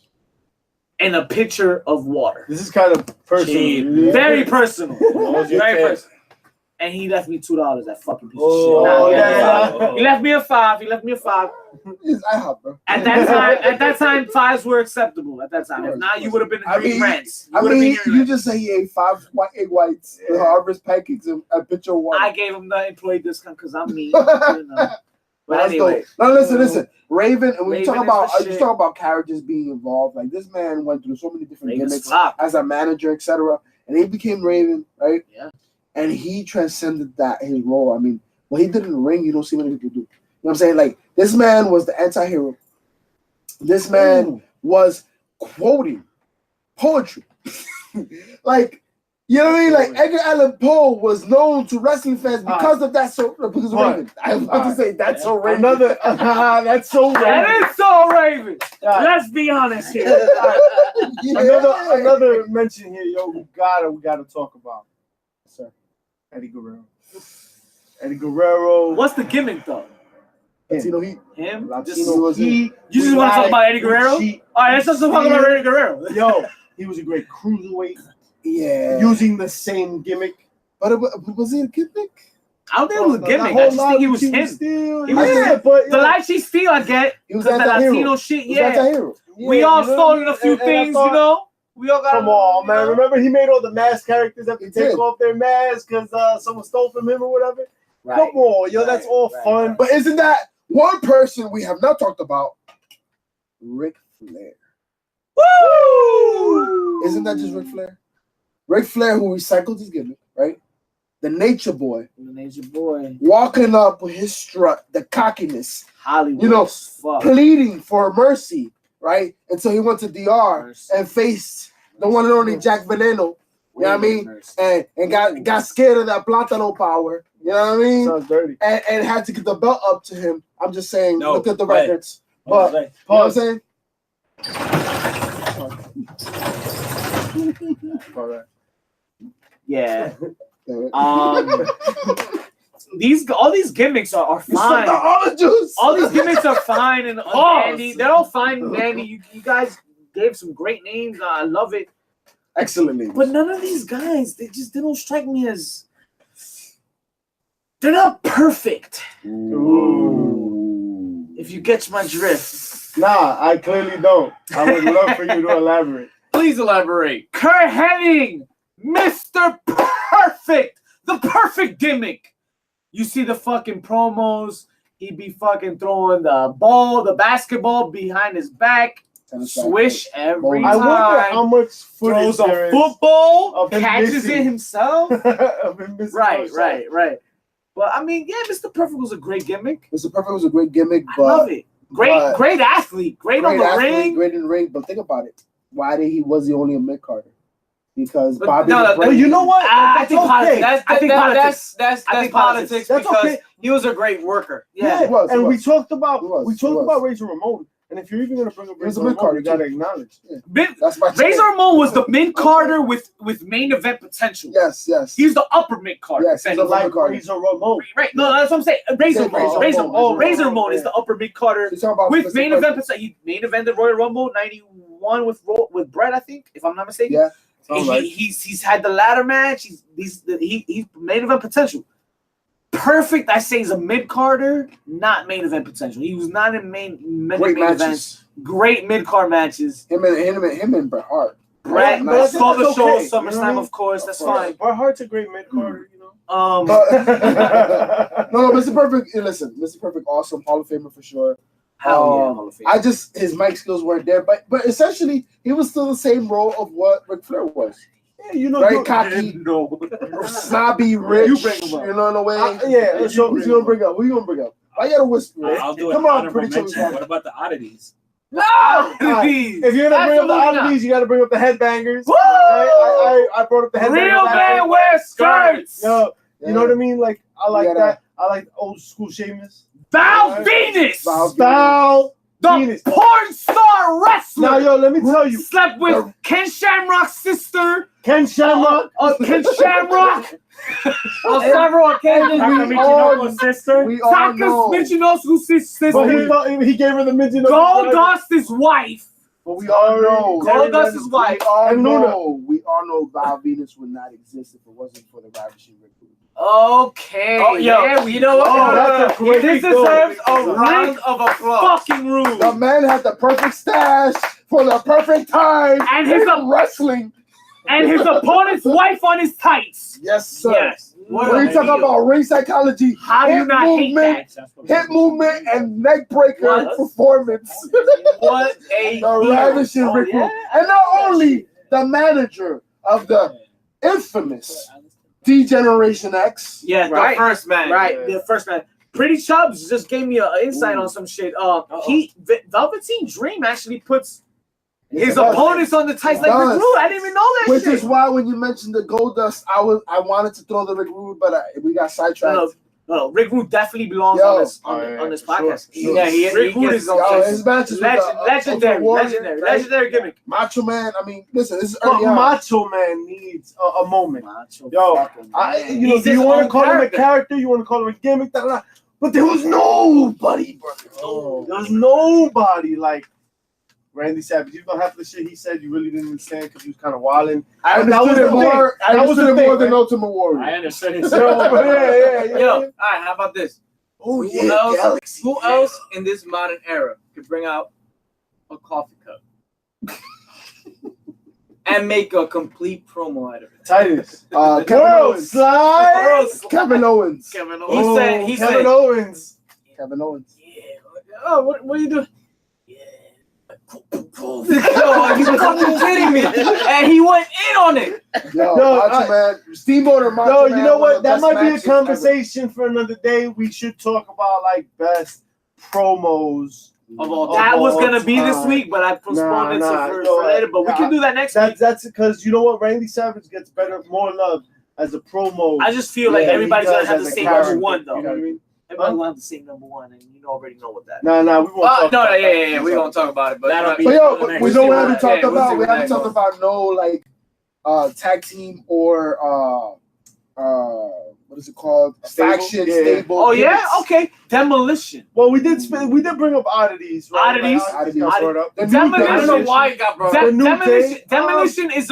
and a pitcher of water. This is kind of personal. Gee, Very personal. was your Very kid. personal. And he left me $2. That fucking piece Oh, of shit. Nah, he yeah, left me yeah. $5. He left me a 5. He left me a 5. It's IHOP, bro. At that time, 5s were acceptable. At that time, if not, you would have been I hearing mean, rants. I would've mean, been hearing you rants. just say he ate 5 egg whites, harvest pancakes, and a pitcher of water. I gave him the employee discount because I'm me. You know. But That's anyway, dope. Now listen. Raven, and when you Raven talk is about the you shit. talk about characters being involved, like this man went through so many different Raven's gimmicks flop. as a manager, etc. And he became Raven, right? Yeah. And he transcended his role. I mean, what he did in the ring, you don't see many people do. You know what I'm saying? Like, this man was the anti-hero. This man was quoting poetry. Like, you know what I mean? Like, Edgar Allan Poe was known to wrestling fans because of that. Because of Raven. I was about to say that's so Raven. Another. That's so Raven. that is so Raven. Yeah. Let's be honest here. Yeah. Another mention here, yo. We gotta talk about, sir, Eddie Guerrero. Eddie Guerrero. What's the gimmick though? Latino Heat. Him? Latino was You just want to talk about Eddie Guerrero? All right, let's just talk about Eddie Guerrero. Yo, he was a great cruiserweight, Yeah. using the same gimmick. But was he a gimmick? I don't think it was a That gimmick. whole I just think he was Team him. Steel, He was yeah, but The Lychee Steel I get. He was Because the anti-hero. Latino shit, He was yeah. anti-hero. We yeah, all you know, stolen a few and I things, thought- you know? We all got Come on, man. you know? Remember he made all the mask characters have to He take did. off their masks because someone stole from him or whatever. Right. Come on, yo, that's Right, all right, fun. right. But isn't that one person we have not talked about? Ric Flair. Woo! Isn't that just Ric Flair? Ric Flair, who recycled his gimmick, right? The nature boy, The Nature Boy. walking up with his strut, the cockiness, Hollywood. You know, fuck. pleading for mercy, right? Until he went to DR Mercy. and faced the one and only Jack Veneno, you know what I mean? Mercy. And got scared of that Plátano power, You know what I mean? Sounds dirty. And had to get the belt up to him. I'm just saying, No, look at the but- records. But, you know what I'm saying? All right. Yeah. Damn it. All these gimmicks are You sucked fine. all the juice. All these gimmicks are fine and Pause. Andy. They're all fine and Andy. You guys gave some great names. I love it. Excellent names. But none of these guys, they don't strike me as. They're not perfect. Ooh. If you catch my drift. Nah, I clearly don't. I would love for you to elaborate. Please elaborate. Kurt Hennig, Mr. Perfect, the perfect gimmick. You see the fucking promos. He be fucking throwing the basketball behind his back. Swish every time. I wonder how much footage Throws a there is football, of him catches missing. it himself. of him missing Right. those shots. But I mean, yeah, Mr. Perfect was a great gimmick. Mr. Perfect was a great gimmick, I but love it. but- Great athlete. Great on the athlete, ring. great in the ring. But think about it. Why did he was he only a mid-carder? Because But Bobby. no, the no, Brain- But you know what? I think okay. politics. I think politics. That's I think politics politics. That's because okay. he was a great worker. Yeah. He was, he and we was. talked about He was, we he talked was. about Razor Ramon. And if you're even gonna bring up He was Razor a Ramon, mid-carder, you gotta too. acknowledge. That's my Razor Ramon was the mid Carter with main event potential. Yes. He's the upper mid Carter. Yes, he's a Like mid-carder. Razor Ramon. Right. No, that's what I'm saying. Razor Yeah, Ramon. Razor Ramon. Razor Ramon is Yeah. the upper mid Carter He's talking about with Mr. main Perfect. event potential. He main evented Royal Rumble '91 with Brett, I think, if I'm not mistaken. Yeah. He's had the ladder match. He's main event potential. Perfect, I say, is a mid Carter, not main event potential. He was not in many Great main matches. events. Great mid card matches. Him and Bret Hart. Brett but I think stole the that's show. okay, you know what I SummerSlam, mean? of course. That's Of course. fine. Bret Hart's a great mid Carter, you know. But no, Mr. Perfect. Listen, Mr. Perfect, awesome Hall of Famer for sure. Hell yeah, Hall of Fame. I just his mic skills weren't there, but essentially he was still the same role of what Ric Flair was. Yeah, you know, Very cocky, No. snobby, rich. You bring him up. You know, in a way. yeah, So who's gonna bring up? Who you gonna bring up? I gotta whisper. I'll do Come an on, honorable pretty mention. chubby. What about the oddities? No! If you're gonna bring up the Absolutely not. oddities, you gotta bring up the headbangers. Woo! I brought up the headbangers. Real man wears skirts. Yo, you know what I mean? Like I like Yeah. that. I like old school Sheamus. Val Venus. Val The Venus. porn star wrestler. Now, yo, let me tell you, Slept with Ken Shamrock's sister. Ken Shamrock. Ken Shamrock. On several occasions, Takamichinoko's sister. We all Taka know. Michinosu's sister. But he gave her the midget. Goldust's wife. But we all know. Goldust's wife. We all And Luna. know. We all know Val Venus would not exist if it wasn't for the ravishing Rick Rude. Okay. Oh, yo, yeah, you know what? Oh, that's a great This goal. deserves a Ring round of applause. fucking rude. The man had the perfect stash for the perfect time. And his in wrestling. And his opponent's wife on his tights. Yes, sir. Yes. When you talk about ring psychology, How do you hip not hate movement, that? hip movement, and neck breaker What? performance. What a The ravishing Oh, Rick yeah? Rude. And not only the manager of the infamous D-Generation X. Yeah, the right. first man. Right, the first man. Pretty Chubbs just gave me an insight on some shit. Velveteen Dream actually puts his opponents on the tights like Rick Rude. I didn't even know that Which shit. is why when you mentioned the Goldust, I wanted to throw the Rick Rude, but we got sidetracked. No, Rick Rude definitely belongs Yo. on this for podcast. sure. Yeah, Rick Rick Rude gets is on yo, this. his matches with the, Legendary gimmick. Macho Man. I mean, listen, this is But early on. Macho Man needs a moment. Yo, fucking man. you know, He's do his you want own to call him a character. character? You want to call him a gimmick? Da, da, da. But there was nobody, brother. There was nobody like Randy Savage. Even half the shit he said, you really didn't understand because he was kind of wilding. I That was understood it the thing. more. I That was understood the it thing, more than man. Ultimate Warrior. I understood it. Yo, but yeah. Yo, all right, how about this? Oh Who yeah, else? Galaxy. Who else in this modern era could bring out a coffee cup and make a complete promo out of it? Titus. Kevin World Owens. slide. Kevin Owens. Kevin He Owens. said, Kevin said, Owens. Kevin Owens. oh, what are you doing? Yo, are you fucking kidding me? And he went in on it. Yo, Yo, Macho Man. Steamboat or Macho No, Man. you know one of what? the That best might be a matches conversation for another day. We should talk about like best promos. Of all That was all gonna be this time. week, but I postponed it Nah, for no, later. But we can do that next week. That's because you know what? Randy Savage gets more love as a promo. I just feel like Yeah, he everybody's gonna does have as the a same character, number one though. You know what I mean? Everybody will have the same number one, and you already know what that. Nah, we won't. talk No, about that. yeah. We're gonna talk about it, but That'll be- But yo, for the next we one. know we haven't talked Yeah, we'll about. see We where haven't that talked goes. about no tag team or what is it called? Stable? Faction Yeah. stable. Oh yeah, gimmicks. okay. Demolition. Well, we did bring up oddities. Right? Oddities. Oddities got brought up. The new Demolition. I don't know Demolition. why it got brought up. The new Demolition. day, Demolition is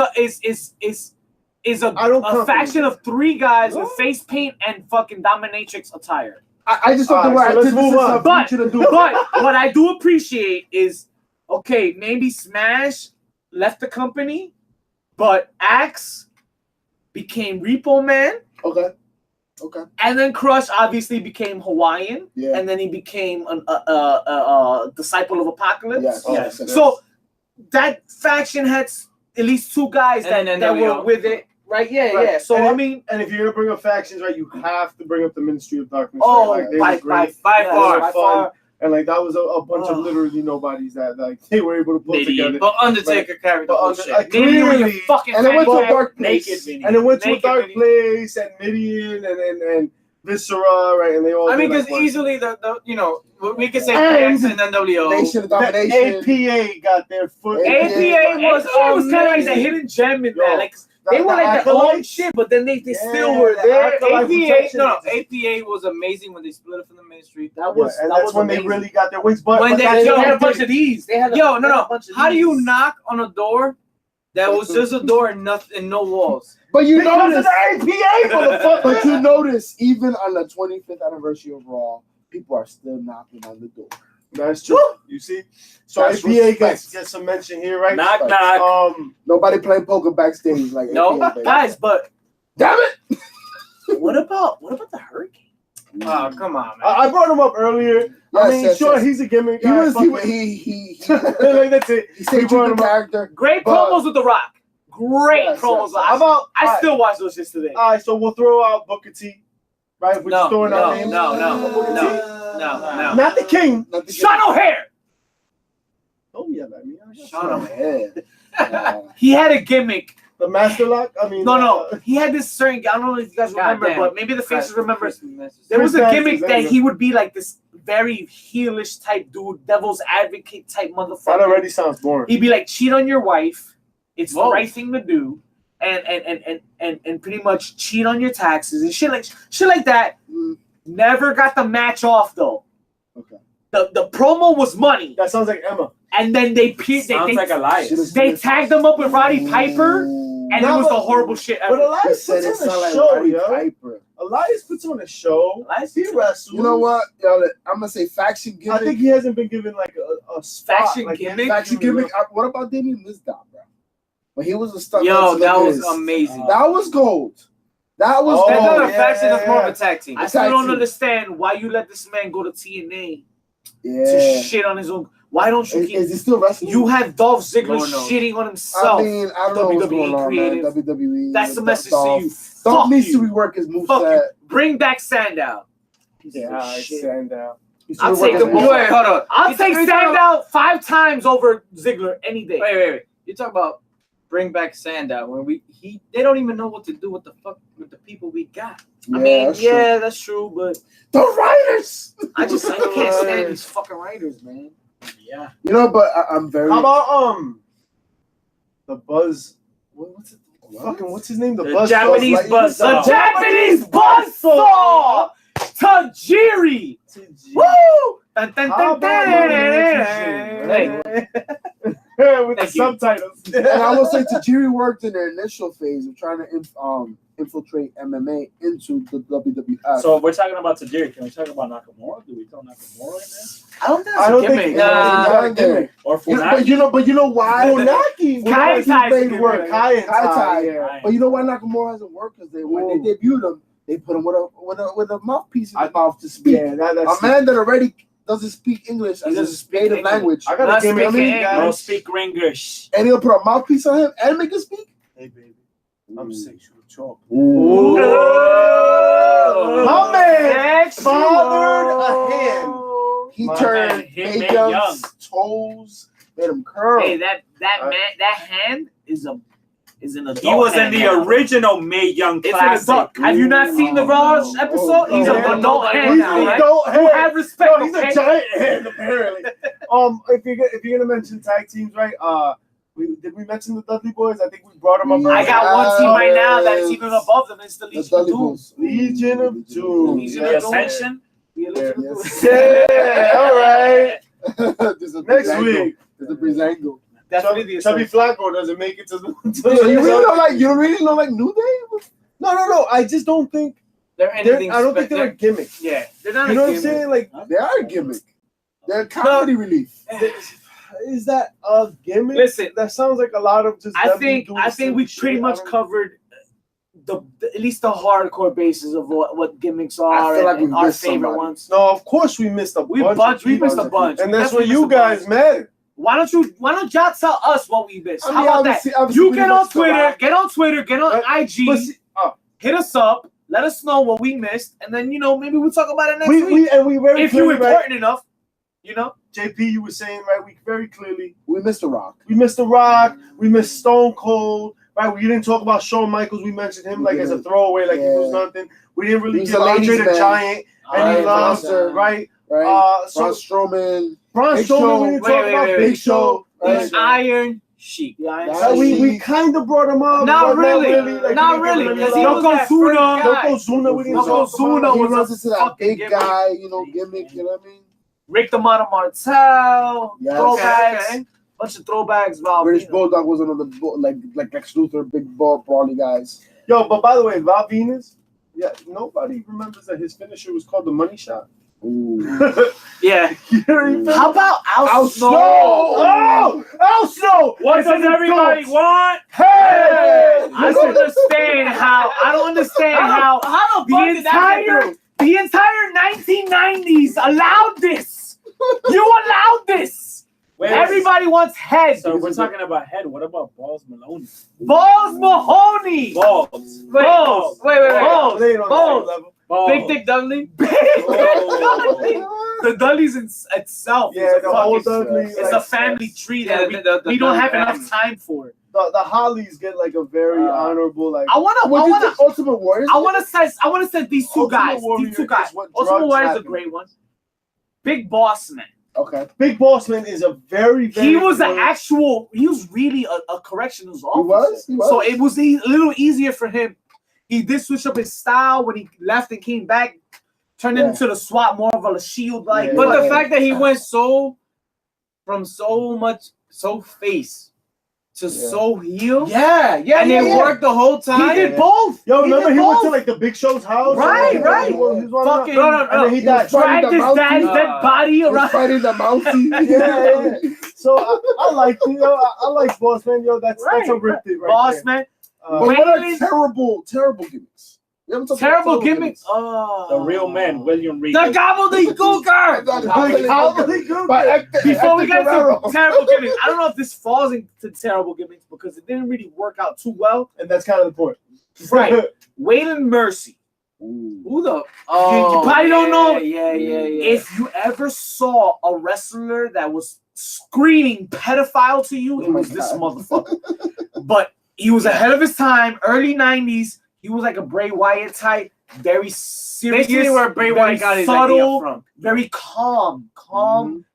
I don't a comprehend. faction of 3 guys with face paint and fucking dominatrix attire. I just thought they All were right, so let's antithesis move on. of But future to do. what I do appreciate is, okay, maybe Smash left the company, but Axe became Repo Man, Okay. and then Crush obviously became Hawaiian, Yeah. and then he became a disciple of Apocalypse. Yes. Yes. So that faction had at least 2 guys And that then were NWO. with it, right? Yeah, Right. yeah. So And I it- mean, And if you're gonna bring up factions, right, you have to bring up the Ministry of Darkness. oh, right? Like, they by were great. By yeah, far. by fun. far. And like that was a bunch of Oh. literally nobodies that like they were able to put together. But Undertaker carried the But whole Under- shit. like, Maybe with your clearly, fucking And it went to a fanny pack. dark place. Naked Vinny. And it went to a Naked dark Vinny. place, and Midian and Viscera, right? And they all. I mean, did, like, because one- easily we could say And PX and NWO. Nation of the Domination. APA got their foot. APA APA was kind of like the amazing. hidden gem in Yo, that. Like they the were like the Acolytes. old shit, but then they Yeah, still were the there. Acolyte protection. APA was amazing when they split it from the Ministry. That was and that that's was when amazing. they really got their wings. But When they- They yo, had a bunch of these. They had a, Yo, they had a no. bunch of How do you these. knock on a door that was just a door and nothing and no walls? But you because of notice, the APA, motherfucker. but you notice, even on the 25th anniversary of Raw, people are still knocking on the door. That's true. You see, so That's APA respect. gets some mention here, right? Knock, Like, knock. Nobody playing poker backstage like No, APA, baby. Guys, but Damn it! what about the Hurricane? Oh, come on, man. I brought him up earlier. I mean, Yes, sure, yes. he's a gimmick He guy. was fuck with- he like that's it. he stayed We true brought to him the up. character. Great But- promos with The Rock. Great Yes, promos. yes. How about I still watch those shits today. all right? So we'll throw out Booker T, right? We're just throwing out names. no. Not the King. Not the Sean O'Hare. Oh yeah, I mean, Sean O'Hare. He had a gimmick. the Master Lock. I mean, No. He had this certain. I don't know if you guys remember, Goddamn. but maybe the faces remember. There There was a Chris gimmick Masters, that there you he would be like this very heelish type dude, devil's advocate type that motherfucker. already sounds boring. He'd be like, cheat on your wife. It's Whoa. the right thing to do, and pretty much cheat on your taxes and shit like that. Mm. Never got the match off though. Okay. The promo was money, That sounds like Emma. and then they Sounds like Elias. they tagged him up with Roddy Piper, and it Nah, was but- the horrible shit But ever. He Elias said puts it on a sound like show, Roddy yo. Piper. Elias puts on a show. Elias He puts on- wrestles. You know what? Yo, I'm gonna say faction I gimmick. think he hasn't been given like a spot. Faction like, he hasn't gimmick? been Faction given gimmick. What about Damien Mizdow, bro? When he was a stunt. Yo, that was Miz. amazing. That was gold. That was Oh, That's not a gold. yeah, faction, that's more of yeah. a tag team. I still don't team. understand why you let this man go to TNA to Yeah. shit on his own. Why don't you Is, keep? is he still wrestling? You have Dolph Ziggler Lord knows. shitting on himself. I mean, I don't know what's WWE going on, creative. man. WWE. That's the message Dolph. to you. Dolph Fuck needs to you. rework his Fuck moveset. you. Bring back Sandow. Yeah, I Shit. stand out. He should I'll rework take his the moveset. boy. Wait, hold on. I'll You take talking Sandow 5 times over Ziggler any day. Wait. You talk about bring back Sandow when they don't even know what to do with the people we got. I mean, that's true. yeah, that's true, but The writers. I can't stand these fucking writers, man. Yeah. You know, but I'm very. How about the Buzz? What's it? What? Fucking what's his name? The The Buzz. Japanese Buzz. Buzzsaw. The Japanese buzzsaw! Tajiri! Woo! Dun, dun, How dun, about dun. Hey. Hey, With the Thank you. subtitles. And I will say Tajiri worked in their initial phase of trying to infiltrate MMA into the WWF. So if we're talking about Tajiri, can we talk about Nakamura? Do we throw Nakamura in there? I don't think I that's don't a think gimmick. it's not a Nah, gimmick. Or You know, Funaki? but you know why? Funaki. Kai Funaki Tai's made a gimmick. work. Kai and Kai Tai, Tai. yeah. But you know why Nakamura hasn't worked? Because when they debuted him, they put him with a mouthpiece in the mouth to speak. Yeah, that's A man that already doesn't speak English as doesn't his speak native English. language, I got Not a gimmick, speaking guys. Don't English. speak English. and he'll put a mouthpiece on him and make him speak. Hey, baby. I'm sexual chalk. Ooh. My man Sexual. fathered a hand. He My turned man, Hitman Mae Young's Young. toes, made him curl. Hey, that hand is is an adult. He was in the hand now. original Mae Young It's an classic. adult. Have you not seen the Raw episode? He's an adult hand now, right? You have respect. No, he's Okay? a giant hand apparently. If you're gonna mention tag teams, right? Did we mention the Dudley Boys? I think we brought them up. I got one team right now that is even above them. It's the Legion of Doom. Legion of Doom. Legion The of Doom. Ascension. The Legion of Doom. Yeah, all right. Next week. There's a Brizango. Definitely the Chubby Ascension. Flacco doesn't make it to the. You really know like New Day? No. I just don't think They're anything. I don't think they're a gimmick. Yeah, They're not You know a what I'm gimmick. saying? Like, They are a gimmick. They're comedy relief. is that a gimmick? Listen, That sounds like a lot of just. I them think doing we some pretty shit. much I don't- covered the at least the hardcore basis of what gimmicks are feel like and we our missed favorite somebody. ones. No, of course we missed a We bunch. we missed a bunch. and We that's where definitely you missed a bunch. guys matter. Why don't y'all tell us what we missed? I How mean, about that? obviously You we get on missed a Twitter, lot. get on But IG, see, hit us up, let us know what we missed, and then maybe we'll talk about it next we week. very If you're clearly, right? important enough, JP, you were saying right. We very clearly We missed The Rock. we missed The Rock. We missed Stone Cold. Right, we didn't talk about Shawn Michaels. We mentioned him We like as a didn't. throwaway, like he was Yeah. nothing. We didn't really He's give a Andre ladies' the man. Giant any Right, love, Monster. right? Right? So Braun Strowman. Braun Big Strowman, Show. we didn't Wait, talk wait, about wait, Big wait. Show. He's Right? Iron Sheik. So we kind of brought him up. Not but really. like, Not we didn't really, give him because any he love. was that first guy. Yokozuna, we didn't Yokozuna. talk Yokozuna about. He was runs a into that fucking big gimmick. guy, gimmick, you know what I mean? Rick the Model Martel, Yes. throwbacks, Okay. bunch of throwbacks. Val British Venus. Bulldog was another like Lex Luthor, big ball, brawly guys. Yo, but by the way, Val Venus, nobody remembers that his finisher was called the Money Shot. Ooh. Yeah. You know what I mean? How about Al Snow? Oh, Al Snow! What It's does an everybody adult. want? Hey! I don't understand how. I don't understand how the entire 1990s allowed this. You allowed this. Wait, Everybody wants head. So we're talking about head. What about Balls Maloney? Balls Mahoney. Balls. Balls. Wait. Balls. They ain't on the Balls. same level. Balls. Big Dick Dudley. The Dudleys in itself. Yeah, is a the whole fucking- Dudley. It's a family tree that we don't have enough time for it. The Hollies get like a very honorable like. I wanna Ultimate Warriors. I want to say these two Ultimate guys. Warrior These two is guys. what Ultimate drugs Warrior is a happen. great one. Big Boss Man. Okay. Big Boss Man is a very He was good- he was really a corrections officer. He was. So it was a little easier for him. He did switch up his style when he left and came back, turned it into the SWAT, more of a shield like. Yeah. But the fact that he went so face to so heel, and it worked the whole time. He did both. Yo, remember did he went both. to like the Big Show's house? Right. He was Fucking and then he died. dragged his Mountie. dad's dead body He was around. fighting the Mountie. Yeah. So I like I like Boss Man. Yo, that's a rip it right Boss there. Man. But what are Waylon- terrible gimmicks? We haven't talked about Terrible gimmicks. The real man, William Reed. The gobbledygooker. Before we get to terrible gimmicks, I don't know if this falls into terrible gimmicks because it didn't really work out too well. And that's kind of the point. Right. Waylon Mercy. Who the? You probably don't know. Yeah. If you ever saw a wrestler that was screaming pedophile to you, it was this motherfucker. But he was ahead of his time, early 90s. He was like a Bray Wyatt type, very serious. Basically, where Bray Wyatt got his idea subtle, from. very calm.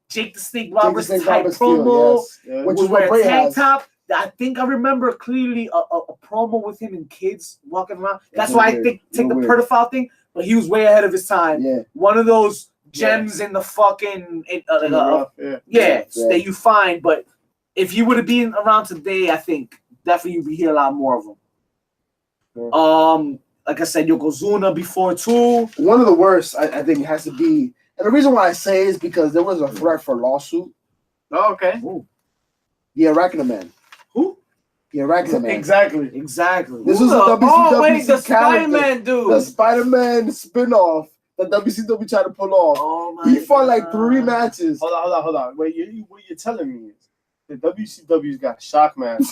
Jake the Snake Roberts Snake type Roberts promo. feel, Yeah. Which Would is what wear Bray a tank has. top. I think I remember clearly a promo with him and kids walking around. That's Yeah, why I weird. think take the Weird. pedophile thing, but he was way ahead of his time. Yeah. One of those gems in the fucking Yeah. that you find. But if you would have been around today, I think definitely you'd be hear a lot more of them. Yeah. Like I said, Yokozuna before too. One of the worst, I think, has to be, and the reason why I say is because there was a threat for lawsuit. Oh, okay. The Arachna Man. Who? The Arachna Man. Exactly. This was a WCW wait, the character. Spider-Man dude. The Spider-Man spin-off that WCW tried to pull off. Oh my He fought like God. 3 matches. Hold on. Wait, what you're telling me is the WCW's got shock masks.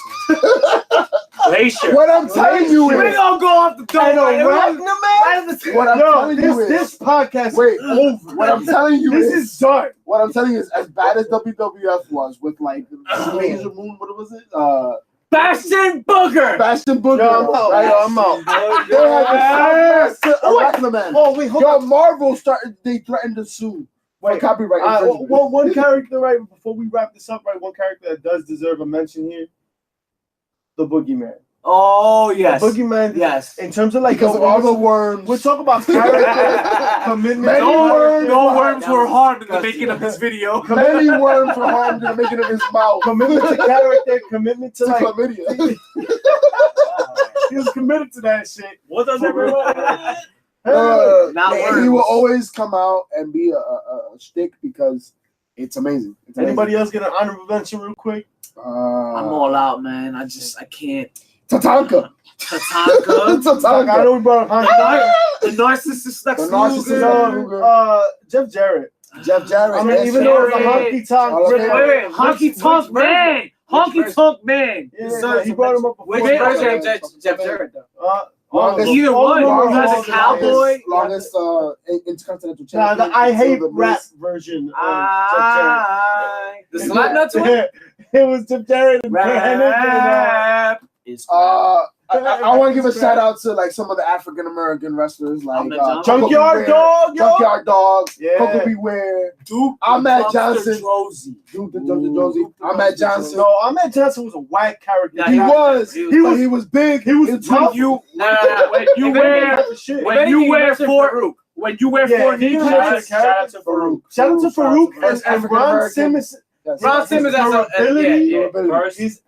Glacier. What I'm telling you We're is, gonna go off the door. And right? Arachna what I'm telling you is, this podcast wait, is over. what I'm telling you This is is done. what I'm telling you is, as bad as WWF was with like Laser Moon, what was it? Bastion Booger. Bastion Booger. Yo, I'm out. Right? Yo, I'm out. They had the Southmaster Arachnoman. Oh, wait, hold Yo, on. Marvel started. They threatened to sue for Wait, copyright infringement. one character, right, before we wrap this up, right, one character that does deserve a mention here, the Boogeyman. Oh yes. The Boogeyman, Yes. in terms of like, Because of all the worms. we're talking about character, commitment. Many worms. No worms were harmed in the making of this video. Many worms were harmed in the making of his mouth. Commitment to character, commitment to To like, chlamydia. he was committed to that shit. What does everyone? Not And he will worms. always come out and be a shtick because it's amazing. It's amazing. Anybody else get an honorable mention real quick? I'm all out, man. I can't. Tatanka. Tatanka. I Tatanka. know we brought up Hunter. The narcissist Lex The narcissist Luger. Lex Jeff Jarrett. Jeff Jarrett. I mean, even though it's a Jarrett. honky tonk, Hall of Fame. Wait, honky tonk man. Honky tonk man. yeah, he brought him up before. Which Wait, version okay. of Jeff Jarrett, though? Longest- Either all one. of them He are has a all- cowboy. Longest intercontinental Nah, champion. the I hate Silver rap Bliss. version of Jeff Jarrett. The Slapnuts one? Yeah, it was Jeff Jarrett and Rap is I want to give a shout out to like some of the African American wrestlers like I'm the John- Junkyard Dog, yo. Junkyard Dog, Yeah. Coco Beware, Duke. Ahmed Dumpster Johnson. Josie. Duke the Dumpster Josie, Ahmed Johnson. No, Ahmed Johnson was a whack character. Yeah, He was, he but he was big. he was tough. You No. when you If wear anything, shit. when you wear four Farouk. when you wear Yeah, four he was kneecaps. a character. Shout out to Farouk and African Ron American. Simmons. Yes. Ron Simmons has a durability. First, He's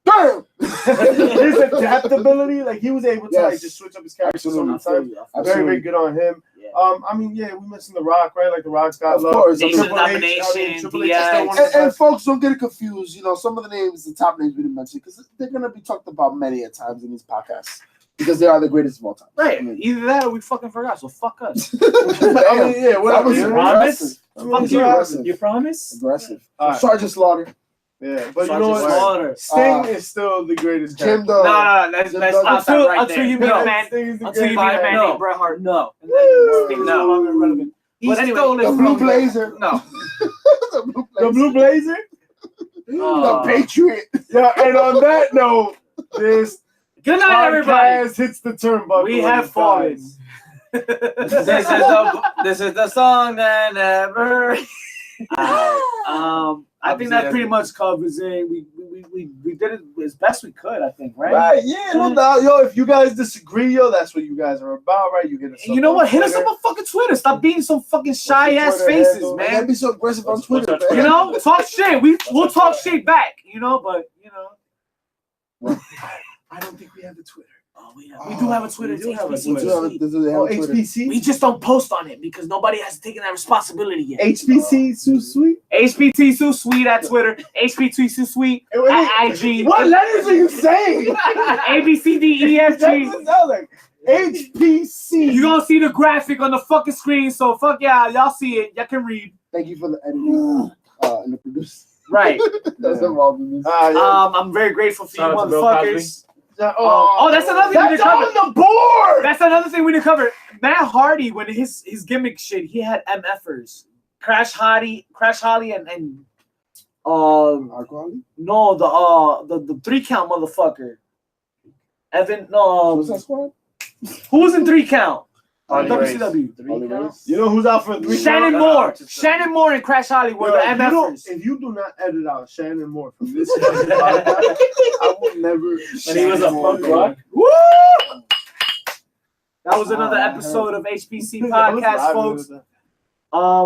Damn! his adaptability, like he was able to like Yes. just switch up his character so many Absolutely. times. Very, very good on him. Yeah. I mean, yeah, we mentioned The Rock, right? Like The Rock's got Of love. course. Nation Triple H, I mean, Domination, Triple H is still one of And, the best. folks, don't get it confused. You know, some of the names, the top names we didn't mention, because they're going to be talked about many a times in these podcasts because they are the greatest of all time. Right. I mean, Either that or we fucking forgot. So fuck us. I mean, yeah, that whatever. was Yeah. promise. Fuck you. aggressive. You promise? Aggressive. All right. Sergeant Slaughter. Yeah, but you Sergeant know what? Slaughter. Sting is still the greatest Jim character. the. No, let's stop that Until right until there. you meet No. a man. Sting is the Until you meet greatest a man No. named Bret Hart. No. Sting's Woo! no longer relevant. He But anyway, stole The his Blue Blazer. No. The Blue The Blazer. Blue Blazer? The Patriot. Yeah, and on that note, this Good night, everybody. podcast hits the turnbuckle. We have fallen. This is the song that never. I think that pretty much covers it. We did it as best we could, I think, right? Right, yeah, no doubt. Yo, if you guys disagree, yo, that's what you guys are about, right? You hit us And you know up what? on Hit us Twitter. up on fucking Twitter. Stop being some fucking shy your ass Twitter faces, handle? Man, man. can't be so aggressive on Twitter, What's man. You know, talk shit. We'll talk shit back. You know, but you know. I don't think we have the Twitter. Oh, we do have a Twitter. We do It's have a HPC. Twitter. Oh, HPC? We just don't post on it because nobody has taken that responsibility yet. HPC, Sue Sweet? HPT Sue Sweet at Twitter. HPT Sue Sweet at IG. What letters are you saying? A B C D E F That G. doesn't sound like HPC. You gonna see the graphic on the fucking screen, so fuck y'all see it. Y'all can read. Thank you for the editing and the producer. Right. That's involved in this. I'm very grateful for you Shout out to Bill motherfuckers. Oh, that's another thing we that's didn't cover. on the board. That's another thing we didn't cover. Matt Hardy, when his gimmick shit, he had MFers. Crash Holly and Our quality? no, the 3 count motherfucker. Evan, no, What's that squad? who was in 3 count? Harley Race. WCW. Ollie Race. You know who's out for 3 Shannon counts? Moore. Shannon Moore and Crash Holly were Yo, the if you don't- MFers. if you do not edit out Shannon Moore from this podcast, I will never. When he was a punk rock. Woo! That was another episode of HPC Podcast, folks.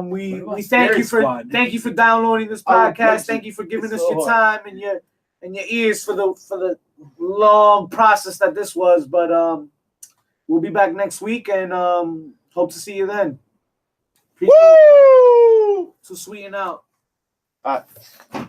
We thank you for downloading this podcast. Thank you for giving us your time and your ears for the long process that this was. But we'll be back next week and hope to see you then. Woo! So sweeten out. All right.